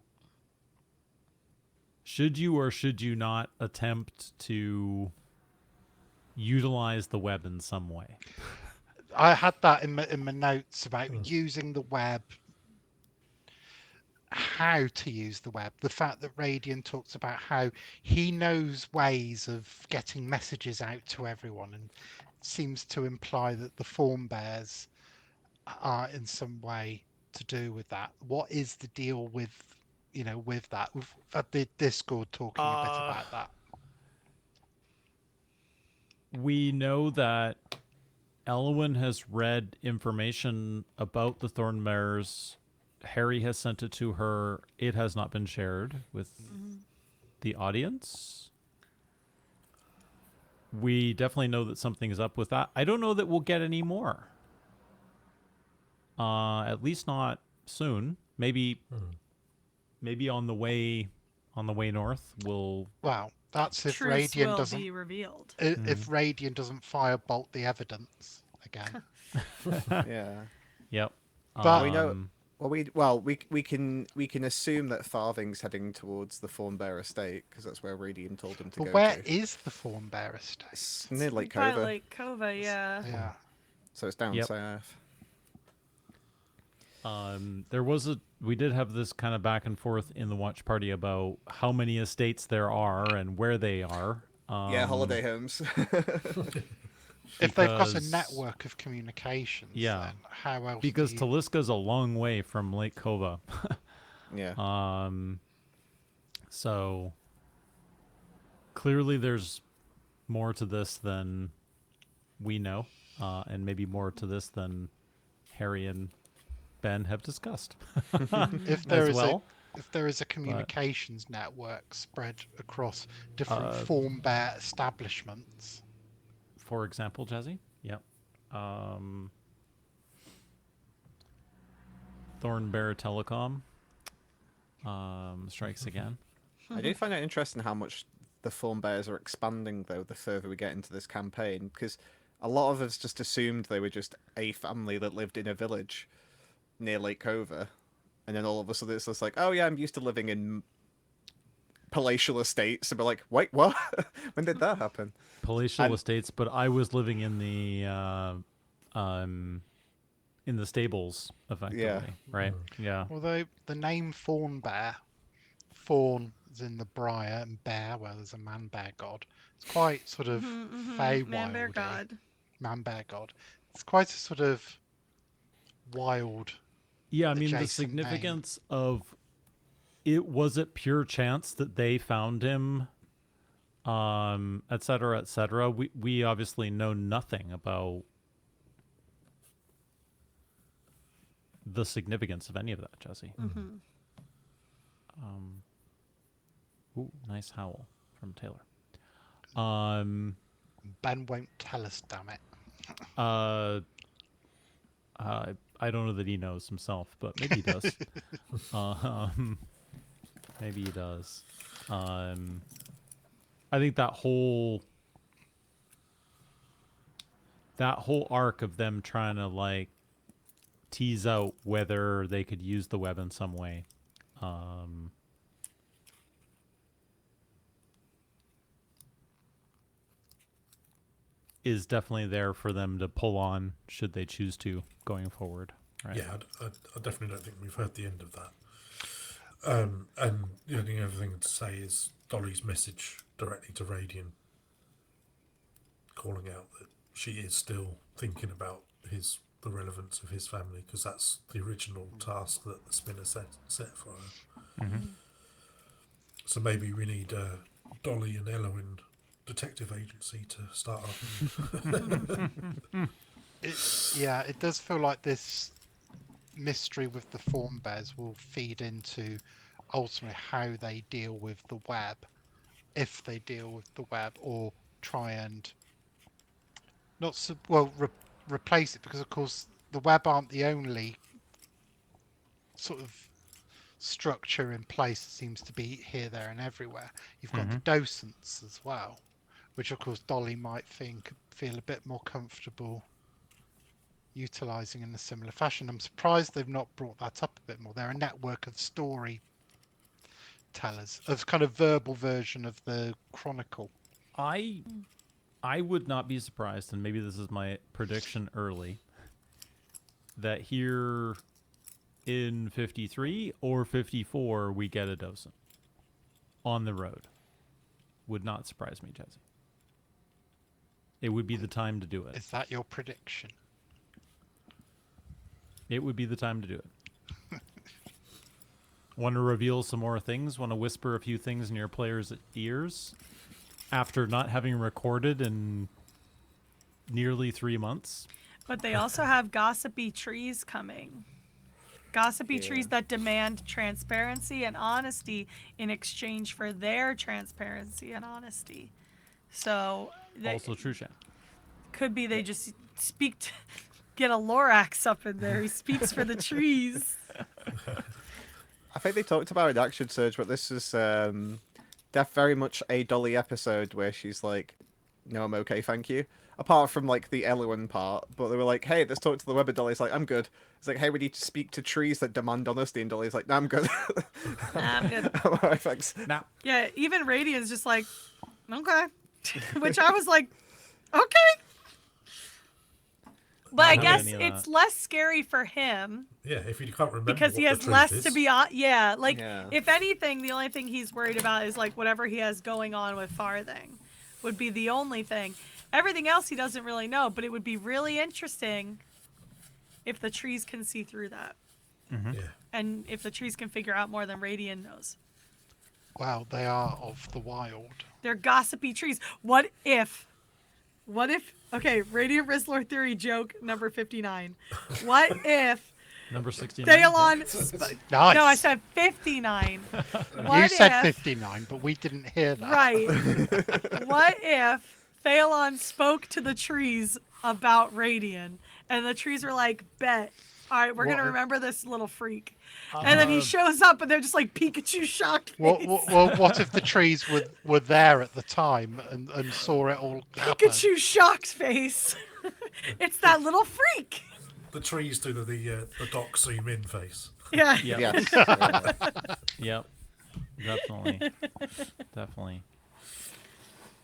or should you not attempt to utilize the web in some way? I had that in my notes about using the web, how to use the web. The fact that Radiant talks about how he knows ways of getting messages out to everyone, and seems to imply that the form bears are in some way to do with that. What is the deal with, with that? We've had the Discord talking a bit about that. We know that Elwyn has read information about the Thornmares. Harry has sent it to her. It has not been shared with the audience. We definitely know that something is up with that. I don't know that we'll get any more. At least not soon. Maybe on the way north we'll. Well, that's if Truths Radiant will doesn't. be revealed. If Radiant doesn't firebolt the evidence again. Yeah. Yep. But we know. We can assume that Farthing's heading towards the Thornbear estate because that's where Radiant told him to But go. where to. is the Thornbear estate? It's near Lake By Cova, Lake Cova, yeah. Yeah. so it's down Yep. south. We did have this kind of back and forth in the watch party about how many estates there are and where they are. Yeah, holiday homes. If they've got a because- network of communications, Yeah. then how else Because do you... Taliska's a long way from Lake Cova. Yeah. So clearly there's more to this than we know, and maybe more to this than Harry and Ben have discussed. if there as is well. if there is a communications network spread across different Thornbear establishments. For example, Jazzy? Yep. Thornbear Telecom strikes again. I do find it interesting how much the Thornbears are expanding, though, the further we get into this campaign, because a lot of us just assumed they were just a family that lived in a village near Lake Cova, and then all of a sudden it's just like, oh yeah, I'm used to living in palatial estates, and we're like, wait, what? When did that happen? Palatial estates, but I was living in the stables, effectively, right? Yeah. Although the name Thornbear, Thorn is in the briar, and bear, well, there's a man-bear god. It's quite sort of Fey Man Bear wildy. God. Man-bear god. It's quite a sort of wild. Yeah, I mean, the adjacent name. significance of it, was it pure chance that they found him, et cetera, et cetera. We obviously know nothing about the significance of any of that, Jesse. Ooh, nice howl from Taylor. Ben won't tell us, damn it. I don't know that he knows himself, but maybe he does. Maybe he does. I think that whole arc of them trying to like tease out whether they could use the web in some way, is definitely there for them to pull on should they choose to going forward. Right? Yeah, I definitely don't think we've heard the end of that. And the only other thing to say is Dolly's message directly to Radiant, calling out that she is still thinking about the relevance of his family, because that's the original task that the spinner set for her. So maybe we need Dolly and Elwyn detective agency to start up. It does feel like this mystery with the Thornbears will feed into ultimately how they deal with the web, if they deal with the web, or try and replace it, because of course the web aren't the only sort of structure in place. It seems to be here, there, and everywhere. You've got the docents as well, which of course Dolly might feel a bit more comfortable utilising in a similar fashion. I'm surprised they've not brought that up a bit more. They're a network of storytellers, of kind of verbal version of the chronicle. I would not be surprised, and maybe this is my prediction early, that here in 53 or 54 we get a docent on the road. Would not surprise me, Jazzy. It would be the time to do it. Is that your prediction? It would be the time to do it. Want to reveal some more things? Want to whisper a few things in your players' ears after not having recorded in nearly 3 months? But they also have gossipy trees coming. Gossipy trees that demand transparency and honesty in exchange for their transparency and honesty. So Also true, Shan. could be they just get a Lorax up in there. He speaks for the trees. I think they talked about it in Action Surge, but this is very much a Dolly episode where she's like, "No, I'm okay, thank you." Apart from like the Elowen part, but they were like, "Hey, let's talk to the web." And Dolly's like, "I'm good." It's like, "Hey, we need to speak to trees that demand honesty." And Dolly's like, "No, I'm good." I'm good. I'm alright, thanks. Now, Yeah, even Radiant's just like, okay. Which I was like, okay. But I don't guess have any of it's that. less scary for him Yeah, if you can't remember because what he the has truth less is, to be on. Yeah, like Yeah. if anything, the only thing he's worried about is like whatever he has going on with Farthing would be the only thing. Everything else he doesn't really know, but it would be really interesting if the trees can see through that. Yeah. And if the trees can figure out more than Radiant knows. Well, they are of the wild. They're gossipy trees. What if, okay, Radiant Rizzler Theory joke number 59. What if number 69. Thalon, Nice. no, I said 59. You What said if, 59, but we didn't hear that. right. What if Thalon spoke to the trees about Radiant and the trees were like, bet. All right, we're going to remember this little freak. And then he shows up and they're just like Pikachu shocked face. What if the trees were there at the time and saw it all happen? Pikachu shocked face. It's that little freak. The trees do the doc zoom in face. Yeah. Yep. Yes. Yep. Definitely. Definitely.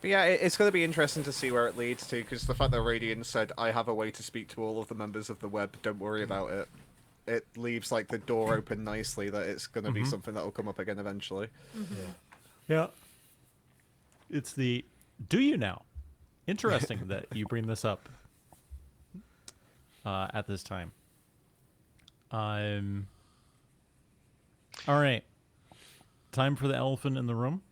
But yeah, it's going to be interesting to see where it leads to, because the fact that Radiant said, "I have a way to speak to all of the members of the web, don't worry about it," it leaves like the door open nicely that it's going to be something that will come up again eventually. Yeah. It's the do you now? Interesting that you bring this up at this time. All right. Time for the elephant in the room.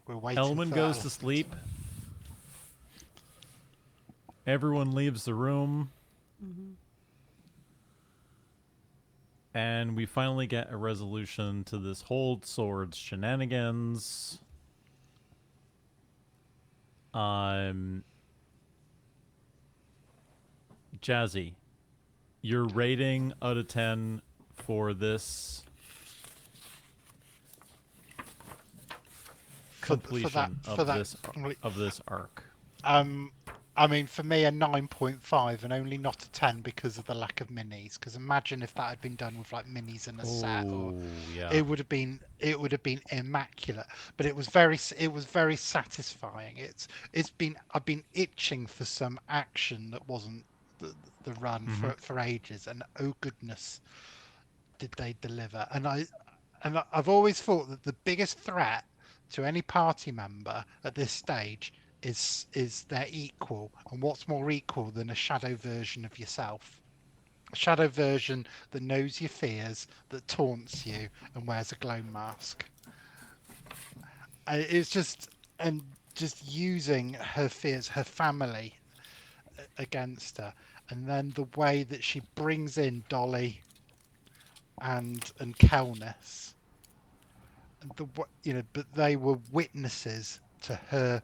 We're waiting Elman for goes that. to sleep. Everyone leaves the room. And we finally get a resolution to this hold swords shenanigans. Jazzy, your rating out of 10 for this completion of this arc. I mean, for me, a 9.5 and only not a 10 because of the lack of minis. Because imagine if that had been done with like minis in a set, or Yeah. it would have been immaculate. But it was very satisfying. I've been itching for some action that wasn't the run for ages, and oh goodness, did they deliver? And I've always thought that the biggest threat to any party member at this stage is their equal, and what's more equal than a shadow version of yourself? A shadow version that knows your fears, that taunts you, and wears a glow mask. It's just using her fears, her family, against her, and then the way that she brings in Dolly and Kelness, but they were witnesses to her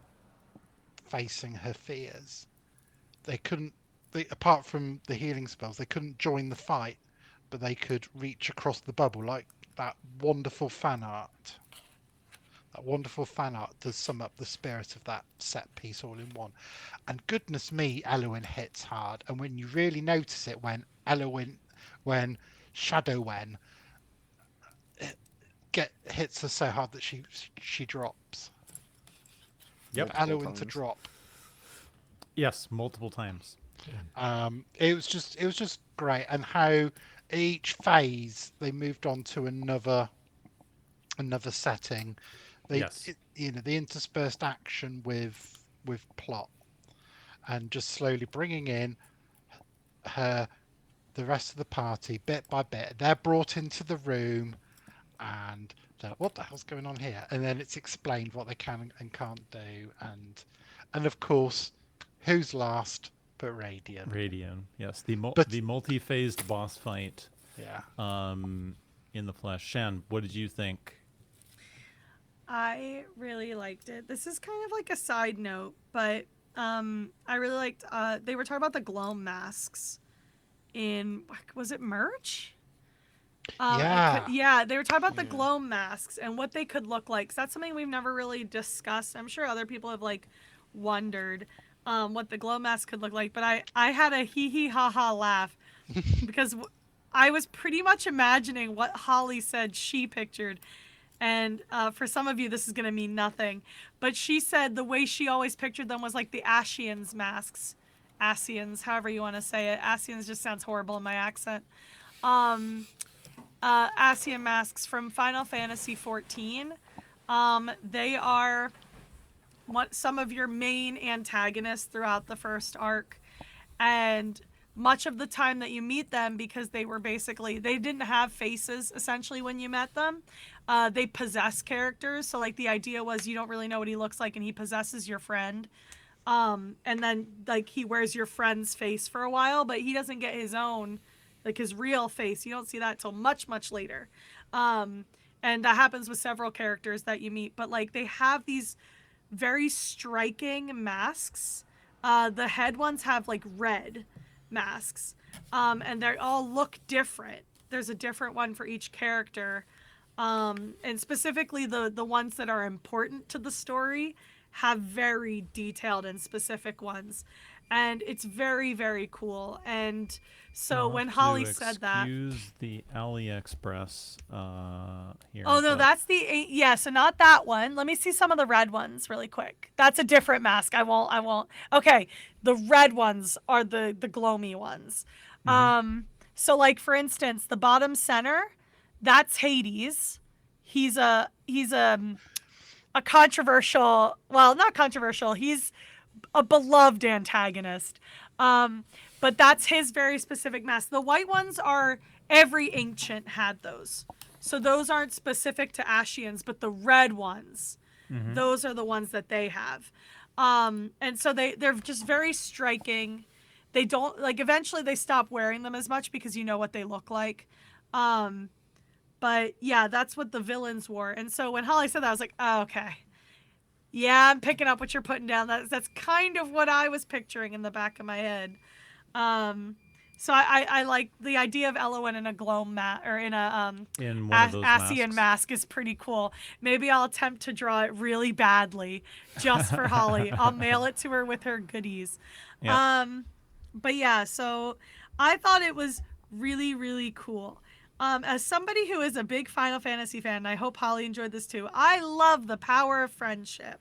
facing her fears. Apart from the healing spells, they couldn't join the fight, but they could reach across the bubble, like that wonderful fan art. That wonderful fan art does sum up the spirit of that set piece all in one. And goodness me, Elowen hits hard. And when you really notice it, when Shadowwen hits her so hard that she drops. Yep. Elowen to drop. Yes, multiple times. It was just great, and how each phase they moved on to another setting. They interspersed action with plot, and just slowly bringing in the rest of the party bit by bit. They're brought into the room, and what the hell's going on here? And then it's explained what they can and can't do, and of course, who's last but Radiant? Radiant, yes, the multi-phased boss fight. Yeah. In the flesh. Shan, what did you think? I really liked it. This is kind of like a side note, but I really liked. They were talking about the glow masks in, was it merch? Yeah, they were talking about the glow masks and what they could look like. So that's something we've never really discussed. I'm sure other people have like wondered what the glow mask could look like, but I had a hee hee ha ha laugh because I was pretty much imagining what Holly said she pictured. And for some of you, this is going to mean nothing. But she said the way she always pictured them was like the Ascians masks. Ascians, however you want to say it. Ascians just sounds horrible in my accent. Ascian masks from Final Fantasy XIV. They are some of your main antagonists throughout the first arc. And much of the time that you meet them, because they didn't have faces essentially when you met them. They possess characters. So like the idea was you don't really know what he looks like and he possesses your friend. And then like he wears your friend's face for a while, but he doesn't get his own, like his real face. You don't see that till much, much later. And that happens with several characters that you meet, but like they have these very striking masks. The head ones have like red masks, and they all look different. There's a different one for each character, and specifically the ones that are important to the story have very detailed and specific ones, and it's very, very cool. And so when Holly said that, excuse the AliExpress here. oh no, that's so not that one. Let me see some of the red ones really quick. That's a different mask. I won't. Okay, the red ones are the gloamy ones. So like for instance, the bottom center, that's Hades. He's a controversial, well, not controversial. He's a beloved antagonist. But that's his very specific mask. The white ones are, every ancient had those. So those aren't specific to Ascians, but the red ones, those are the ones that they have. And so they're just very striking. They don't, like, eventually they stop wearing them as much because you know what they look like. But yeah, that's what the villains wore. And so when Holly said that, I was like, oh, okay. Yeah, I'm picking up what you're putting down. That's kind of what I was picturing in the back of my head. So I like the idea of Elowen in a glow or in a in one of those Ascian masks. mask is pretty cool. Maybe I'll attempt to draw it really badly just for Holly. I'll mail it to her with her goodies. Yeah. But yeah, so I thought it was really, really cool. As somebody who is a big Final Fantasy fan, and I hope Holly enjoyed this too, I love the power of friendship.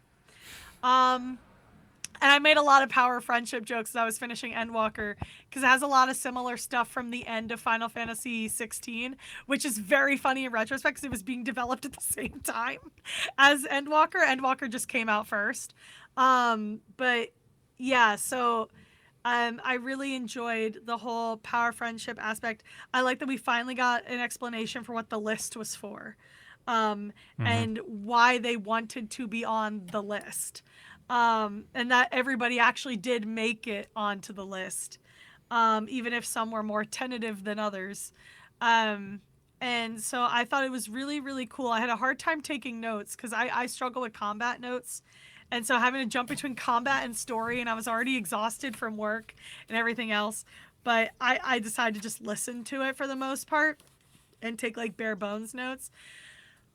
And I made a lot of power of friendship jokes as I was finishing Endwalker, because it has a lot of similar stuff from the end of Final Fantasy 16, which is very funny in retrospect because it was being developed at the same time as Endwalker. Endwalker just came out first. But yeah, so I really enjoyed the whole power friendship aspect. I like that we finally got an explanation for what the list was for, and why they wanted to be on the list. And that everybody actually did make it onto the list, even if some were more tentative than others. And so I thought it was really, really cool. I had a hard time taking notes because I struggle with combat notes. And so having to jump between combat and story, and I was already exhausted from work and everything else. but I decided to just listen to it for the most part and take like bare bones notes.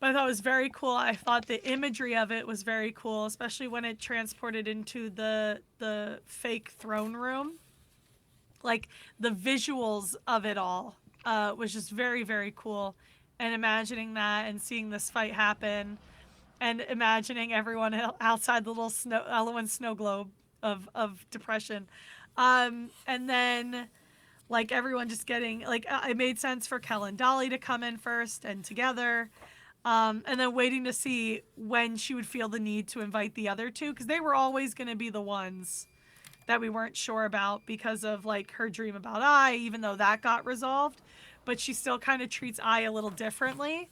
But I thought it was very cool. I thought the imagery of it was very cool, especially when it transported into the fake throne room. Like the visuals of it all was just very, very cool. And imagining that and seeing this fight happen and imagining everyone outside the little snow globe of depression. And then like everyone just getting, like it made sense for Kel and Dolly to come in first and together. And then waiting to see when she would feel the need to invite the other two, because they were always going to be the ones that we weren't sure about because of like her dream about I, even though that got resolved. But she still kind of treats I a little differently.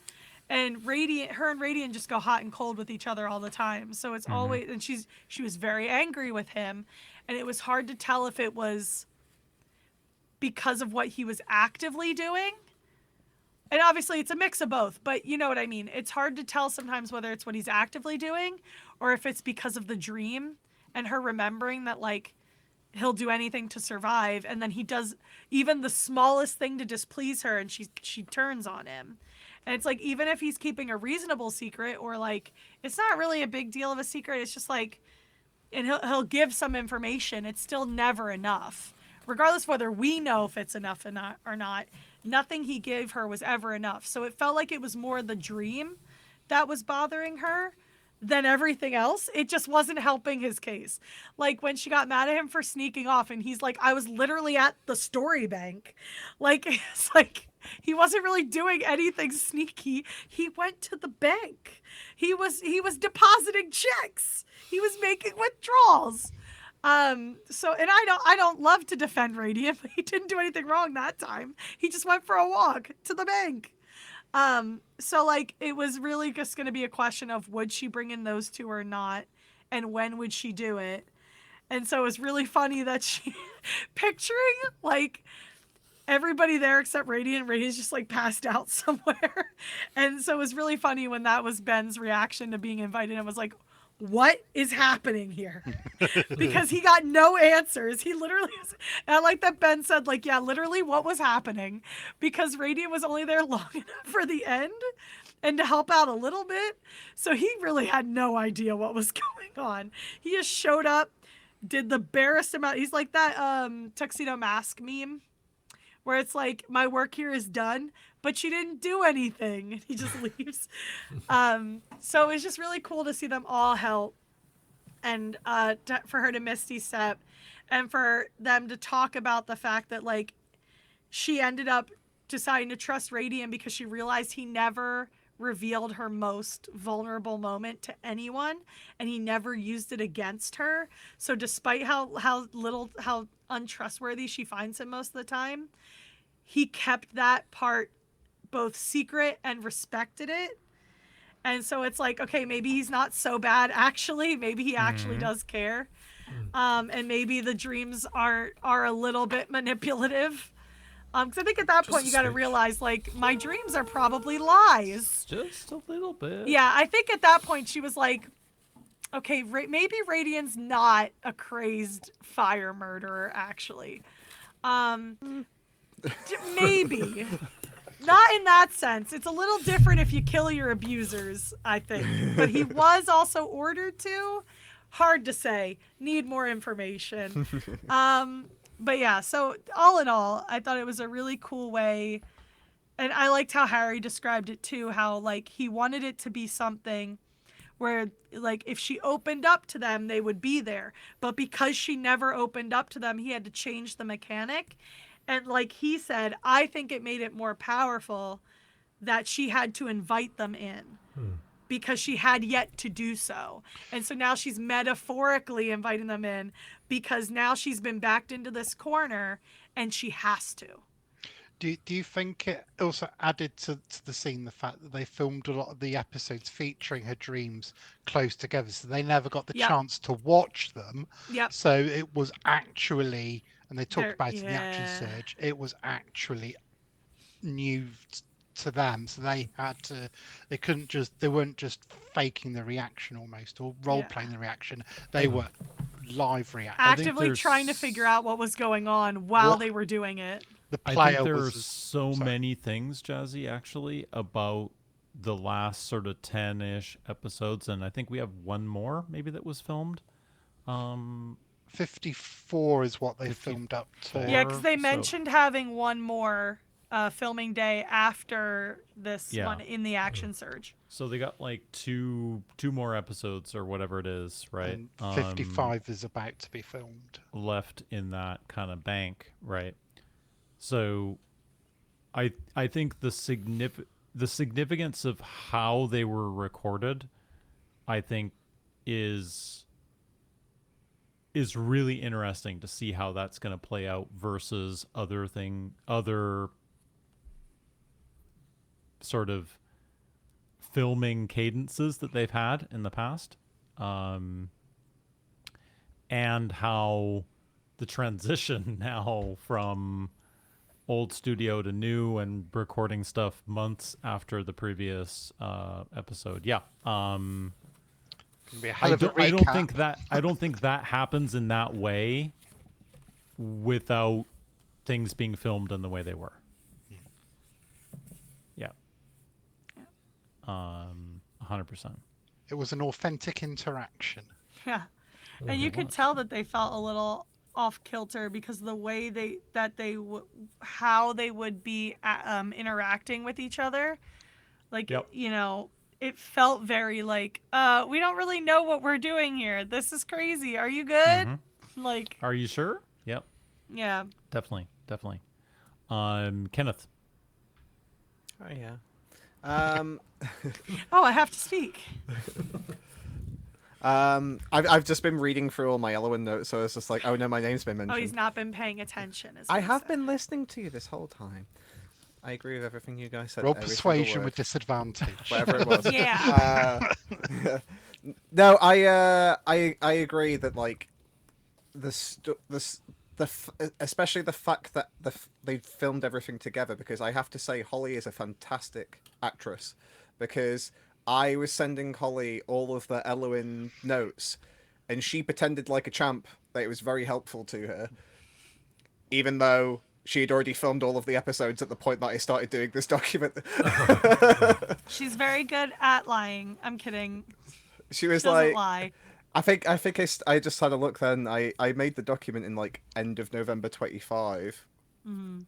And her and Radiant just go hot and cold with each other all the time. So it's always, and she was very angry with him. And it was hard to tell if it was because of what he was actively doing. And obviously it's a mix of both, but you know what I mean. It's hard to tell sometimes whether it's what he's actively doing or if it's because of the dream and her remembering that like he'll do anything to survive, and then he does even the smallest thing to displease her and she turns on him. And it's like, even if he's keeping a reasonable secret, or like it's not really a big deal of a secret, it's just like, and he'll give some information, it's still never enough. Regardless of whether we know if it's enough or not, nothing he gave her was ever enough. So it felt like it was more the dream that was bothering her than everything else. It just wasn't helping his case. Like when she got mad at him for sneaking off and he's like, I was literally at the story bank. Like, it's like, he wasn't really doing anything sneaky. He went to the bank. He was depositing checks. He was making withdrawals. So, and I don't love to defend Radiant, but he didn't do anything wrong that time. He just went for a walk to the bank. So like, it was really just going to be a question of would she bring in those two or not, and when would she do it? And so it was really funny that she, picturing like everybody there except Radiant. Radiant's just like passed out somewhere. And so it was really funny when that was Ben's reaction to being invited and was like, what is happening here? Because he got no answers. He literally, and I like that Ben said, like, yeah, literally what was happening, because Radiant was only there long enough for the end and to help out a little bit. So he really had no idea what was going on. He just showed up, did the barest amount. He's like that Tuxedo Mask meme where it's like, my work here is done, but she didn't do anything. And he just leaves. So it was just really cool to see them all help, and for her to Misty Step, and for them to talk about the fact that like she ended up deciding to trust Radiant because she realized he never revealed her most vulnerable moment to anyone, and he never used it against her. So despite how untrustworthy she finds him most of the time, he kept that part both secret and respected it. And so it's like, okay, maybe he's not so bad actually. Maybe he actually does care. And maybe the dreams are a little bit manipulative. Because I think at that point you got to realize, like, my dreams are probably lies. Just a little bit. Yeah, I think at that point she was like, okay, maybe Radiant's not a crazed fire murderer, actually. Maybe. Not in that sense. It's a little different if you kill your abusers, I think. But he was also ordered to. Hard to say. Need more information. But yeah, so all in all, I thought it was a really cool way. And I liked how Harry described it too, how like he wanted it to be something where like if she opened up to them, they would be there. But because she never opened up to them, he had to change the mechanic. And like he said, I think it made it more powerful that she had to invite them in because she had yet to do so. And so now she's metaphorically inviting them in because now she's been backed into this corner and she has to. Do you think it also added to the scene the fact that they filmed a lot of the episodes featuring her dreams close together, so they never got the chance to watch them? Yep. So it was actually, and they talked about it in the action surge, it was actually new to them. So they had to, they weren't just faking the reaction almost, or role playing the reaction. They were live reaction. Actively trying to figure out what was going on while they were doing it. The I player think there are was so many things, Jazzy, actually, about the last sort of 10-ish episodes, and I think we have one more maybe that was filmed. 54 is what they filmed up to. Yeah, because they so- mentioned having one more filming day after this one in the action surge. So they got like two more episodes or whatever it is, right? And 55 is about to be filmed. Left in that kind of bank, right? So I think the significance of how they were recorded, I think is really interesting to see how that's going to play out versus other sort of filming cadences that they've had in the past, and how the transition now from old studio to new and recording stuff months after the previous episode. Yeah. Gonna be a I hell of a don't recap. think that happens in that way without things being filmed in the way they were. Yeah. 100%. It was an authentic interaction. Yeah. And you could tell that they felt a little off kilter because the way how they would be interacting with each other, like you know, it felt very like we don't really know what we're doing here. This is crazy. Are you good? Like, are you sure? Yep. Yeah. Definitely. Kenneth. Oh yeah. Oh, I have to speak. I've just been reading through all my Elowen notes, so it's just like, oh no, my name's been mentioned. Oh, he's not been paying attention. I have been listening to you this whole time. I agree with everything you guys said. Roll every single persuasion word. with disadvantage. Whatever it was. Yeah. No, I agree that like especially the fact that they filmed everything together, because I have to say Holly is a fantastic actress, because I was sending Holly all of the Elowen notes and she pretended like a champ that it was very helpful to her, even though she had already filmed all of the episodes at the point that I started doing this document. She's very good at lying. I'm kidding. She was She doesn't like, lie. I think I just had a look then. I made the document in like end of November 25,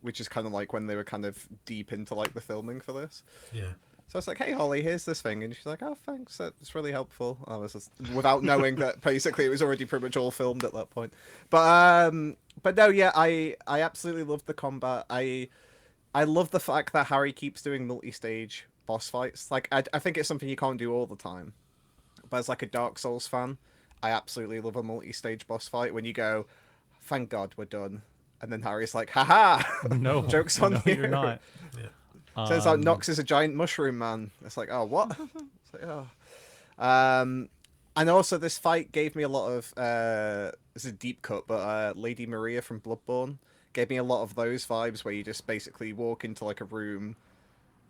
which is kind of like when they were kind of deep into like the filming for this. Yeah. So I was like, hey Holly, here's this thing, and she's like, oh thanks, that's really helpful. I was just, without knowing that basically it was already pretty much all filmed at that point. But no, yeah, I absolutely love the combat. I love the fact that Harry keeps doing multi-stage boss fights. Like I think it's something you can't do all the time. But as like a Dark Souls fan, I absolutely love a multi-stage boss fight when you go, thank God we're done, and then Harry's like, haha, No, joke's on you. You're not. Yeah. Turns out Nox is a giant mushroom man. It's like, oh, what? It's like, oh. And also this fight gave me a lot of, it's a deep cut, but Lady Maria from Bloodborne gave me a lot of those vibes where you just basically walk into like a room,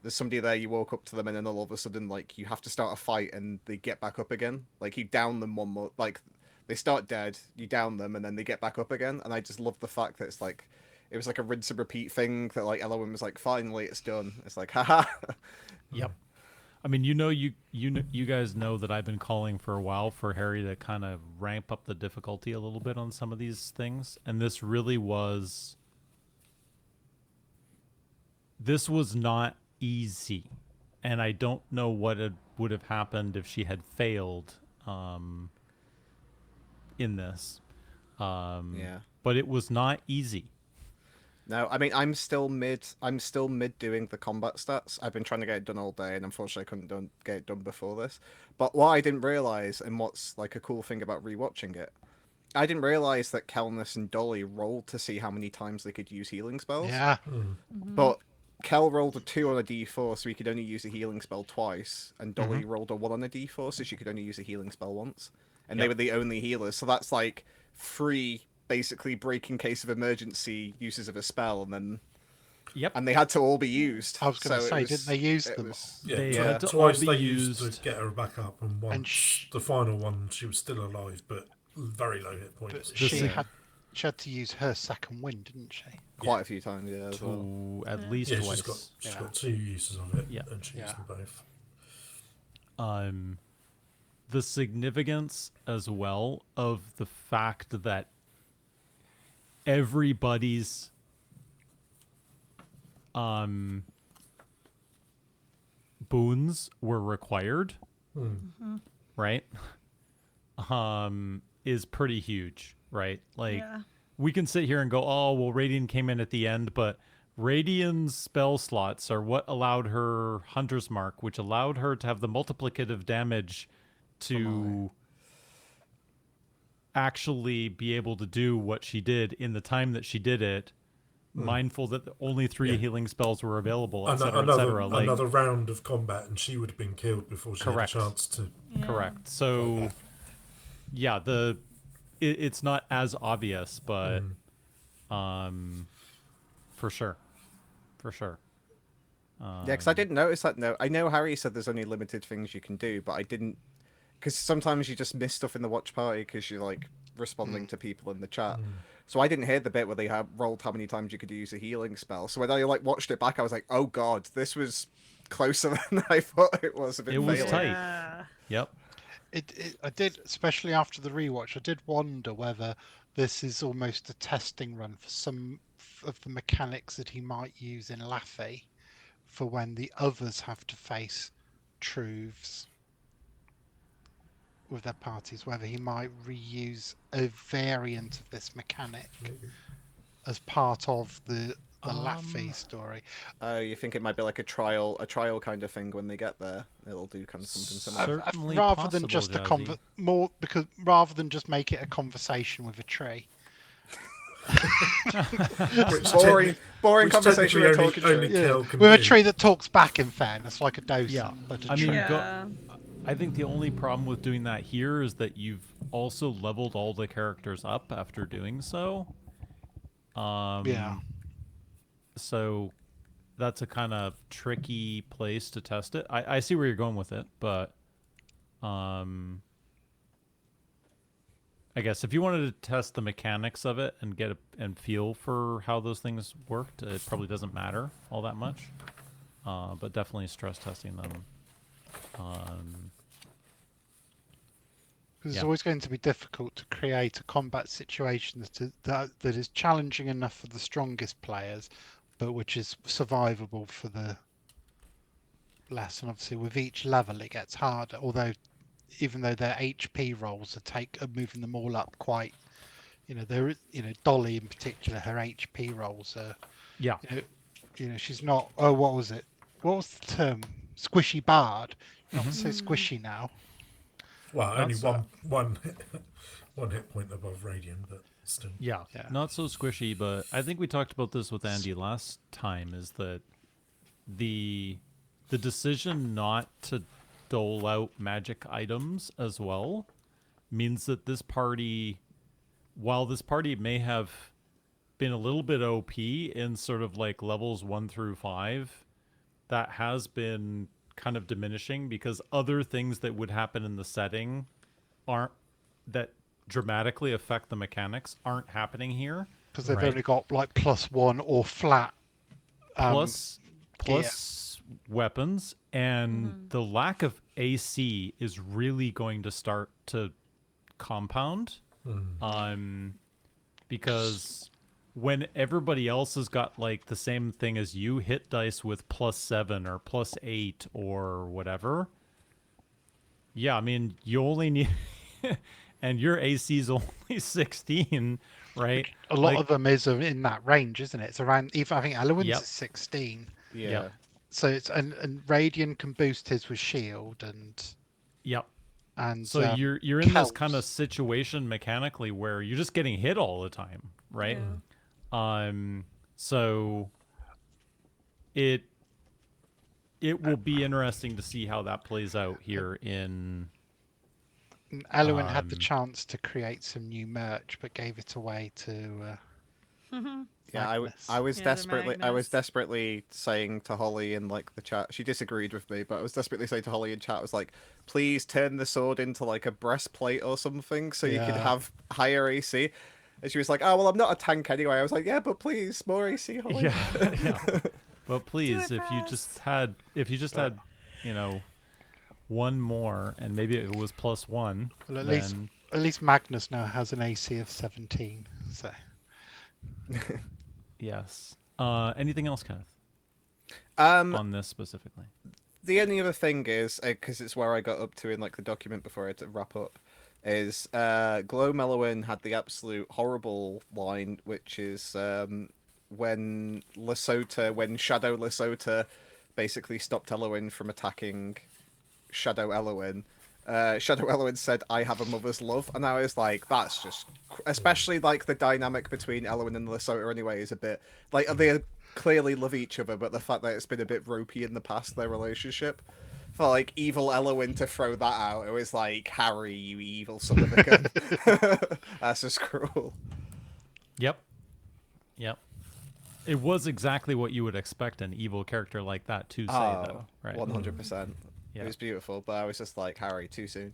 there's somebody there, you walk up to them, and then all of a sudden, like, you have to start a fight and they get back up again. Like, you down them one more, like, they start dead, you down them, and then they get back up again. And I just love the fact that it's like, it was like a rinse and repeat thing that like Elowen was like, finally it's done. It's like, haha. Yep. I mean, you guys know that I've been calling for a while for Harry to kind of ramp up the difficulty a little bit on some of these things, and this was not easy, and I don't know what would have happened if she had failed in this. Yeah. But it was not easy. No, I mean, I'm still mid doing the combat stats. I've been trying to get it done all day, and unfortunately I couldn't get it done before this. But what I didn't realize, and what's like a cool thing about rewatching it, I didn't realize that Kelness and Dolly rolled to see how many times they could use healing spells. Yeah. But Kel rolled a 2 on a d4, so he could only use a healing spell twice, and Dolly rolled a 1 on a d4, so she could only use a healing spell once. And they were the only healers, so that's like 3 basically break in case of emergency uses of a spell, and then and they had to all be used. I was going to say, didn't they use them? They Yeah, had to twice all be they used used. to get her back up, and once the final one she was still alive, but very low hit But points. she had to use her second wind, didn't she? Quite a few times, yeah, as well. At least Yeah, twice. she's got 2 uses of it, Yeah. and she used them both. The significance as well of the fact that everybody's boons were required, right? Is pretty huge, right? Like, Yeah. we can sit here and go, oh, well, Radiant came in at the end, but Radiant's spell slots are what allowed her Hunter's Mark, which allowed her to have the multiplicative damage to actually be able to do what she did in the time that she did it, mindful that only 3 healing spells were available, etc., etc. Like, another round of combat, and she would have been killed before she Correct. had a chance to. Yeah. correct. So, yeah, it's not as obvious, but for sure. Yeah, because I didn't notice that. No, I know Harry said there's only limited things you can do, but I didn't, because sometimes you just miss stuff in the watch party because you're like responding to people in the chat. So I didn't hear the bit where they rolled how many times you could use a healing spell. So when I like watched it back, I was like, oh god, this was closer than I thought it was. It was failing. tight. Yeah. Yep. I did, especially after the rewatch, I did wonder whether this is almost a testing run for some of the mechanics that he might use in Laffy for when the others have to face truths with their parties, whether he might reuse a variant of this mechanic as part of the Laffy story. You think it might be like a trial kind of thing when they get there? It'll do kind of something similar. Certainly Rather than possible, just a Jazzy. because rather than just make it a conversation with a tree. boring conversation with a talking only tree. Kel can With a do. tree that talks back, in fairness, like a docent. Yeah. But a I mean, tree. Yeah. I think the only problem with doing that here is that you've also leveled all the characters up after doing so. Yeah. So that's a kind of tricky place to test it. I see where you're going with it, but I guess if you wanted to test the mechanics of it and get and feel for how those things worked, it probably doesn't matter all that much. But definitely stress testing them. Because Yeah. it's always going to be difficult to create a combat situation that is challenging enough for the strongest players, but which is survivable for the less. And obviously, with each level, it gets harder. Although, even though their HP rolls are moving them all up quite, Dolly in particular, her HP rolls are, Yeah. she's not. Oh, what was it? What was the term? Squishy bard. Not so squishy now. Well, only That's, one hit point above Radiant, but still. Yeah, not so squishy, but I think we talked about this with Andy last time, is that the decision not to dole out magic items as well means that this party, while this party may have been a little bit OP in sort of like levels 1 through 5, that has been kind of diminishing because other things that would happen in the setting that dramatically affect the mechanics aren't happening here. Because they've only got like +1 or flat. Plus weapons, and the lack of AC is really going to start to compound. Because when everybody else has got like the same thing as you, hit dice with +7 or +8 or whatever. Yeah, I mean, you only need, and your AC is only 16, right? A lot of them is in that range, isn't it? It's around. Even I think Elowen's is 16. Yeah. Yep. So it's and Radiant can boost his with shield and So you're in this kind of Kelps. situation mechanically where you're just getting hit all the time, right? So it will be interesting to see how that plays out here in Elowen had the chance to create some new merch, but gave it away to Yeah, Magnus. I was Yeah, the desperately Magnus. saying to Holly in like the chat. She disagreed with me, but I was desperately saying to Holly in chat, I was like, please turn the sword into like a breastplate or something, so you could Yeah. have higher AC. And she was like, oh well, I'm not a tank anyway. I was like, yeah, but please, more AC, Holly. Yeah, yeah. But please, it if for you us. just had, you know, one more, and maybe it was +1, Well, then at least Magnus now has an AC of 17. So yes. Anything else, Kenneth, Um, on this specifically? the only other thing is, because it's where I got up to in like the document before I had to wrap up, is Glow Mellowin had the absolute horrible line, which is when Shadow Lesota basically stopped Elowin from attacking Shadow Elowin. Shadow Elowin said, "I have a mother's love," and I was like, "That's just," especially like the dynamic between Elowin and Lesota anyway is a bit like they clearly love each other, but the fact that it's been a bit ropey in the past, their relationship. For like evil Elowin to throw that out, it was like, Harry, you evil son of a gun. That's just cruel. Yep. Yep. It was exactly what you would expect an evil character like that to say, though, right? 100%. Yeah. It was beautiful, but I was just like, Harry, too soon.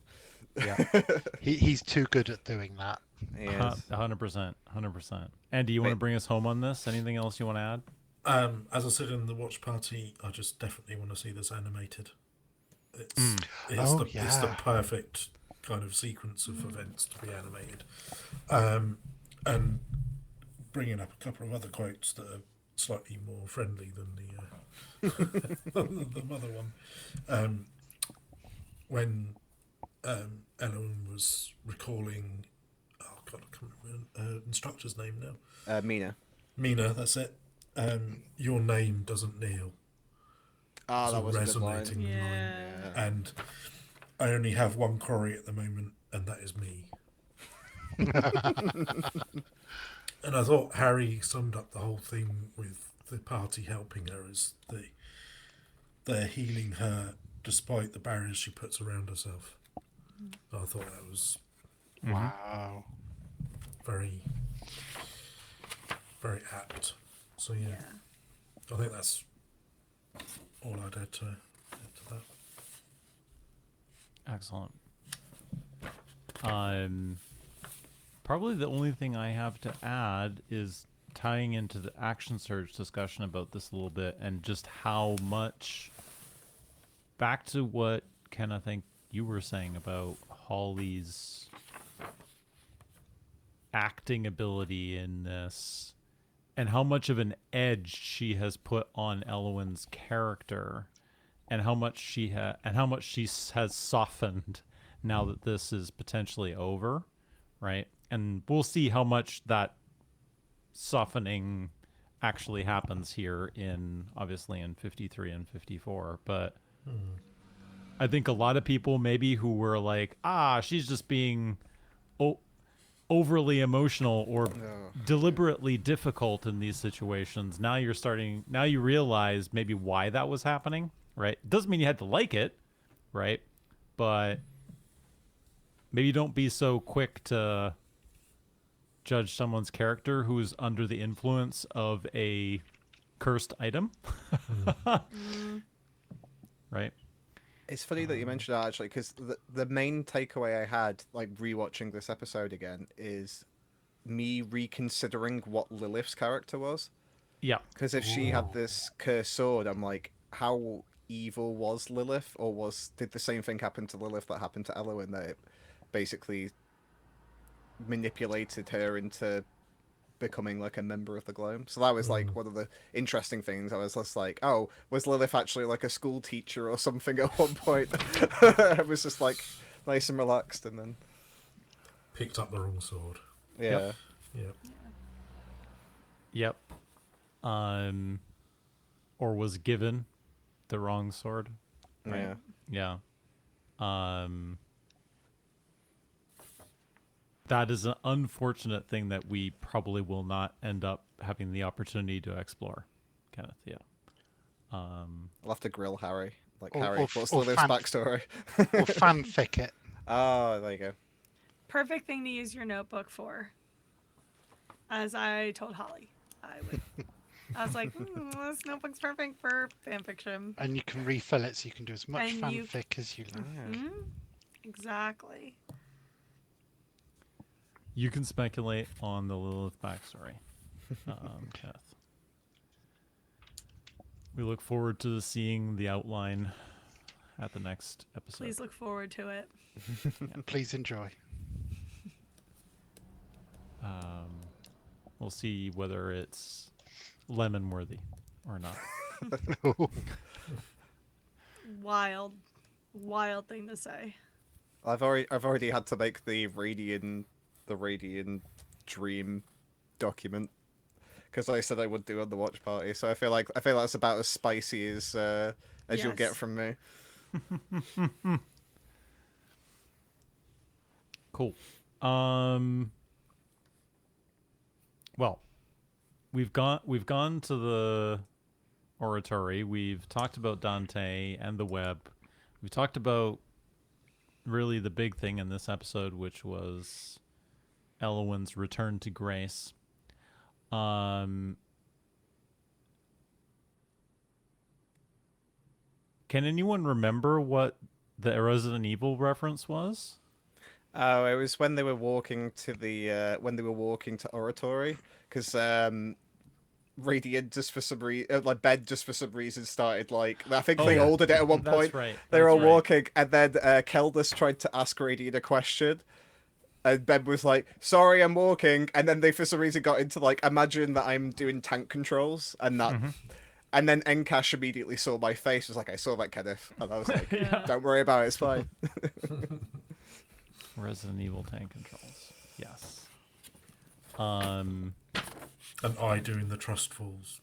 Yeah. he's too good at doing that. He is. 100%. 100%. Andy, you want to bring us home on this? Anything else you want to add? As I said in the watch party, I just definitely want to see this animated. It's it's the perfect kind of sequence of events to be animated, and bringing up a couple of other quotes that are slightly more friendly than the mother one. When Ellen was recalling, oh god, I can't remember instructor's name now. Mina, that's it. Your name doesn't kneel. Oh, It's that a was a good line. resonating line. Yeah. And I only have one quarry at the moment, and that is me. And I thought Harry summed up the whole thing with the party helping her as they're healing her despite the barriers she puts around herself. I thought that was Wow. very, very apt. So yeah. I think that's all I'd add to that. Excellent. Probably the only thing I have to add is tying into the action surge discussion about this a little bit, and just how much, back to what Ken, I think you were saying about Holly's acting ability in this, and how much of an edge she has put on Elowin's character, and how much she has softened now that this is potentially over, right? And we'll see how much that softening actually happens here obviously in 53 and 54, but I think a lot of people maybe who were like, she's just being overly emotional or deliberately difficult in these situations. Now you realize maybe why that was happening, right? Doesn't mean you had to like it, right? But maybe don't be so quick to judge someone's character who's under the influence of a cursed item. Right? It's funny that you mentioned that, actually, because the main takeaway I had, like, rewatching this episode again, is me reconsidering what Lilith's character was. Yeah. Because if she had this cursed sword, I'm like, how evil was Lilith? Or did the same thing happen to Lilith that happened to Elowin, that it basically manipulated her into becoming like a member of the Gloam? So that was like one of the interesting things. I was just like, oh, was Lilith actually like a school teacher or something at one point? It was just like nice and relaxed, and then Picked up the wrong sword. yeah. Yep. Or was given the wrong sword. Right. Yeah. That is an unfortunate thing that we probably will not end up having the opportunity to explore, Kenneth. Yeah. I'll have to grill Harry. Like, Or- Harry, or- what's or Lilith's fan- backstory? Or fanfic it. Oh, there you go. Perfect thing to use your notebook for. as I told Holly I would. I was like, this notebook's perfect for fanfiction. And you can refill it, so you can do as much And you- fanfic as you like. Exactly. You can speculate on the Lilith backstory, Kenneth. We look forward to seeing the outline at the next episode. Please look forward to it. Please enjoy. We'll see whether it's lemon worthy or not. Wild thing to say. I've already had to make the Radiant Dream document because I said I would do on the watch party. So I feel like that's about as spicy as you'll get Yes. from me. Cool. Well, we've gone to the oratory. We've talked about Dante and the web. We've talked about really the big thing in this episode, which was Elwyn's return to grace. Can anyone remember what the Resident Evil reference was? Oh, it was when they were walking to oratory, because Radiant just for some reason, like Ben just for some reason started like I think they ordered it at one That's point. right. They were all That's right. walking, and then Keldus tried to ask Radiant a question, and Ben was like, "Sorry, I'm walking," and then they for some reason got into like, "Imagine that I'm doing tank controls," and that. And then Encash immediately saw my face, was like, "I saw that, Kenneth," and I was like, Yeah. "Don't worry about it, it's fine." Resident Evil tank controls. Yes. And I doing the trust falls.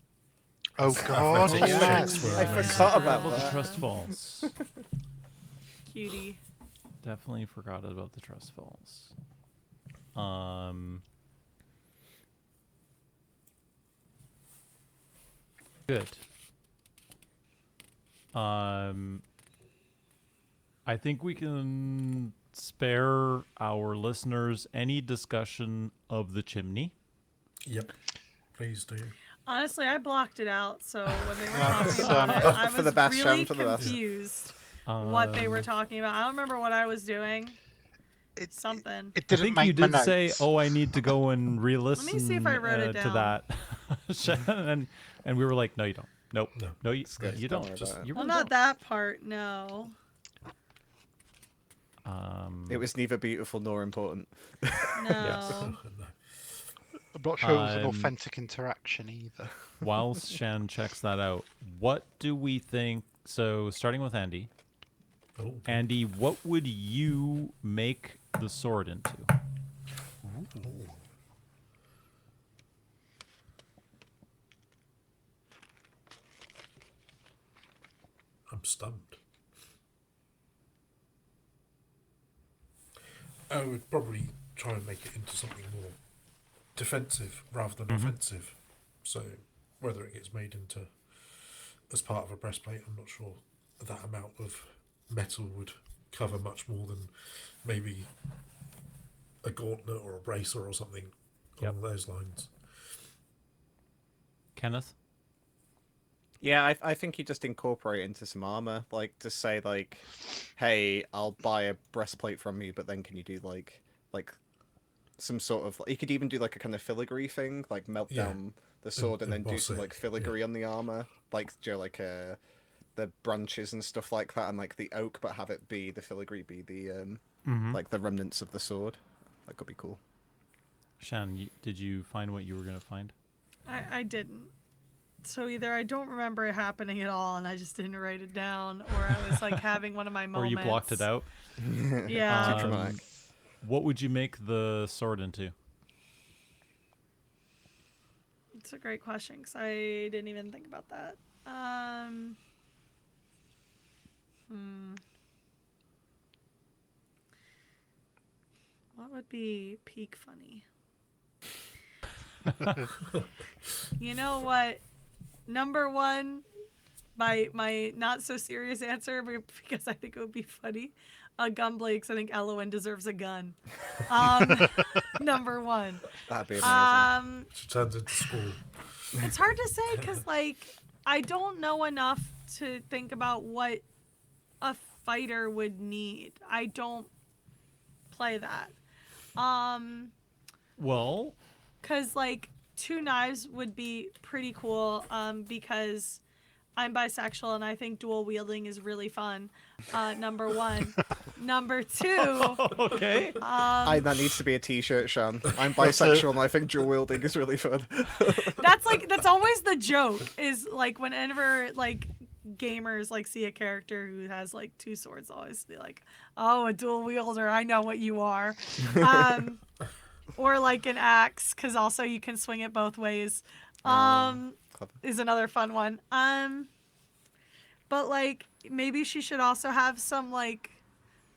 Oh God! Athletics Yes. checks were I amazing. forgot about about the that. trust falls. Cutie. Definitely forgot about the trust falls. Good. I think we can spare our listeners any discussion of the chimney. Yep. Please do. Honestly, I blocked it out. So when they were talking about it, I For was the best, really Shan, for the best. confused what they were talking about. I don't remember what I was doing. Something. It I didn't think make you my did say, notes. "Oh, I need to go and re-listen." see if I wrote it to down. that, Shannon, and we were like, "No, you don't. Nope. No. No, you, good. you Don't don't. worry Just about it. you Well, really not that part. No. It was neither beautiful nor important. No. No. I'm not sure it was an Um, authentic interaction either. Whilst Shan checks that out, what do we think? So, starting with Andy. Oh, Andy, what would you make the sword into? I'm stumped. I would probably try and make it into something more defensive rather than offensive. So whether it gets made into as part of a breastplate, I'm not sure that amount of metal would cover much more than maybe a gauntlet or a bracer or something along those lines. Kenneth? Yeah, I think you just incorporate it into some armor, like just say like, "Hey, I'll buy a breastplate from you, but then can you do like some sort of you could even do like a kind of filigree thing, like melt Yeah. down the sword and then do emboss some it, like filigree on the armor, like the branches and stuff like that, and like the oak, but have it be the filigree be the like the remnants of the sword. That could be cool. Shan, did you find what you were going to find? I didn't. So either I don't remember it happening at all and I just didn't write it down, or I was like having one of my Or moments. you blocked it out? Yeah. Too dramatic. What would you make the sword into? It's a great question because I didn't even think about that. What would be peak funny? You know what? Number one, my not so serious answer, because I think it would be funny. a gunblade because I think Elowen deserves a gun. Number one. That'd be amazing. She turns into school. It's hard to say because, like, I don't know enough to think about what a fighter would need. I don't play that. Well, Because, like, two knives would be pretty cool because I'm bisexual and I think dual wielding is really fun. Number one. Number two. okay. That needs to be a t-shirt, Shan. I'm bisexual and I think dual wielding is really fun. That's always the joke, is like whenever like gamers like see a character who has like two swords, they'll always be like, oh, a dual wielder, I know what you are. Or like an axe, because also you can swing it both ways. Is another fun one. But like maybe she should also have some like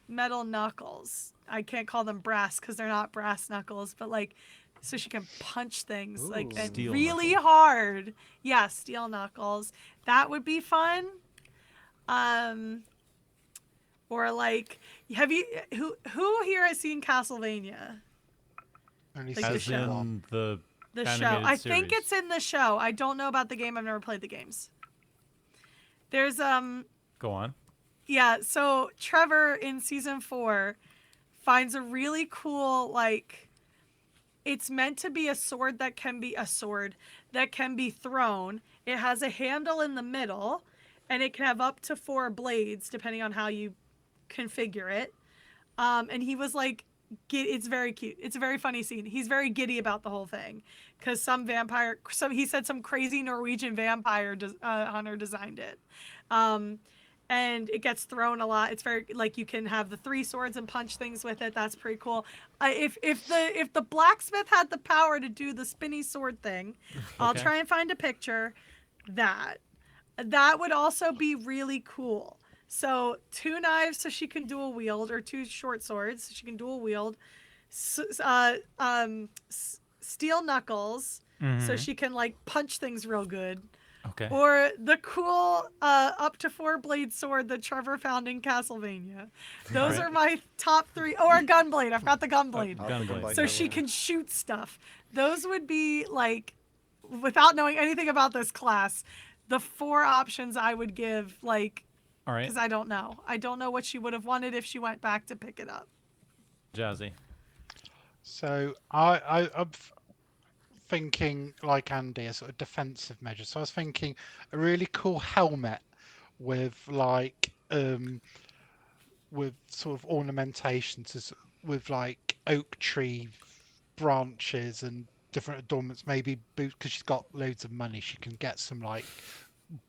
metal knuckles. I can't call them brass because they're not brass knuckles, but like so she can punch things like and Steel really knuckles. hard. Yeah, steel knuckles. That would be fun. Or like, have you who here has seen Castlevania? Only Like the As show. in the The show. animated I think series. it's in the show. I don't know about the game. I've never played the games. There's Go on. yeah, so Trevor in season 4 finds a really cool, like, it's meant to be a sword that can be thrown. It has a handle in the middle, and it can have up to 4 blades depending on how you configure it. And he was like, it's very cute. It's a very funny scene. He's very giddy about the whole thing because he said some crazy Norwegian vampire hunter designed it. And it gets thrown a lot. It's very like you can have the 3 swords and punch things with it. That's pretty cool. If the blacksmith had the power to do the spinny sword thing, I'll Okay. try and find a picture. That would also be really cool. So 2 knives so she can dual wield, or 2 short swords so she can dual wield. Steel knuckles so she can like punch things real good. Okay. Or the cool up to 4 blade sword that Trevor found in Castlevania. Those Right. are my top 3. Or a gunblade. I forgot the gunblade. Gunblade. So she can shoot stuff. Those would be like, without knowing anything about this class, the 4 options I would give, like, All right. because I don't know. I don't know what she would have wanted if she went back to pick it up. Jazzy. So I'm thinking like Andy, a sort of defensive measure. So I was thinking a really cool helmet with like with sort of ornamentation with like oak tree branches and different adornments. Maybe because she's got loads of money, she can get some like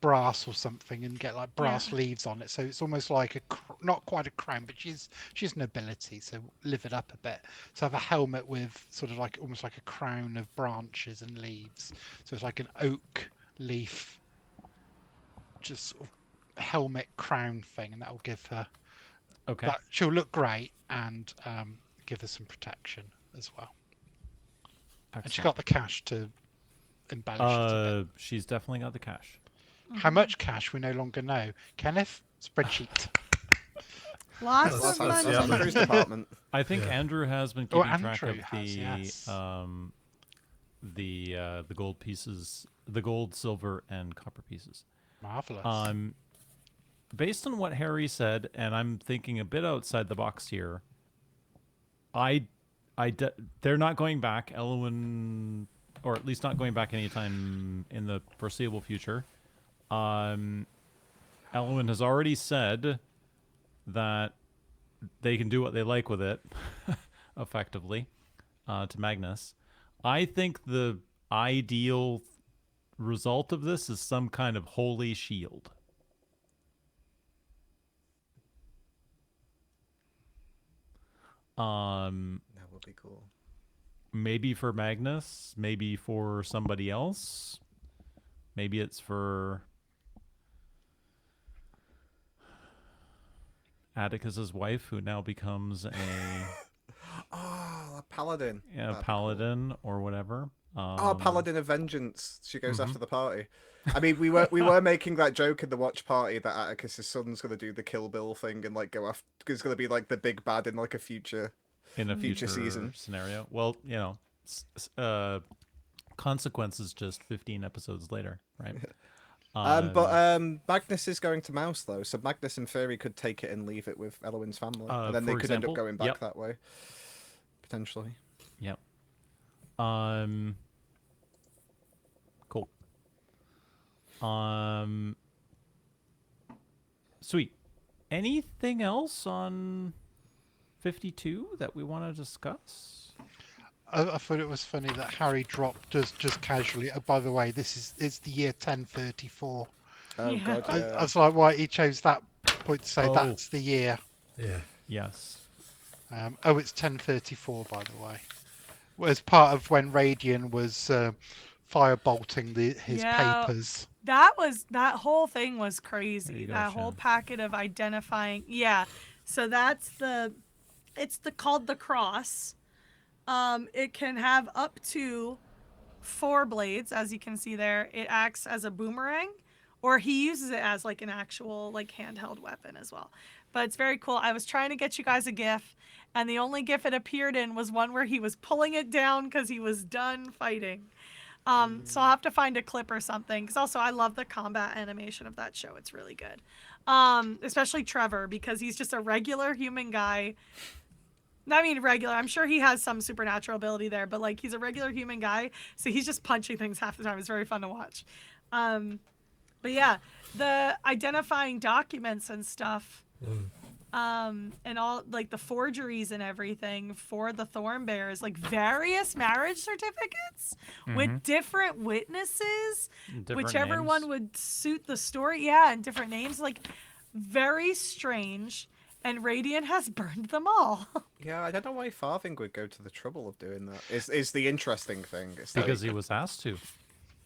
brass or something and get like brass leaves on it, so it's almost like not quite a crown, but she's nobility, so live it up a bit. So have a helmet with sort of like almost like a crown of branches and leaves, so it's like an oak leaf just sort of helmet crown thing, and that will give her Okay. that she'll look great and give her some protection as well. And she got the cash to embellish it a bit. She's definitely got the cash. How much cash we no longer know. Kenneth, spreadsheet. Lots That's of nice, money. yeah. On the cruise department. I think Andrew has been Oh, keeping track of Andrew has, yes. the gold pieces, the gold, silver, and copper pieces. Marvelous. Based on what Harry said, and I'm thinking a bit outside the box here. They're not going back, Elowen, or at least not going back anytime in the foreseeable future. Elowen has already said that they can do what they like with it, effectively, to Magnus. I think the ideal result of this is some kind of holy shield. That would be cool. Maybe for Magnus, maybe for somebody else. Maybe it's for Atticus's wife, who now becomes a Oh, a paladin. yeah, That'd be paladin or whatever. Paladin of Vengeance. She goes after the party. I mean, we were making that joke in the watch party that Atticus's son's gonna do the Kill Bill thing and like go after. It's gonna be like the big bad in like a future season scenario. Well, consequences just 15 episodes later, right? But Magnus is going to Mouse though, so Magnus in theory could take it and leave it with Elwyn's family, and then they could end up going back that way, potentially. Yep. Cool. Sweet. Anything else on 52 that we want to discuss? I thought it was funny that Harry dropped just casually. Oh, by the way, it's the year 1034. Oh Yeah. god, yeah. I was like, why he chose that point to say that's the year. Yeah. Yes. It's 1034, by the way. Was part of when Radian was firebolting his papers. That whole thing was crazy. Go, that whole Shan. packet of identifying. Yeah. So that's called the cross. It can have up to 4 blades, as you can see there. It acts as a boomerang, or he uses it as like an actual like handheld weapon as well. But it's very cool. I was trying to get you guys a GIF, and the only GIF it appeared in was one where he was pulling it down because he was done fighting. So I'll have to find a clip or something. Because also I love the combat animation of that show. It's really good. Especially Trevor, because he's just a regular human guy. I mean, regular. I'm sure he has some supernatural ability there, but like he's a regular human guy, so he's just punching things half the time. It's very fun to watch. But yeah, the identifying documents and stuff, and all like the forgeries and everything for the Thorn Bears, like various marriage certificates with different witnesses, whichever names. one would suit the story. Yeah, and different names, like very strange. And Radiant has burned them all. Yeah, I don't know why Farthing would go to the trouble of doing that. Is the interesting thing. It's Because he was asked to,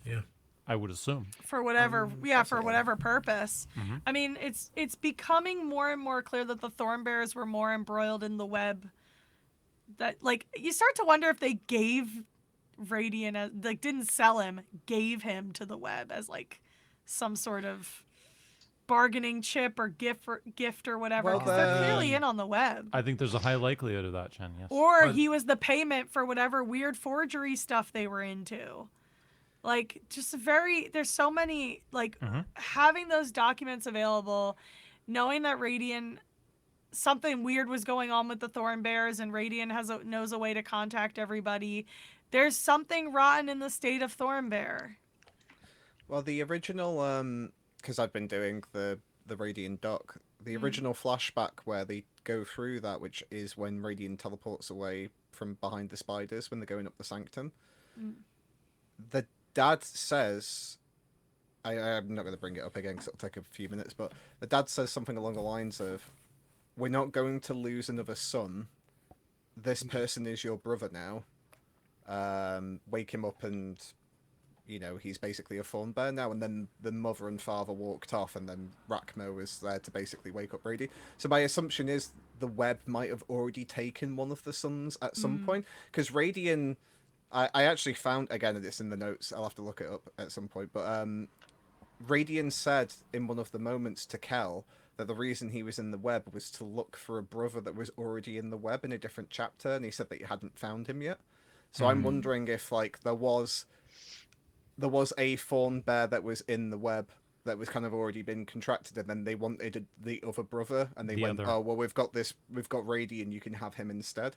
Yeah. I would assume. For whatever, for whatever purpose. I mean, it's becoming more and more clear that the Thorn Bears were more embroiled in the web. That like you start to wonder if they gave Radiant, like didn't sell him, gave him to the web as like some sort of bargaining chip or gift or whatever, because they're clearly in on the web. I think there's a high likelihood of that, Chen. Yes. Or he was the payment for whatever weird forgery stuff they were into. Like, just there's so many, like, having those documents available, knowing that something weird was going on with the Thorn Bears, and Radiant knows a way to contact everybody. There's something rotten in the state of Thorn Bear. Well, the original, because I've been doing the Radiant doc, the original flashback where they go through that, which is when Radiant teleports away from behind the spiders when they're going up the sanctum. The dad says, I'm not going to bring it up again because it'll take a few minutes, but the dad says something along the lines of, we're not going to lose another son. This person is your brother now. Wake him up and... he's basically a Thorn Bear now, and then the mother and father walked off, and then Rachmo was there to basically wake up Brady. So my assumption is the web might have already taken one of the sons at some point, because Radian, I actually found, again, it's in the notes, I'll have to look it up at some point, but Radian said in one of the moments to Kel that the reason he was in the web was to look for a brother that was already in the web in a different chapter, and he said that he hadn't found him yet. So I'm wondering if, like, there was a Thorn Bear that was in the web that was kind of already been contracted, and then they wanted the other brother, and they went, oh, well, we've got Radian, you can have him instead.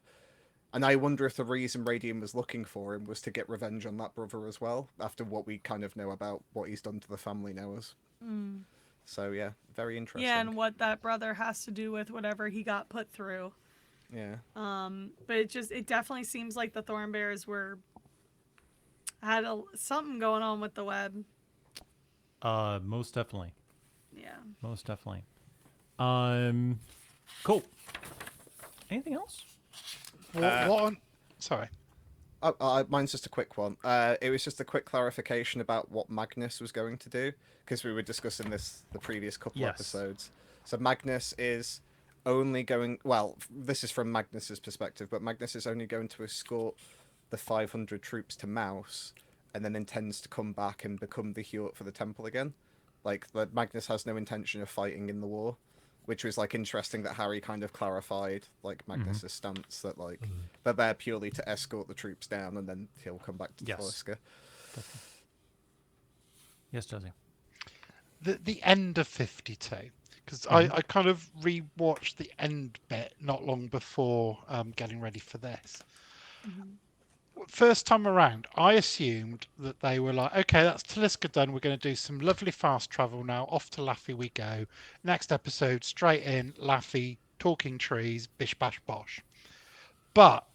And I wonder if the reason Radian was looking for him was to get revenge on that brother as well, after what we kind of know about what he's done to the family now. So, yeah, very interesting. Yeah, and what that brother has to do with whatever he got put through. Yeah. But it definitely seems like the Thorn Bears had something going on with the web. Most definitely. Yeah. Most definitely. Cool. Anything else? Sorry. Mine's just a quick one. It was just a quick clarification about what Magnus was going to do, because we were discussing this the previous couple episodes. So Magnus is only going... Well, this is from Magnus's perspective, but Magnus is only going to escort the 500 troops to Mouse, and then intends to come back and become the Heort for the temple again. Like, that Magnus has no intention of fighting in the war, which was like interesting that Harry kind of clarified like Magnus's stance that like they're there purely to escort the troops down, and then he'll come back to Talisker. Yes, Jazzy. The end of 52, because I kind of rewatched the end bit not long before getting ready for this. First time around, I assumed that they were like, okay, that's Talisker done. We're going to do some lovely fast travel now. Off to Laffy we go. Next episode, straight in, Laffy, talking trees, bish bash bosh. But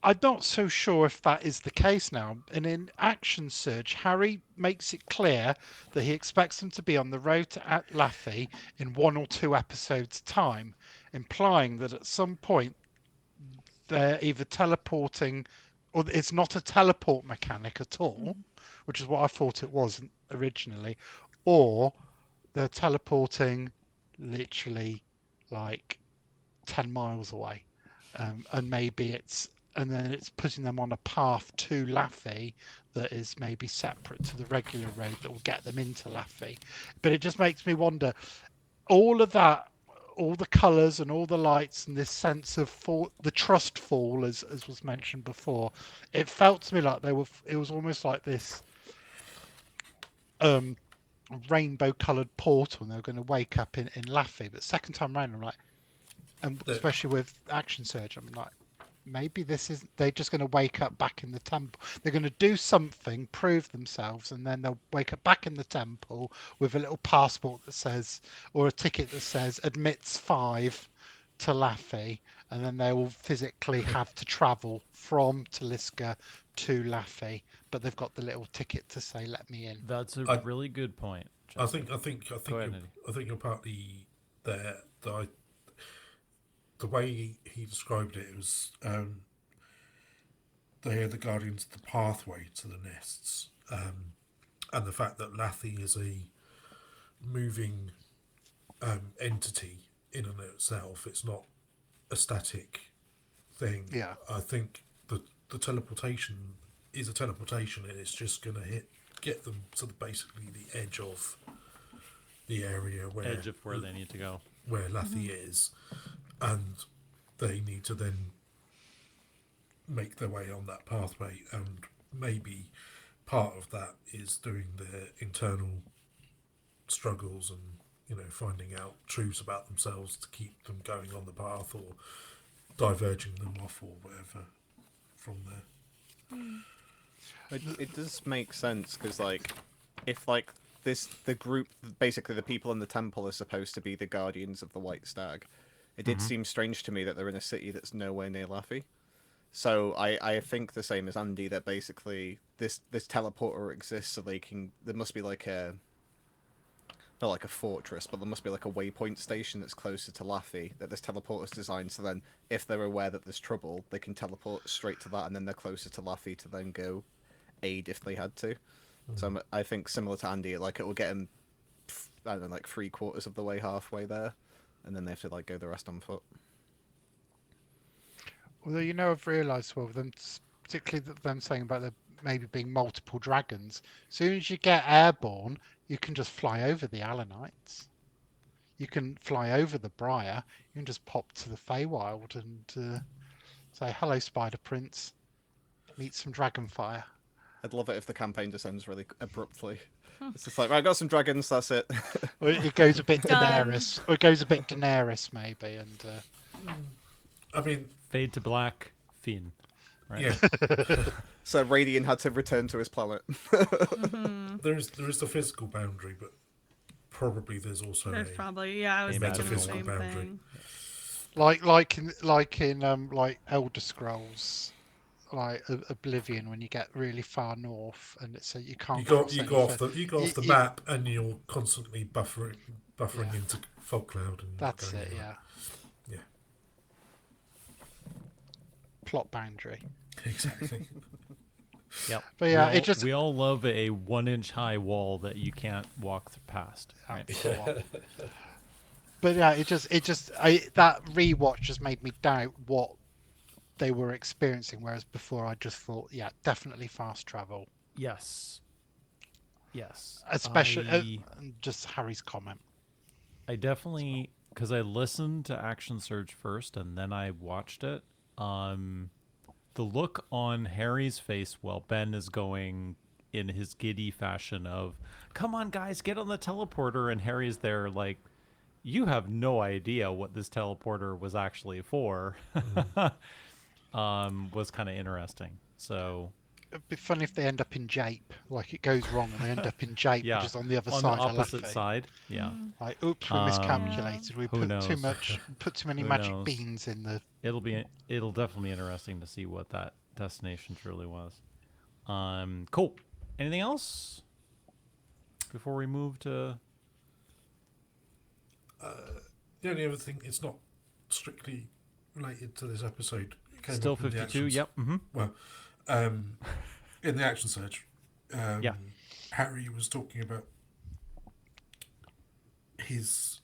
I'm not so sure if that is the case now. And in Action Surge, Harry makes it clear that he expects them to be on the road to Laffy in 1 or 2 episodes' time, implying that at some point they're either teleporting, or it's not a teleport mechanic at all, which is what I thought it was originally, or they're teleporting literally like 10 miles away, and maybe then it's putting them on a path to Laffy that is maybe separate to the regular road that will get them into Laffy. But it just makes me wonder, all of that, all the colours and all the lights and this sense of the trust fall, as was mentioned before, it felt to me like it was almost like this rainbow coloured portal, and they were going to wake up in Laffy. But second time around, I'm like, and especially with Action Surge, I'm like, maybe they're just going to wake up back in the temple. They're going to do something, prove themselves, and then they'll wake up back in the temple with a little passport that says, or a ticket that says admits 5 to Laffy, and then they will physically have to travel from Talisker to Laffy, but they've got the little ticket to say let me in. That's a really good point. I think you're partly there. The way he described it was they are the guardians of the pathway to the nests, and the fact that Laffy is a moving entity in and of itself. It's not a static thing. Yeah. I think the teleportation is a teleportation, and it's just going to get them to basically the edge of the area where they need to go, where Laffy is. And they need to then make their way on that pathway, and maybe part of that is doing their internal struggles and finding out truths about themselves to keep them going on the path, or diverging them off, or whatever from there. It does make sense, because if the group, basically the people in the temple, are supposed to be the guardians of the White Stag. It did seem strange to me that they're in a city that's nowhere near Laffy. So I think the same as Andy, that basically this teleporter exists so there must be like not like a fortress, but there must be like a waypoint station that's closer to Laffy that this teleporter's designed, so then if they're aware that there's trouble, they can teleport straight to that, and then they're closer to Laffy to then go aid if they had to. So I think similar to Andy, like it will get them, I don't know, like 3/4 of the way, halfway there. And then they have to go the rest on foot. Although I've realised, particularly them saying about there maybe being multiple dragons. As soon as you get airborne, you can just fly over the Alanites. You can fly over the Briar. You can just pop to the Feywild and say hello, Spider Prince. Meet some dragonfire. I'd love it if the campaign descends really abruptly. It's just like, right, I got some dragons, that's it. Or it goes a bit Daenerys. Or it goes a bit Daenerys, maybe. And I mean, fade to black, Fiend. Right? Yeah. So Radiant had to return to his planet. There is the physical boundary, but probably there's also I was thinking the metaphysical same boundary. thing. like in Elder Scrolls, like Oblivion, when you get really far north and it's you can't. You go off the map, and you're constantly buffering into fog cloud. And that's it. Yeah. Plot boundary. Exactly. Yep. But yeah, we all love a 1-inch high wall that you can't walk past. Right? But yeah, that rewatch just made me doubt what they were experiencing, whereas before I just thought, yeah, definitely fast travel. Yes. Especially just Harry's comment. I definitely, because I listened to Action Surge first and then I watched it. The look on Harry's face while Ben is going in his giddy fashion of, "Come on, guys, get on the teleporter," and Harry's there like, "You have no idea what this teleporter was actually for." Was kind of interesting. So It'd be funny if they end up in Jape, like it goes wrong and they end up in Jape, yeah, which is on the other on side the of opposite Laffy. side. Yeah. Like, oops, we miscalculated. We who put too knows? many Who magic knows? beans in the. It'll definitely be interesting to see what that destination truly was. Cool. Anything else before we move to? The only other thing, it's not strictly related to this episode. It came Still up in the 52. actions. Yep. Mm-hmm. Well, in the action surge, Yeah. Harry was talking about his,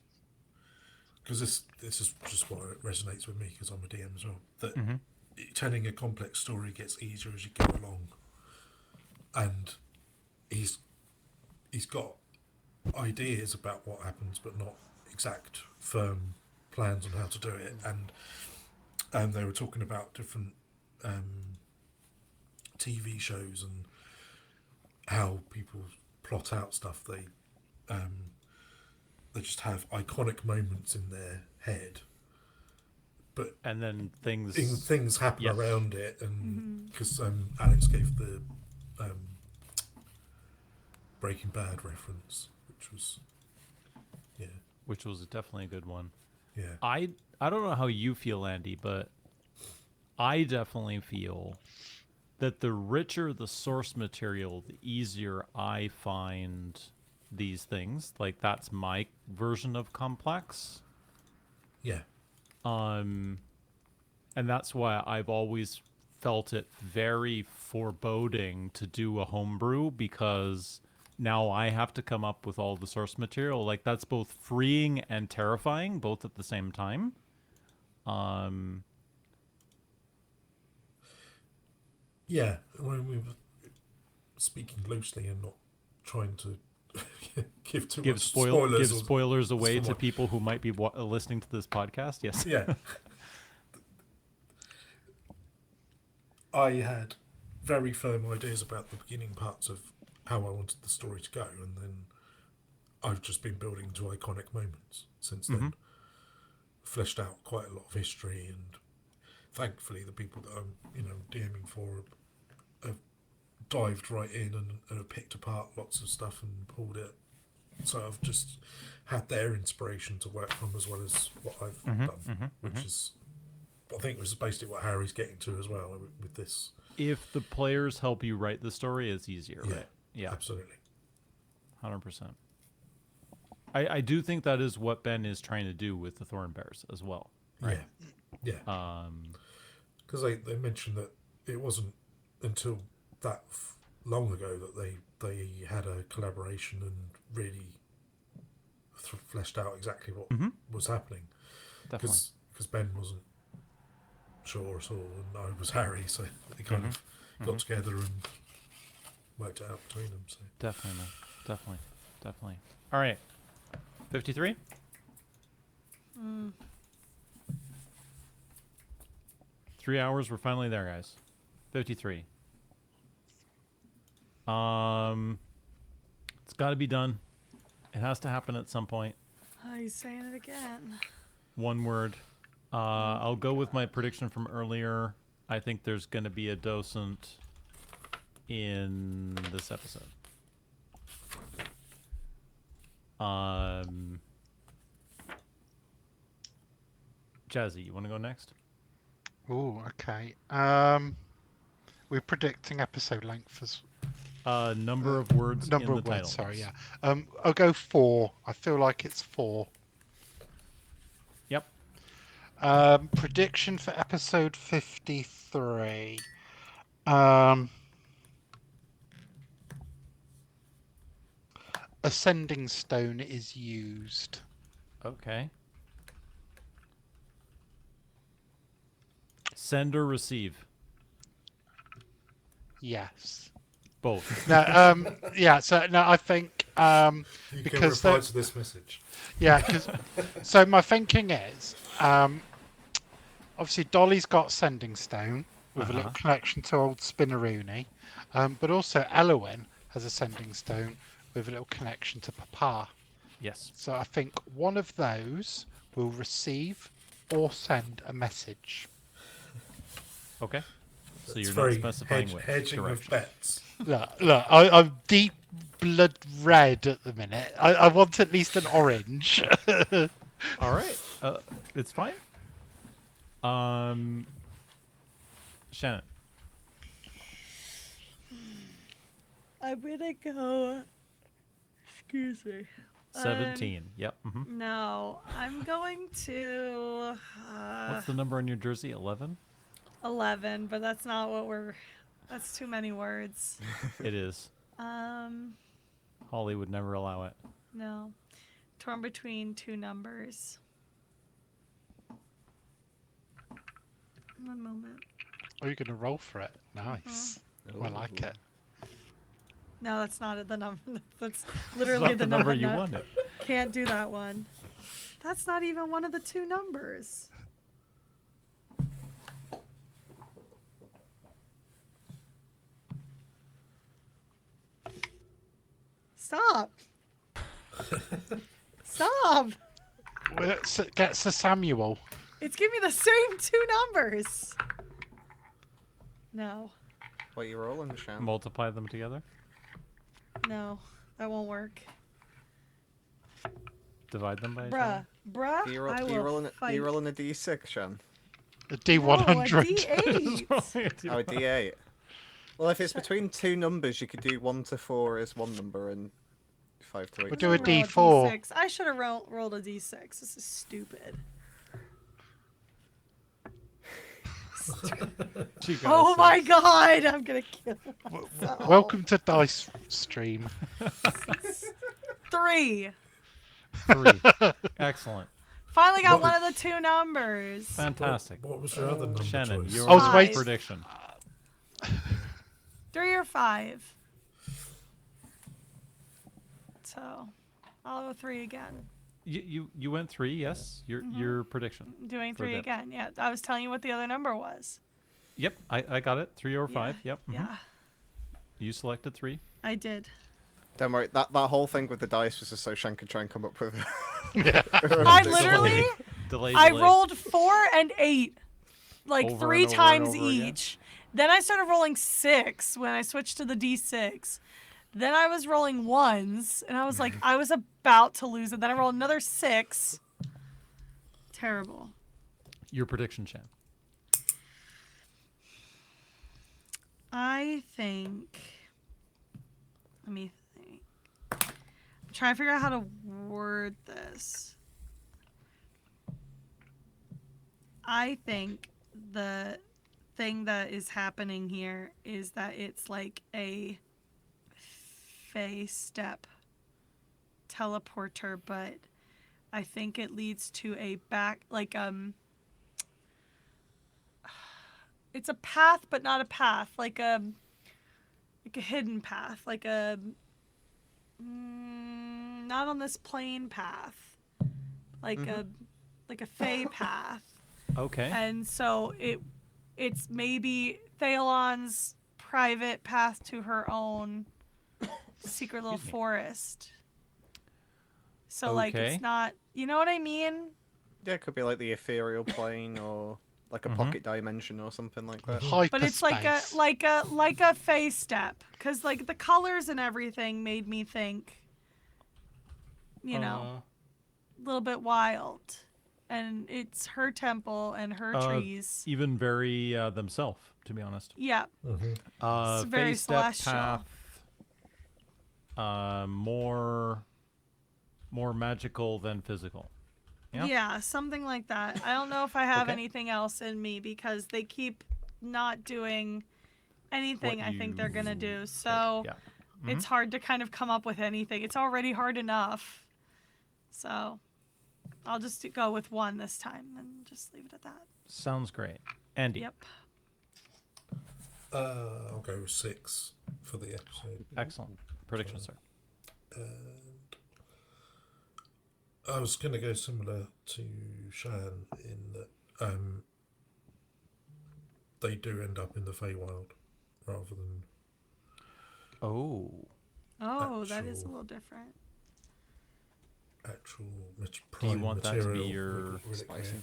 because this is just what resonates with me because I'm a DM as well. That telling a complex story gets easier as you go along, and he's got ideas about what happens, but not exact firm plans on how to do it. And they were talking about different TV shows and how people plot out stuff. They just have iconic moments in their head, but and then things happen Yep. around it. And because Alex gave the Breaking Bad reference, which was definitely a good one. yeah. I don't know how you feel, Andy, but I definitely feel that the richer the source material, the easier I find these things. Like, that's my version of complex. Yeah. And that's why I've always felt it very foreboding to do a homebrew, because now I have to come up with all the source material. Like, that's both freeing and terrifying, both at the same time. Yeah, when we were speaking loosely and not trying to give too much spoilers. Give spoilers away to people who might be listening to this podcast. Yes. Yeah. I had very firm ideas about the beginning parts of how I wanted the story to go, and then I've just been building to iconic moments since then. Fleshed out quite a lot of history, and thankfully the people that I'm DMing for have dived right in and have picked apart lots of stuff and pulled it. So I've just had their inspiration to work from as well as what I've done, which is, I think, was basically what Harry's getting to as well with this. If the players help you write the story, it's easier, right? Yeah, absolutely, 100%. I do think that is what Ben is trying to do with the Thorn Bears as well. Right? Yeah. Because they mentioned that it wasn't until that long ago that they had a collaboration and really fleshed out exactly what was happening. Because Ben wasn't sure at all, and I was Harry, so they kind of got together and worked it out between them. So Definitely. All right, 53. 3 hours. We're finally there, guys. 53. It's got to be done. It has to happen at some point. Oh, he's saying it again. One word. I'll go with my prediction from earlier. I think there's going to be a docent in this episode. Jazzy, you want to go next? Oh, okay. We're predicting episode length as number of words in the title. Number of words, sorry, yeah. I'll go 4. I feel like it's 4. Yep. Prediction for episode 53. Ascending stone is used. Okay. Send or receive? Yes. Both. No, yeah. So no, I think You can because reply to this message. yeah, so my thinking is obviously Dolly's got Sending Stone with a little connection to old Spinneroonie, but also Elowin has a Sending Stone with a little connection to Papa. Yes. So I think one of those will receive or send a message. Okay. So It's you're not very specifying which hedging of direction. bets. Look, I'm deep blood red at the minute. I want at least an orange. All right. It's fine. Shannon. I'm gonna go. Excuse me. 17. Yep. Mm-hmm. No, I'm going to. What's the number on your jersey? 11? 11, but that's not what we're. That's too many words. It is. Holly would never allow it. No. Torn between two numbers. One moment. Are you going to roll for it? Nice. I like it. No, that's not the number. That's It's literally not the number you no, wanted. Can't do that one. That's not even one of the two numbers. Stop. Stop. Well, get Sir Samuel. It's giving me the same two numbers. No. What are you rolling, Shan? Multiply them together. No. That won't work. Divide them by each Bruh. other. Bruh. Do you I roll, will are fight. you rolling a D6, Shan? A No, a D100. D8. Oh, a D8. Well, if it's between two numbers, you could do 1 to 4 as one number and 5 to 8. We'll do a Roll D4. D6. I should have rolled a D6. This is stupid. She got Oh a my six. god, I'm gonna kill myself. Welcome to Dice Stream. 3. 3. Excellent. Finally got What- one of the two numbers. Fantastic. What was your other number Shannon, choice? your I was waiting- prediction. 3 or 5. So, I'll go 3 again. You went 3, yes? Your prediction. I'm doing For 3 that. again. Yeah, I was telling you what the other number was. Yep, I got it. 3 or 5. Yeah. Yep. mhm. Yeah, You selected 3. I did. Don't worry, that whole thing with the dice was just so Shan could try and come up with. I literally, Delay. I rolled 4 and 8, like Over 3 and over and times over again? each. Then I started rolling 6 when I switched to the D6. Then I was rolling 1s, and I was like, I was about to lose it. Then I rolled another 6. Terrible. Your prediction, Shan. I think. Let me think. I'm trying to figure out how to word this. I think the thing that is happening here is that it's like a Fey step teleporter, but I think it leads to a it's a path, but not a path, like a hidden path, like a not on this plane path, like a Fey path. Okay. And so it's maybe Thalon's private path to her own secret little Excuse me. forest. So like Okay. it's not, you know what I mean? Yeah, it could be like the ethereal plane or like a pocket dimension or something like that. But it's like a Fey step, because like the colors and everything made me think, you know, a little bit wild. And it's her temple and her trees. Even very themselves, to be honest. Yeah. It's very Phase step celestial. path. More magical than physical. Yeah? Yeah, something like that. I don't know if I have Okay. anything else in me because they keep not doing anything What I think they're you going to do. think, So yeah. it's hard to kind of come up with anything. It's already hard enough. So I'll just go with 1 this time and just leave it at that. Sounds great. Andy. Yep. I'll go with 6 for the episode. Excellent. Prediction, sir. And I was going to go similar to Shan in that they do end up in the Feywild rather than Oh. Oh, that is a Actual- little different. actual Do you prime want that to material. be your relic spicy? here.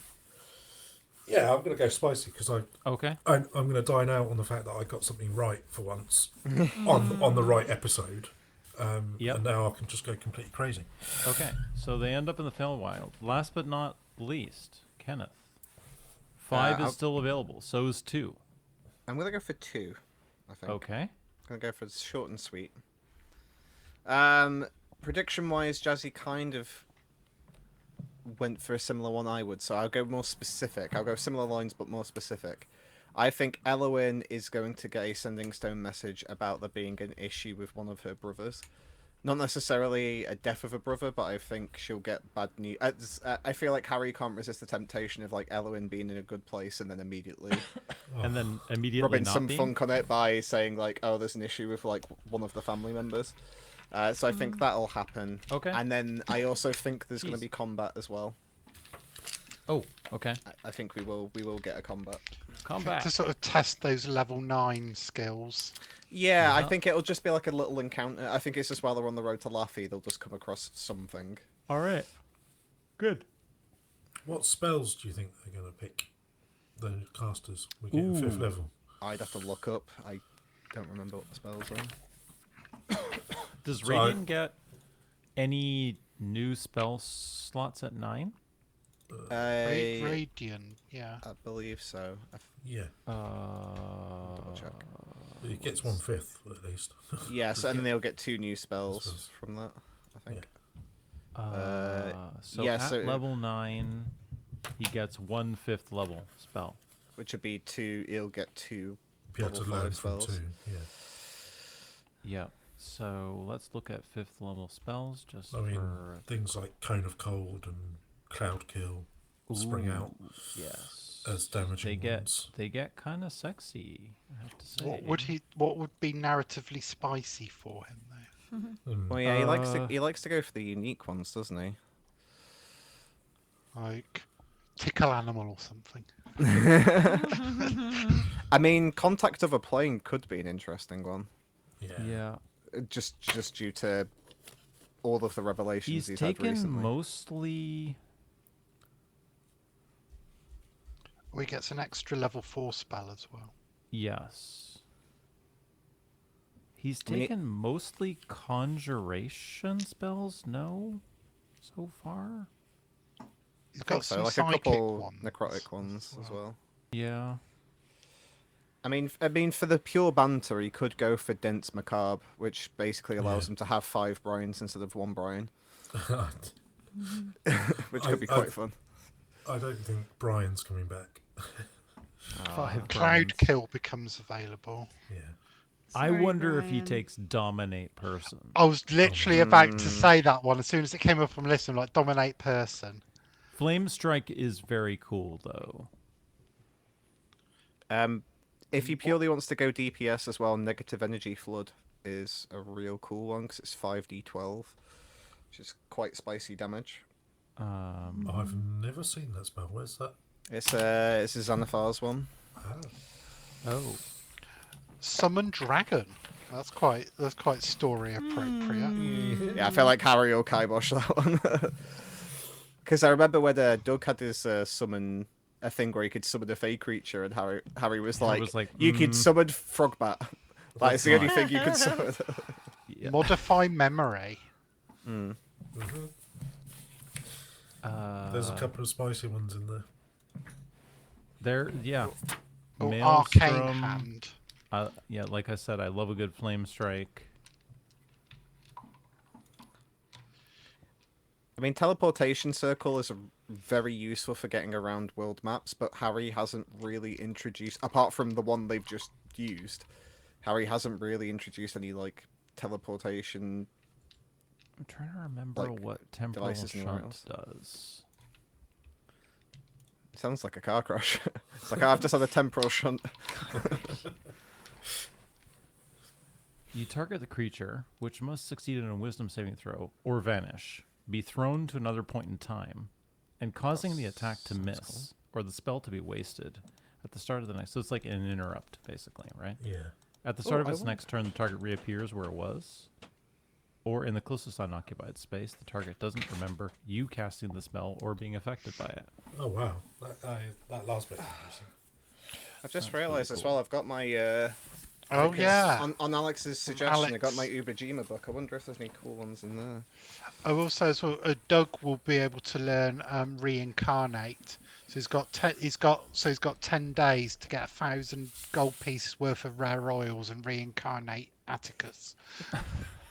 Yeah, I'm going to go spicy because Okay. I'm going to dine out on the fact that I got something right for once on the right episode. Yep. And now I can just go completely crazy. Okay. So they end up in the Feywild. Last but not least, Kenneth. 5 is I'll- still available. So is 2. I'm gonna go for 2. I think. Okay. I'm gonna go for short and sweet. Prediction-wise, Jazzy kind of went for a similar one I would, so I'll go more specific. I'll go similar lines, but more specific. I think Elowyn is going to get a Sending Stone message about there being an issue with one of her brothers. Not necessarily a death of a brother, but I think she'll get bad news. I feel like Harry can't resist the temptation of like Elowyn being in a good place and then immediately And then immediately rubbing not some being? funk on it by saying like, "Oh, there's an issue with like one of the family members." So I think that'll happen. Okay. And then I also think there's going to Jeez. be combat as well. Oh, okay. I think we will get a combat. Combat. To sort of test those level 9 skills. Yeah, I Yeah. think it'll just be like a little encounter. I think it's just while they're on the road to Laffy, they'll just come across something. All right. Good. What spells do you think they're going to pick? The casters. We get to 5th Ooh. level. I'd have to look up. I don't remember what the spells are. Does So I- Radiant get any new spell slots at 9? Radiant, yeah. I believe so. Yeah, Check. it gets 1/5 at least. Yes, and they'll get 2 new Spells. spells from that, I think. So yeah, at so- level 9, he gets 1/5 level spell. Which would be 2, he'll get 2 Be able to level learn 5 from spells. 2. Yeah. Yeah. So let's look at 5th level spells just I mean, for things like Cone of Cold and Cloud Kill spring out Ooh, Yes. as damaging ones. They get kind of sexy, I have to say. What would be narratively spicy for him though? Well, yeah, Uh, he likes to go for the unique ones, doesn't he? Like tickle animal or something. I mean, Contact of a Plane could be an interesting one, Yeah. Yeah. just due to all of the revelations He's had taken recently. mostly. Or he gets an extra level 4 spell as well. Yes. He's I mean, taken mostly conjuration spells, no? So far? He's I got think so, some like a psychic couple ones necrotic ones as well. Yeah. I mean, for the pure banter, he could go for Dense Macabre, which basically allows Yeah. him to have 5 Brians instead of 1 Brian, which I- could be I- quite fun. I don't think Brian's coming back. 5 Cloud Brians. Kill becomes available. Yeah. I Sorry, wonder if he Brian. takes Dominate Person. I was literally about to say that one as soon as it came up on the list. I'm like, dominate person. Flame Strike is very cool, though. If he purely wants to go DPS as well, Negative Energy Flood is a real cool one because it's 5d12, which is quite spicy damage. I've never seen that spell. Where's that? It's a Xanathar's one. Oh. Summon dragon. That's quite story appropriate. Yeah, I feel like Harry or Kibosh that one. Because I remember when Doug had his summon a thing where he could summon a fey creature, and Harry was Harry like, was like, "You could summon Frogbat. That is the only not." thing you can summon." Yeah. Modify memory. There's a couple of spicy ones in there. There, yeah. Or arcane Maelstrom. hand. Yeah, like I said, I love a good Flame Strike. I mean, Teleportation Circle is very useful for getting around world maps, but Harry hasn't really introduced, apart from the one they've just used, Harry hasn't really introduced any, like, teleportation. I'm trying to remember Like, what Temporal devices anywhere Shunt else. does. Sounds like a car crash. It's like I've just had a temporal shunt. You target the creature, which must succeed in a wisdom saving throw or vanish, be thrown to another point in time, and causing the attack to miss or the spell to be wasted at the start of the next. So it's like an interrupt, basically, right? Yeah. At the start of its next turn, the target reappears where it was, or in the closest unoccupied space. The target doesn't remember you casting the spell or being affected by it. Oh wow, that last bit. I've just realised as well. I've got my. Oh yeah. On Alex's suggestion, I got Alex. my Ubajima book. I wonder if there's any cool ones in there. Oh, also as well, Doug will be able to learn reincarnate. So he's got 10 days to get 1,000 gold pieces worth of rare oils and reincarnate Atticus.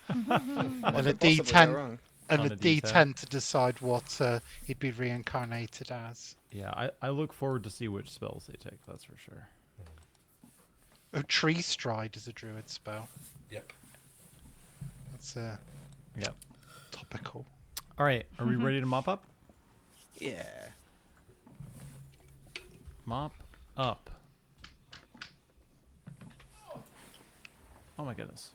And a D10 and On a a D10 to decide what he'd be reincarnated as. Yeah, I look forward to see which spells they take, that's for sure. Oh, Tree Stride is a druid spell. Yep. That's Yep. topical. All right, are we ready to mop up? Yeah. Mop up. Oh my goodness.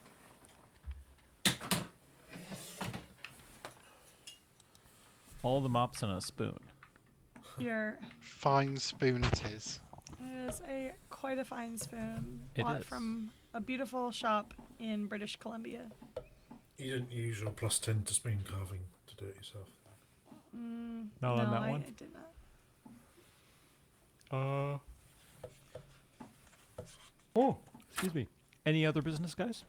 All the mops in a spoon. Your Fine spoon it is. it is quite a fine spoon. It Bought is. from a beautiful shop in British Columbia. You didn't use your +10 to spoon carving to do it yourself. Not on that one? I did not. Oh, excuse me. Any other business, guys?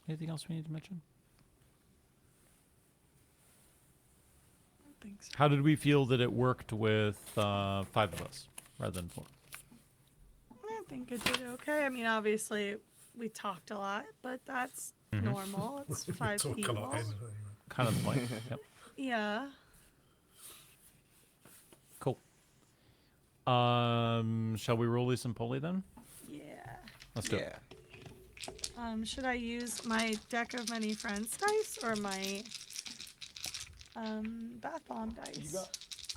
Anything else we need to mention? I don't think so. How did we feel that it worked with 5 of us rather than 4? I think it did okay. I mean, obviously, we talked a lot, but that's normal. It's 5 Talk people. a lot anyway. Kind of the point. Yep. Yeah. Cool. Shall we roll some poly then? Yeah. Let's do it. Should I use my deck of many friends dice or my bath bomb dice?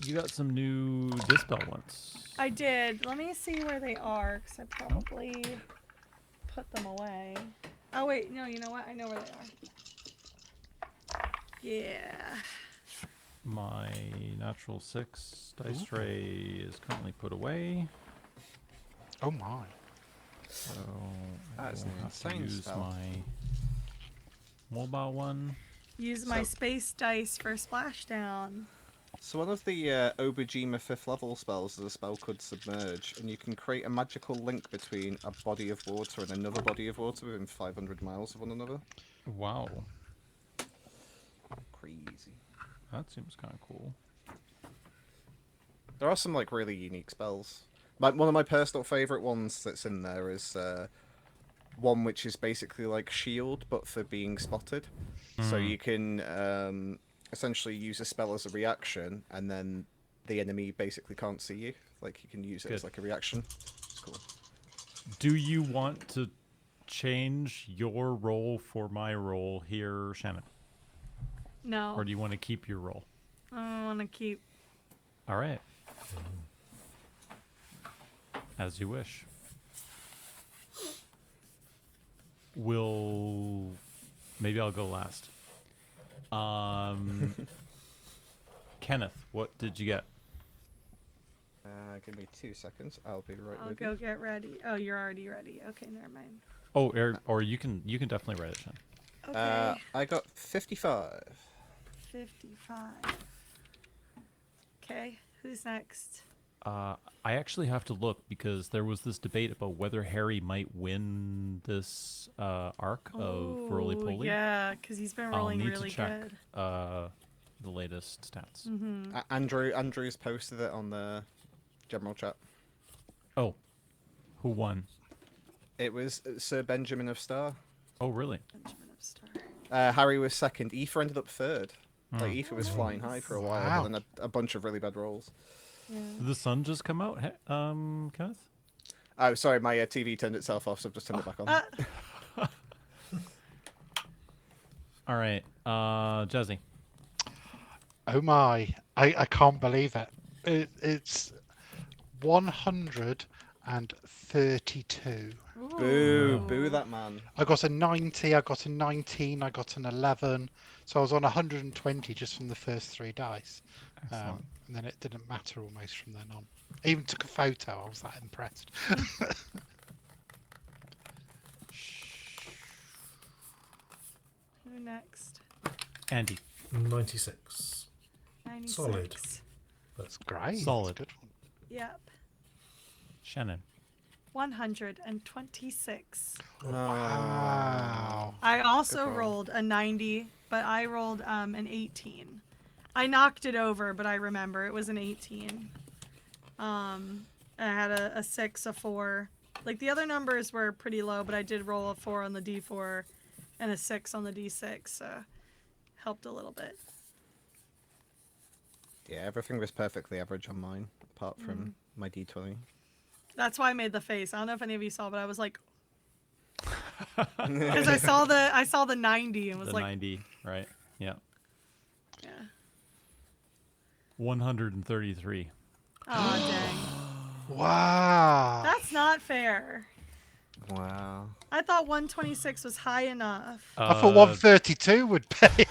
You got some new dispel ones. I did. Let me see where they are, because I probably put them away. Oh wait, no, you know what? I know where they are. Yeah. My natural 6 dice tray is currently put away. Oh my. So I That is will an have to insane use spell. my mobile one. Use my So- space dice for splashdown. So one of the Obajima 5th level spells is a spell called Submerge, and you can create a magical link between a body of water and another body of water within 500 miles of one another. Wow, Crazy. that seems kind of cool. There are some like really unique spells. One of my personal favourite ones that's in there is one which is basically like shield, but for being spotted. So you can essentially use a spell as a reaction, and then the enemy basically can't see you. Like you can use it as Good. like a reaction. It's cool. Do you want to change your role for my role here, Shannon? No. Or do you want to keep your role? I want to keep. All right. As you wish. Maybe I'll go last. Kenneth, what did you get? Give me 2 seconds. I'll be right I'll with go you. get ready. Oh, you're already ready. Okay, never mind. Oh, or you can definitely write it down. Okay. I got 55. 55. Okay, who's next? I actually have to look because there was this debate about whether Harry might win this arc of Roly Oh, Poly. yeah, because he's been I'll rolling need really to check good. the latest stats. Andrew's posted it on the general chat. Oh, who won? It was Sir Benjamin of Star. Oh, really? Benjamin of Star. Harry was second. Aoife ended up third. Like Hmm. Aoife was flying high for a while, Wow. but then a bunch of really bad rolls. Yeah. Did the sun just come out, Kenneth? Oh, sorry, my TV turned itself off, so I've just turned it back on. All right, Jazzy. Oh my. I can't believe it. It's 132. Boo that man. I got a 90, I got a 19, I got an 11. So I was on 120 just from the first 3 dice. Excellent. And then it didn't matter almost from then on. I even took a photo. I was that impressed. Who next? Andy. 96. 96. Solid. That's great. Solid. That's a good one. Yep. Shannon. 126. Wow. I also roll. rolled a 90, but I rolled an 18. I knocked it over, but I remember it was an 18. I had a 6, a 4. Like the other numbers were pretty low, but I did roll a 4 on the D4 and a 6 on the D6, so helped a little bit. Yeah, everything was perfectly average on mine, apart from my D20. That's why I made the face. I don't know if any of you saw, but I was like, because I saw the 90 and was The like, 90, right? Yeah. yeah. 133. Oh dang, Wow. that's not fair. Wow. I thought 126 was high enough. I thought 132 would pay.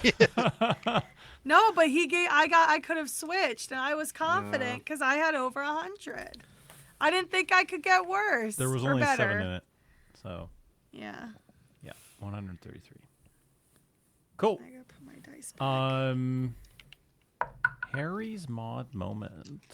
No, but I could have switched, and I was confident because I had over 100. I didn't think I could get worse. There was or only better. 7 in it. So, Yeah. yeah, 133. Cool. I gotta put my dice back. Harry's mod moment.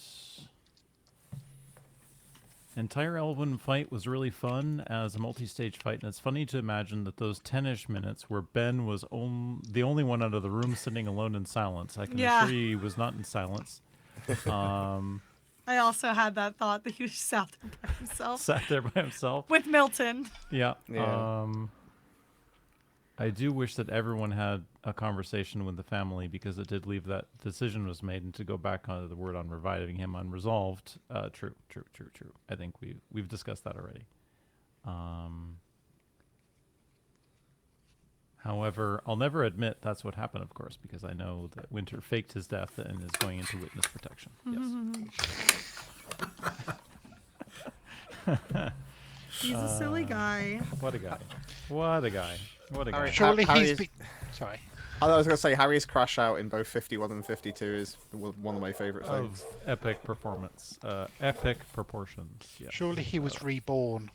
Entire Elven fight was really fun as a multi-stage fight, and it's funny to imagine that those 10-ish minutes where Ben was the only one out of the room sitting alone in silence. I can assure you he was not in silence. I also had that thought that he was just out there by himself Sat there by himself. with Milton. Yeah. Yeah. I do wish that everyone had a conversation with the family because it did leave that decision was made, and to go back on the word on reviving him unresolved. True. I think we've discussed that already. However, I'll never admit that's what happened, of course, because I know that Winter faked his death and is going into witness protection. Yes. He's a silly guy. What a guy. What a guy. What a guy. Harry- Surely Harry he's is- Sorry. I was going to say, Harry's crash out in both 51 and 52 is one of my favourite things. Of epic performance. Epic proportions. Yes. Surely he was reborn.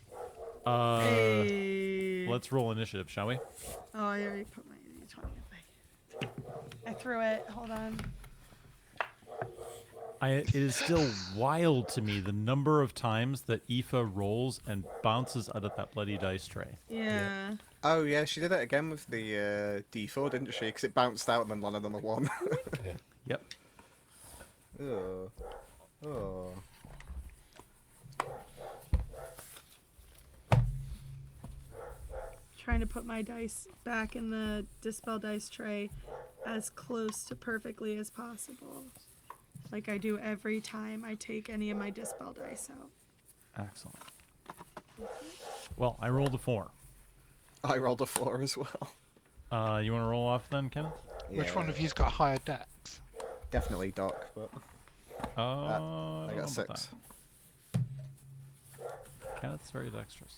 Hey. Let's roll initiative, shall we? Oh, I already put my D20 away. I threw it. Hold on. It is still wild to me the number of times that Aoife rolls and bounces out of that bloody dice tray. Yeah. Oh, yeah, she did it again with the D4, didn't she? Because it bounced out and then landed on the 1. Yep. Oh. Oh. Trying to put my dice back in the dispel dice tray as close to perfectly as possible. Like I do every time I take any of my dispel dice out. Excellent. Well, I rolled a 4. I rolled a 4 as well. You want to roll off then, Kenneth? Which Yeah, one of you's got higher dex? Definitely Doc, but I I don't know got about 6. that. Kenneth's very dexterous.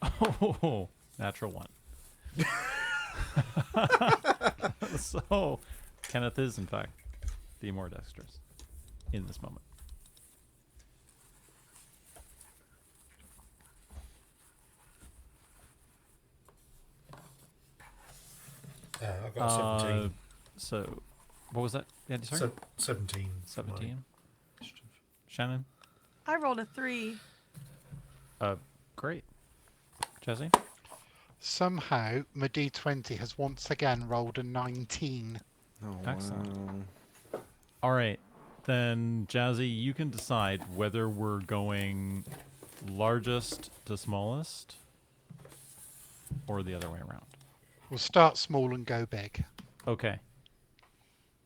Oh, natural 1. So, Kenneth is, in fact, the more dexterous in this moment. I got 17. So, what was that? Yeah, sorry? 17. 17. Shannon? I rolled a 3. Great. Jesse? Somehow, my D20 has once again rolled a 19. Oh, Excellent. wow. All right. Then, Jazzy, you can decide whether we're going largest to smallest or the other way around. We'll start small and go big. Okay.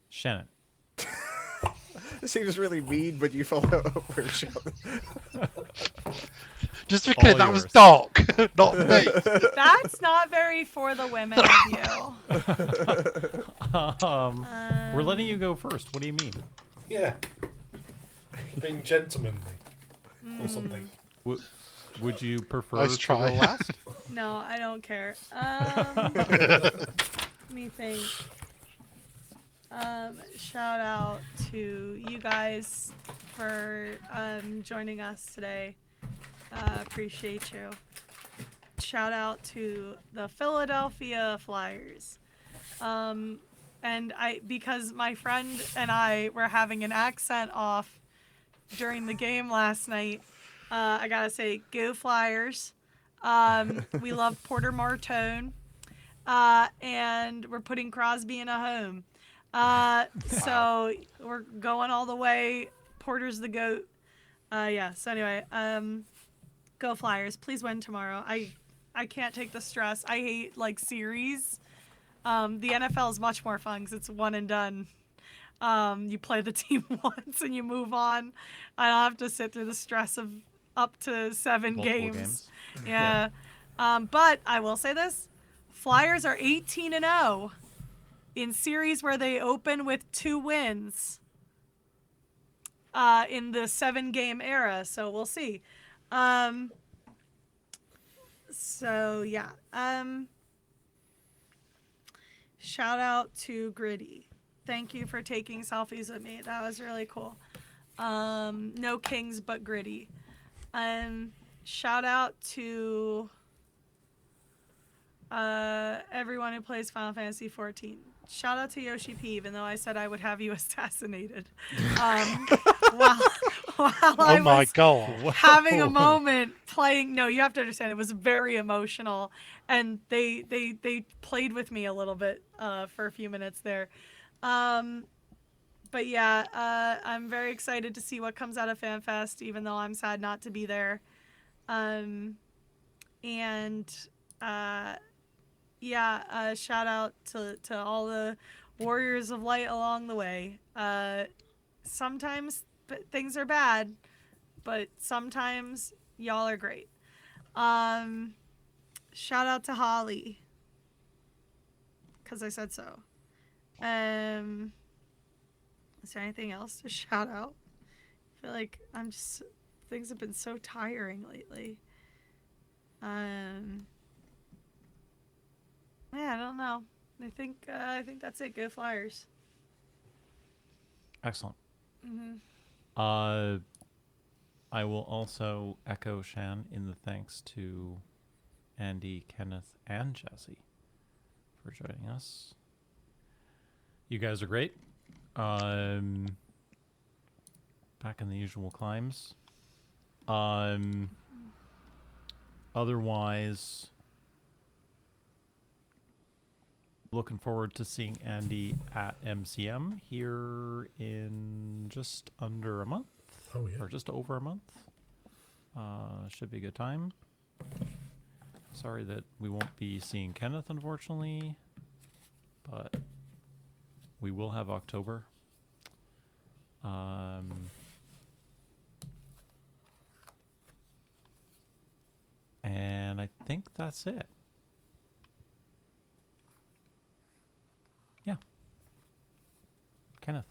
Shannon. It seems really mean when you follow up with Shannon. Just to be clear, All that was yours. Doc, not me. That's not very for the women of you. We're letting you go first. What do you mean? Yeah. Being gentlemanly or something. Would you prefer Nice to try. go last? No, I don't care. Let me think. Shout out to you guys for joining us today. Appreciate you. Shout out to the Philadelphia Flyers. And because my friend and I were having an accent off during the game last night, I gotta say, go Flyers. We love Porter Martone. And we're putting Crosby in a home. So we're going all the way. Porter's the GOAT. Yeah, so anyway, go Flyers. Please win tomorrow. I can't take the stress. I hate, like, series. The NFL is much more fun because it's one and done. You play the team once and you move on. I don't have to sit through the stress of up to 7 Multiple games. Yeah. But I will say this. Flyers are 18-0 in series where they open with 2 wins in the 7-game era. So we'll see. So yeah. Shout out to Gritty. Thank you for taking selfies with me. That was really cool. No kings but Gritty. Shout out to everyone who plays Final Fantasy 14. Shout out to Yoshi P, even though I said I would have you assassinated. While I my was God. having a moment playing. No, you have to understand, it was very emotional, and they played with me a little bit for a few minutes there. But yeah, I'm very excited to see what comes out of FanFest, even though I'm sad not to be there. Shout out to all the Warriors of Light along the way. Sometimes things are bad, but sometimes y'all are great. Shout out to Holly, because I said so. Is there anything else to shout out? I feel like things have been so tiring lately. Yeah, I don't know. I think that's it. Go Flyers. Excellent. Mm-hmm. I will also echo Shan in the thanks to Andy, Kenneth, and Jazzy for joining us. You guys are great. Back in the usual climes. Otherwise, looking forward to seeing Andy at MCM here in just under a month. Oh, yeah. Or just over a month. Should be a good time. Sorry that we won't be seeing Kenneth, unfortunately. But we will have October. And I think that's it. Yeah. Kenneth.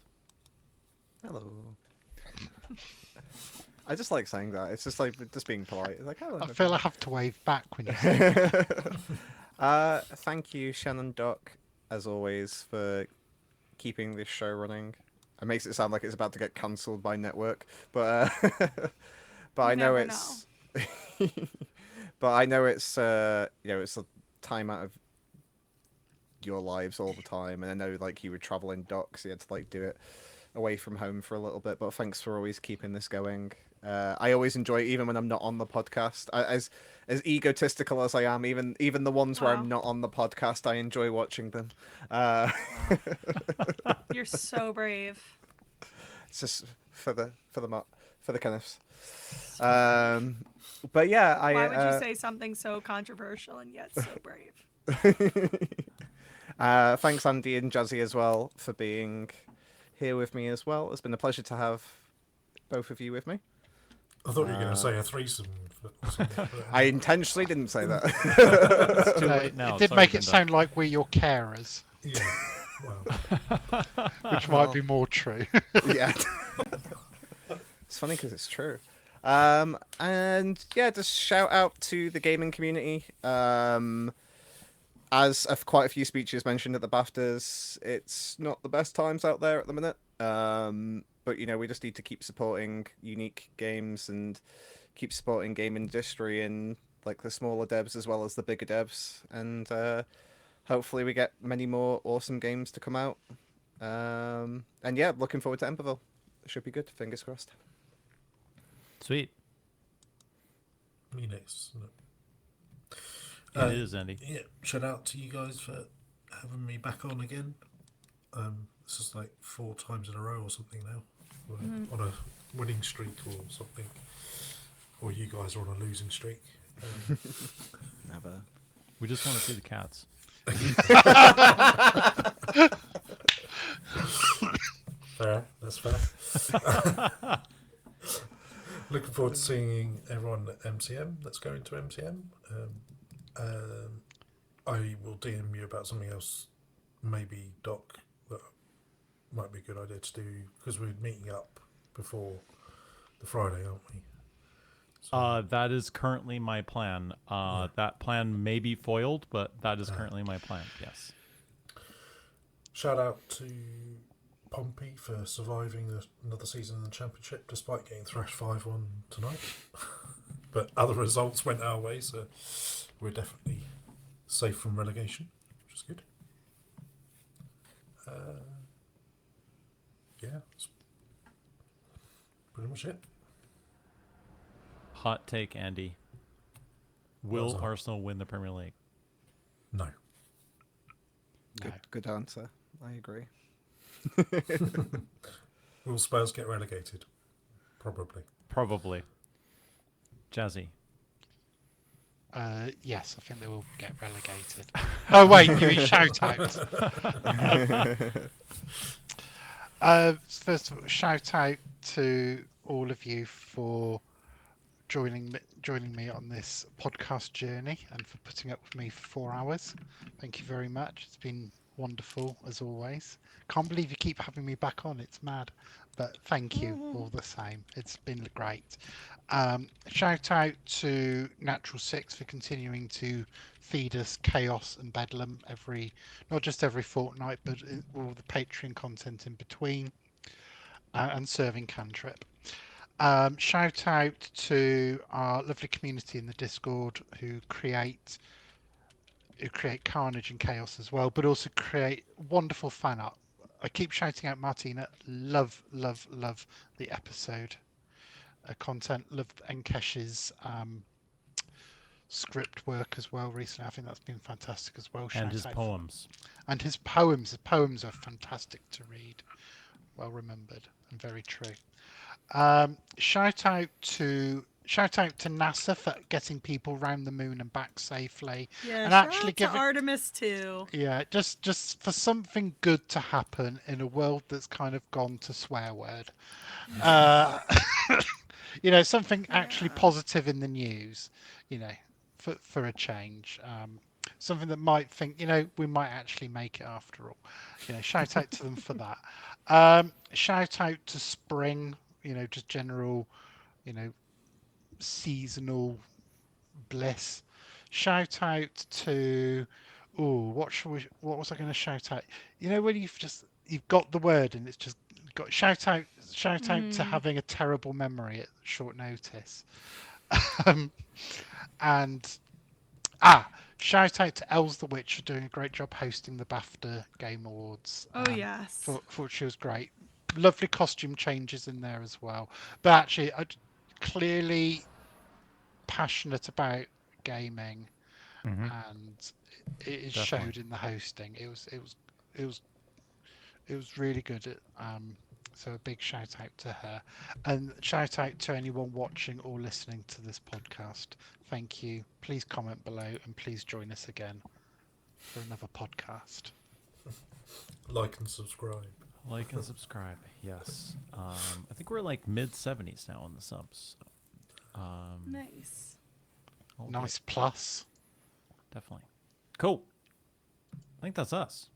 Hello. I just like saying that. It's just like just being polite. It's like, hello. I feel I have to wave back when you say Thank you, Shannon Doc, as always, for keeping this show running. It makes it sound like it's about to get cancelled by network, but but I know it's but I know it's it's a time out of your lives all the time, and I know like you were traveling, Doc, so you had to like do it away from home for a little bit. But thanks for always keeping this going. I always enjoy it, even when I'm not on the podcast. As egotistical as I am, even the ones where I'm not on the podcast, I enjoy watching them. You're so brave. It's just for the Kenneths. But yeah, Why would you say something so controversial and yet so brave? Thanks, Andy and Jazzy, as well, for being here with me as well. It's been a pleasure to have both of you with me. I thought you were going to say a threesome. I intentionally didn't say that. It's too late now. It did Sorry, make it Linda. sound like we're your carers. Yeah. Well, which might be more true. Yeah. It's funny because it's true. And yeah, just shout out to the gaming community. As quite a few speeches mentioned at the BAFTAs, it's not the best times out there at the minute. But you know, we just need to keep supporting unique games and keep supporting game industry and like the smaller devs as well as the bigger devs. And hopefully we get many more awesome games to come out. And yeah, looking forward to Emberville. It should be good. Fingers crossed. Sweet. me next. Isn't it? It is, Andy. Yeah, shout out to you guys for having me back on again. This is like 4 times in a row or something now. We're on a winning streak or something. Or you guys are on a losing streak. Never. We just want to see the cats. Fair, that's fair. Looking forward to seeing everyone at MCM that's going to MCM. I will DM you about something else, maybe, Doc, that might be a good idea to do, because we're meeting up before the Friday, aren't we? So, That is currently my plan. That plan may be foiled, but that is currently my plan, yes. shout out to Pompey for surviving another season in the Championship, despite getting thrashed 5-1 tonight. But other results went our way, so we're definitely safe from relegation, which is good. Yeah, that's pretty much it. Hot take, Andy. Will What's that? Arsenal win the Premier League? No. Good answer. I agree. Will Spurs get relegated? Probably. Probably. Jazzy. Yes, I think they will get relegated. Oh wait, you mean shout out. First of all, shout out to all of you for joining me on this podcast journey and for putting up with me for 4 hours. Thank you very much. It's been wonderful as always. Can't believe you keep having me back on. It's mad, but thank you all the same. It's been great. Shout out to Natural Six for continuing to feed us chaos and bedlam not just every fortnight, but all the Patreon content in between, and serving Cantrip. Shout out to our lovely community in the Discord who create carnage and chaos as well, but also create wonderful fan art. I keep shouting out Martina. Love the episode content. Loved Enkesh's script work as well recently. I think that's been fantastic as well. And his poems. And his poems. His poems are fantastic to read. Well remembered and very true. Shout out to NASA for getting people around the moon and back safely. Yeah, and shout actually out give to Artemis too. Yeah, just for something good to happen in a world that's kind of gone to swear word. Something actually positive in the news, for a change. Something that might think, we might actually make it after all. Shout out to them for that. Shout out to spring, just general, seasonal bliss. Shout out to what was I going to shout out? When you've got the word and it's just got shout out to having a terrible memory at short notice. And shout out to Els the Witch for doing a great job hosting the BAFTA Game Awards. Oh yes. Thought she was great. Lovely costume changes in there as well. But actually, clearly passionate about gaming, and it showed in the hosting. It was really good. So a big shout out to her, and shout out to anyone watching or listening to this podcast. Thank you. Please comment below and please join us again for another podcast. Like and subscribe. Like and subscribe, yes. I think we're like mid-70s now on the subs. So, Nice. okay, Nice plus. definitely. Cool. I think that's us.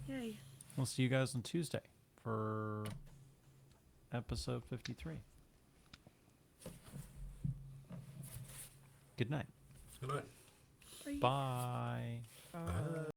Yay. We'll see you guys on Tuesday for episode 53. Good night. Good night. Bye. Bye.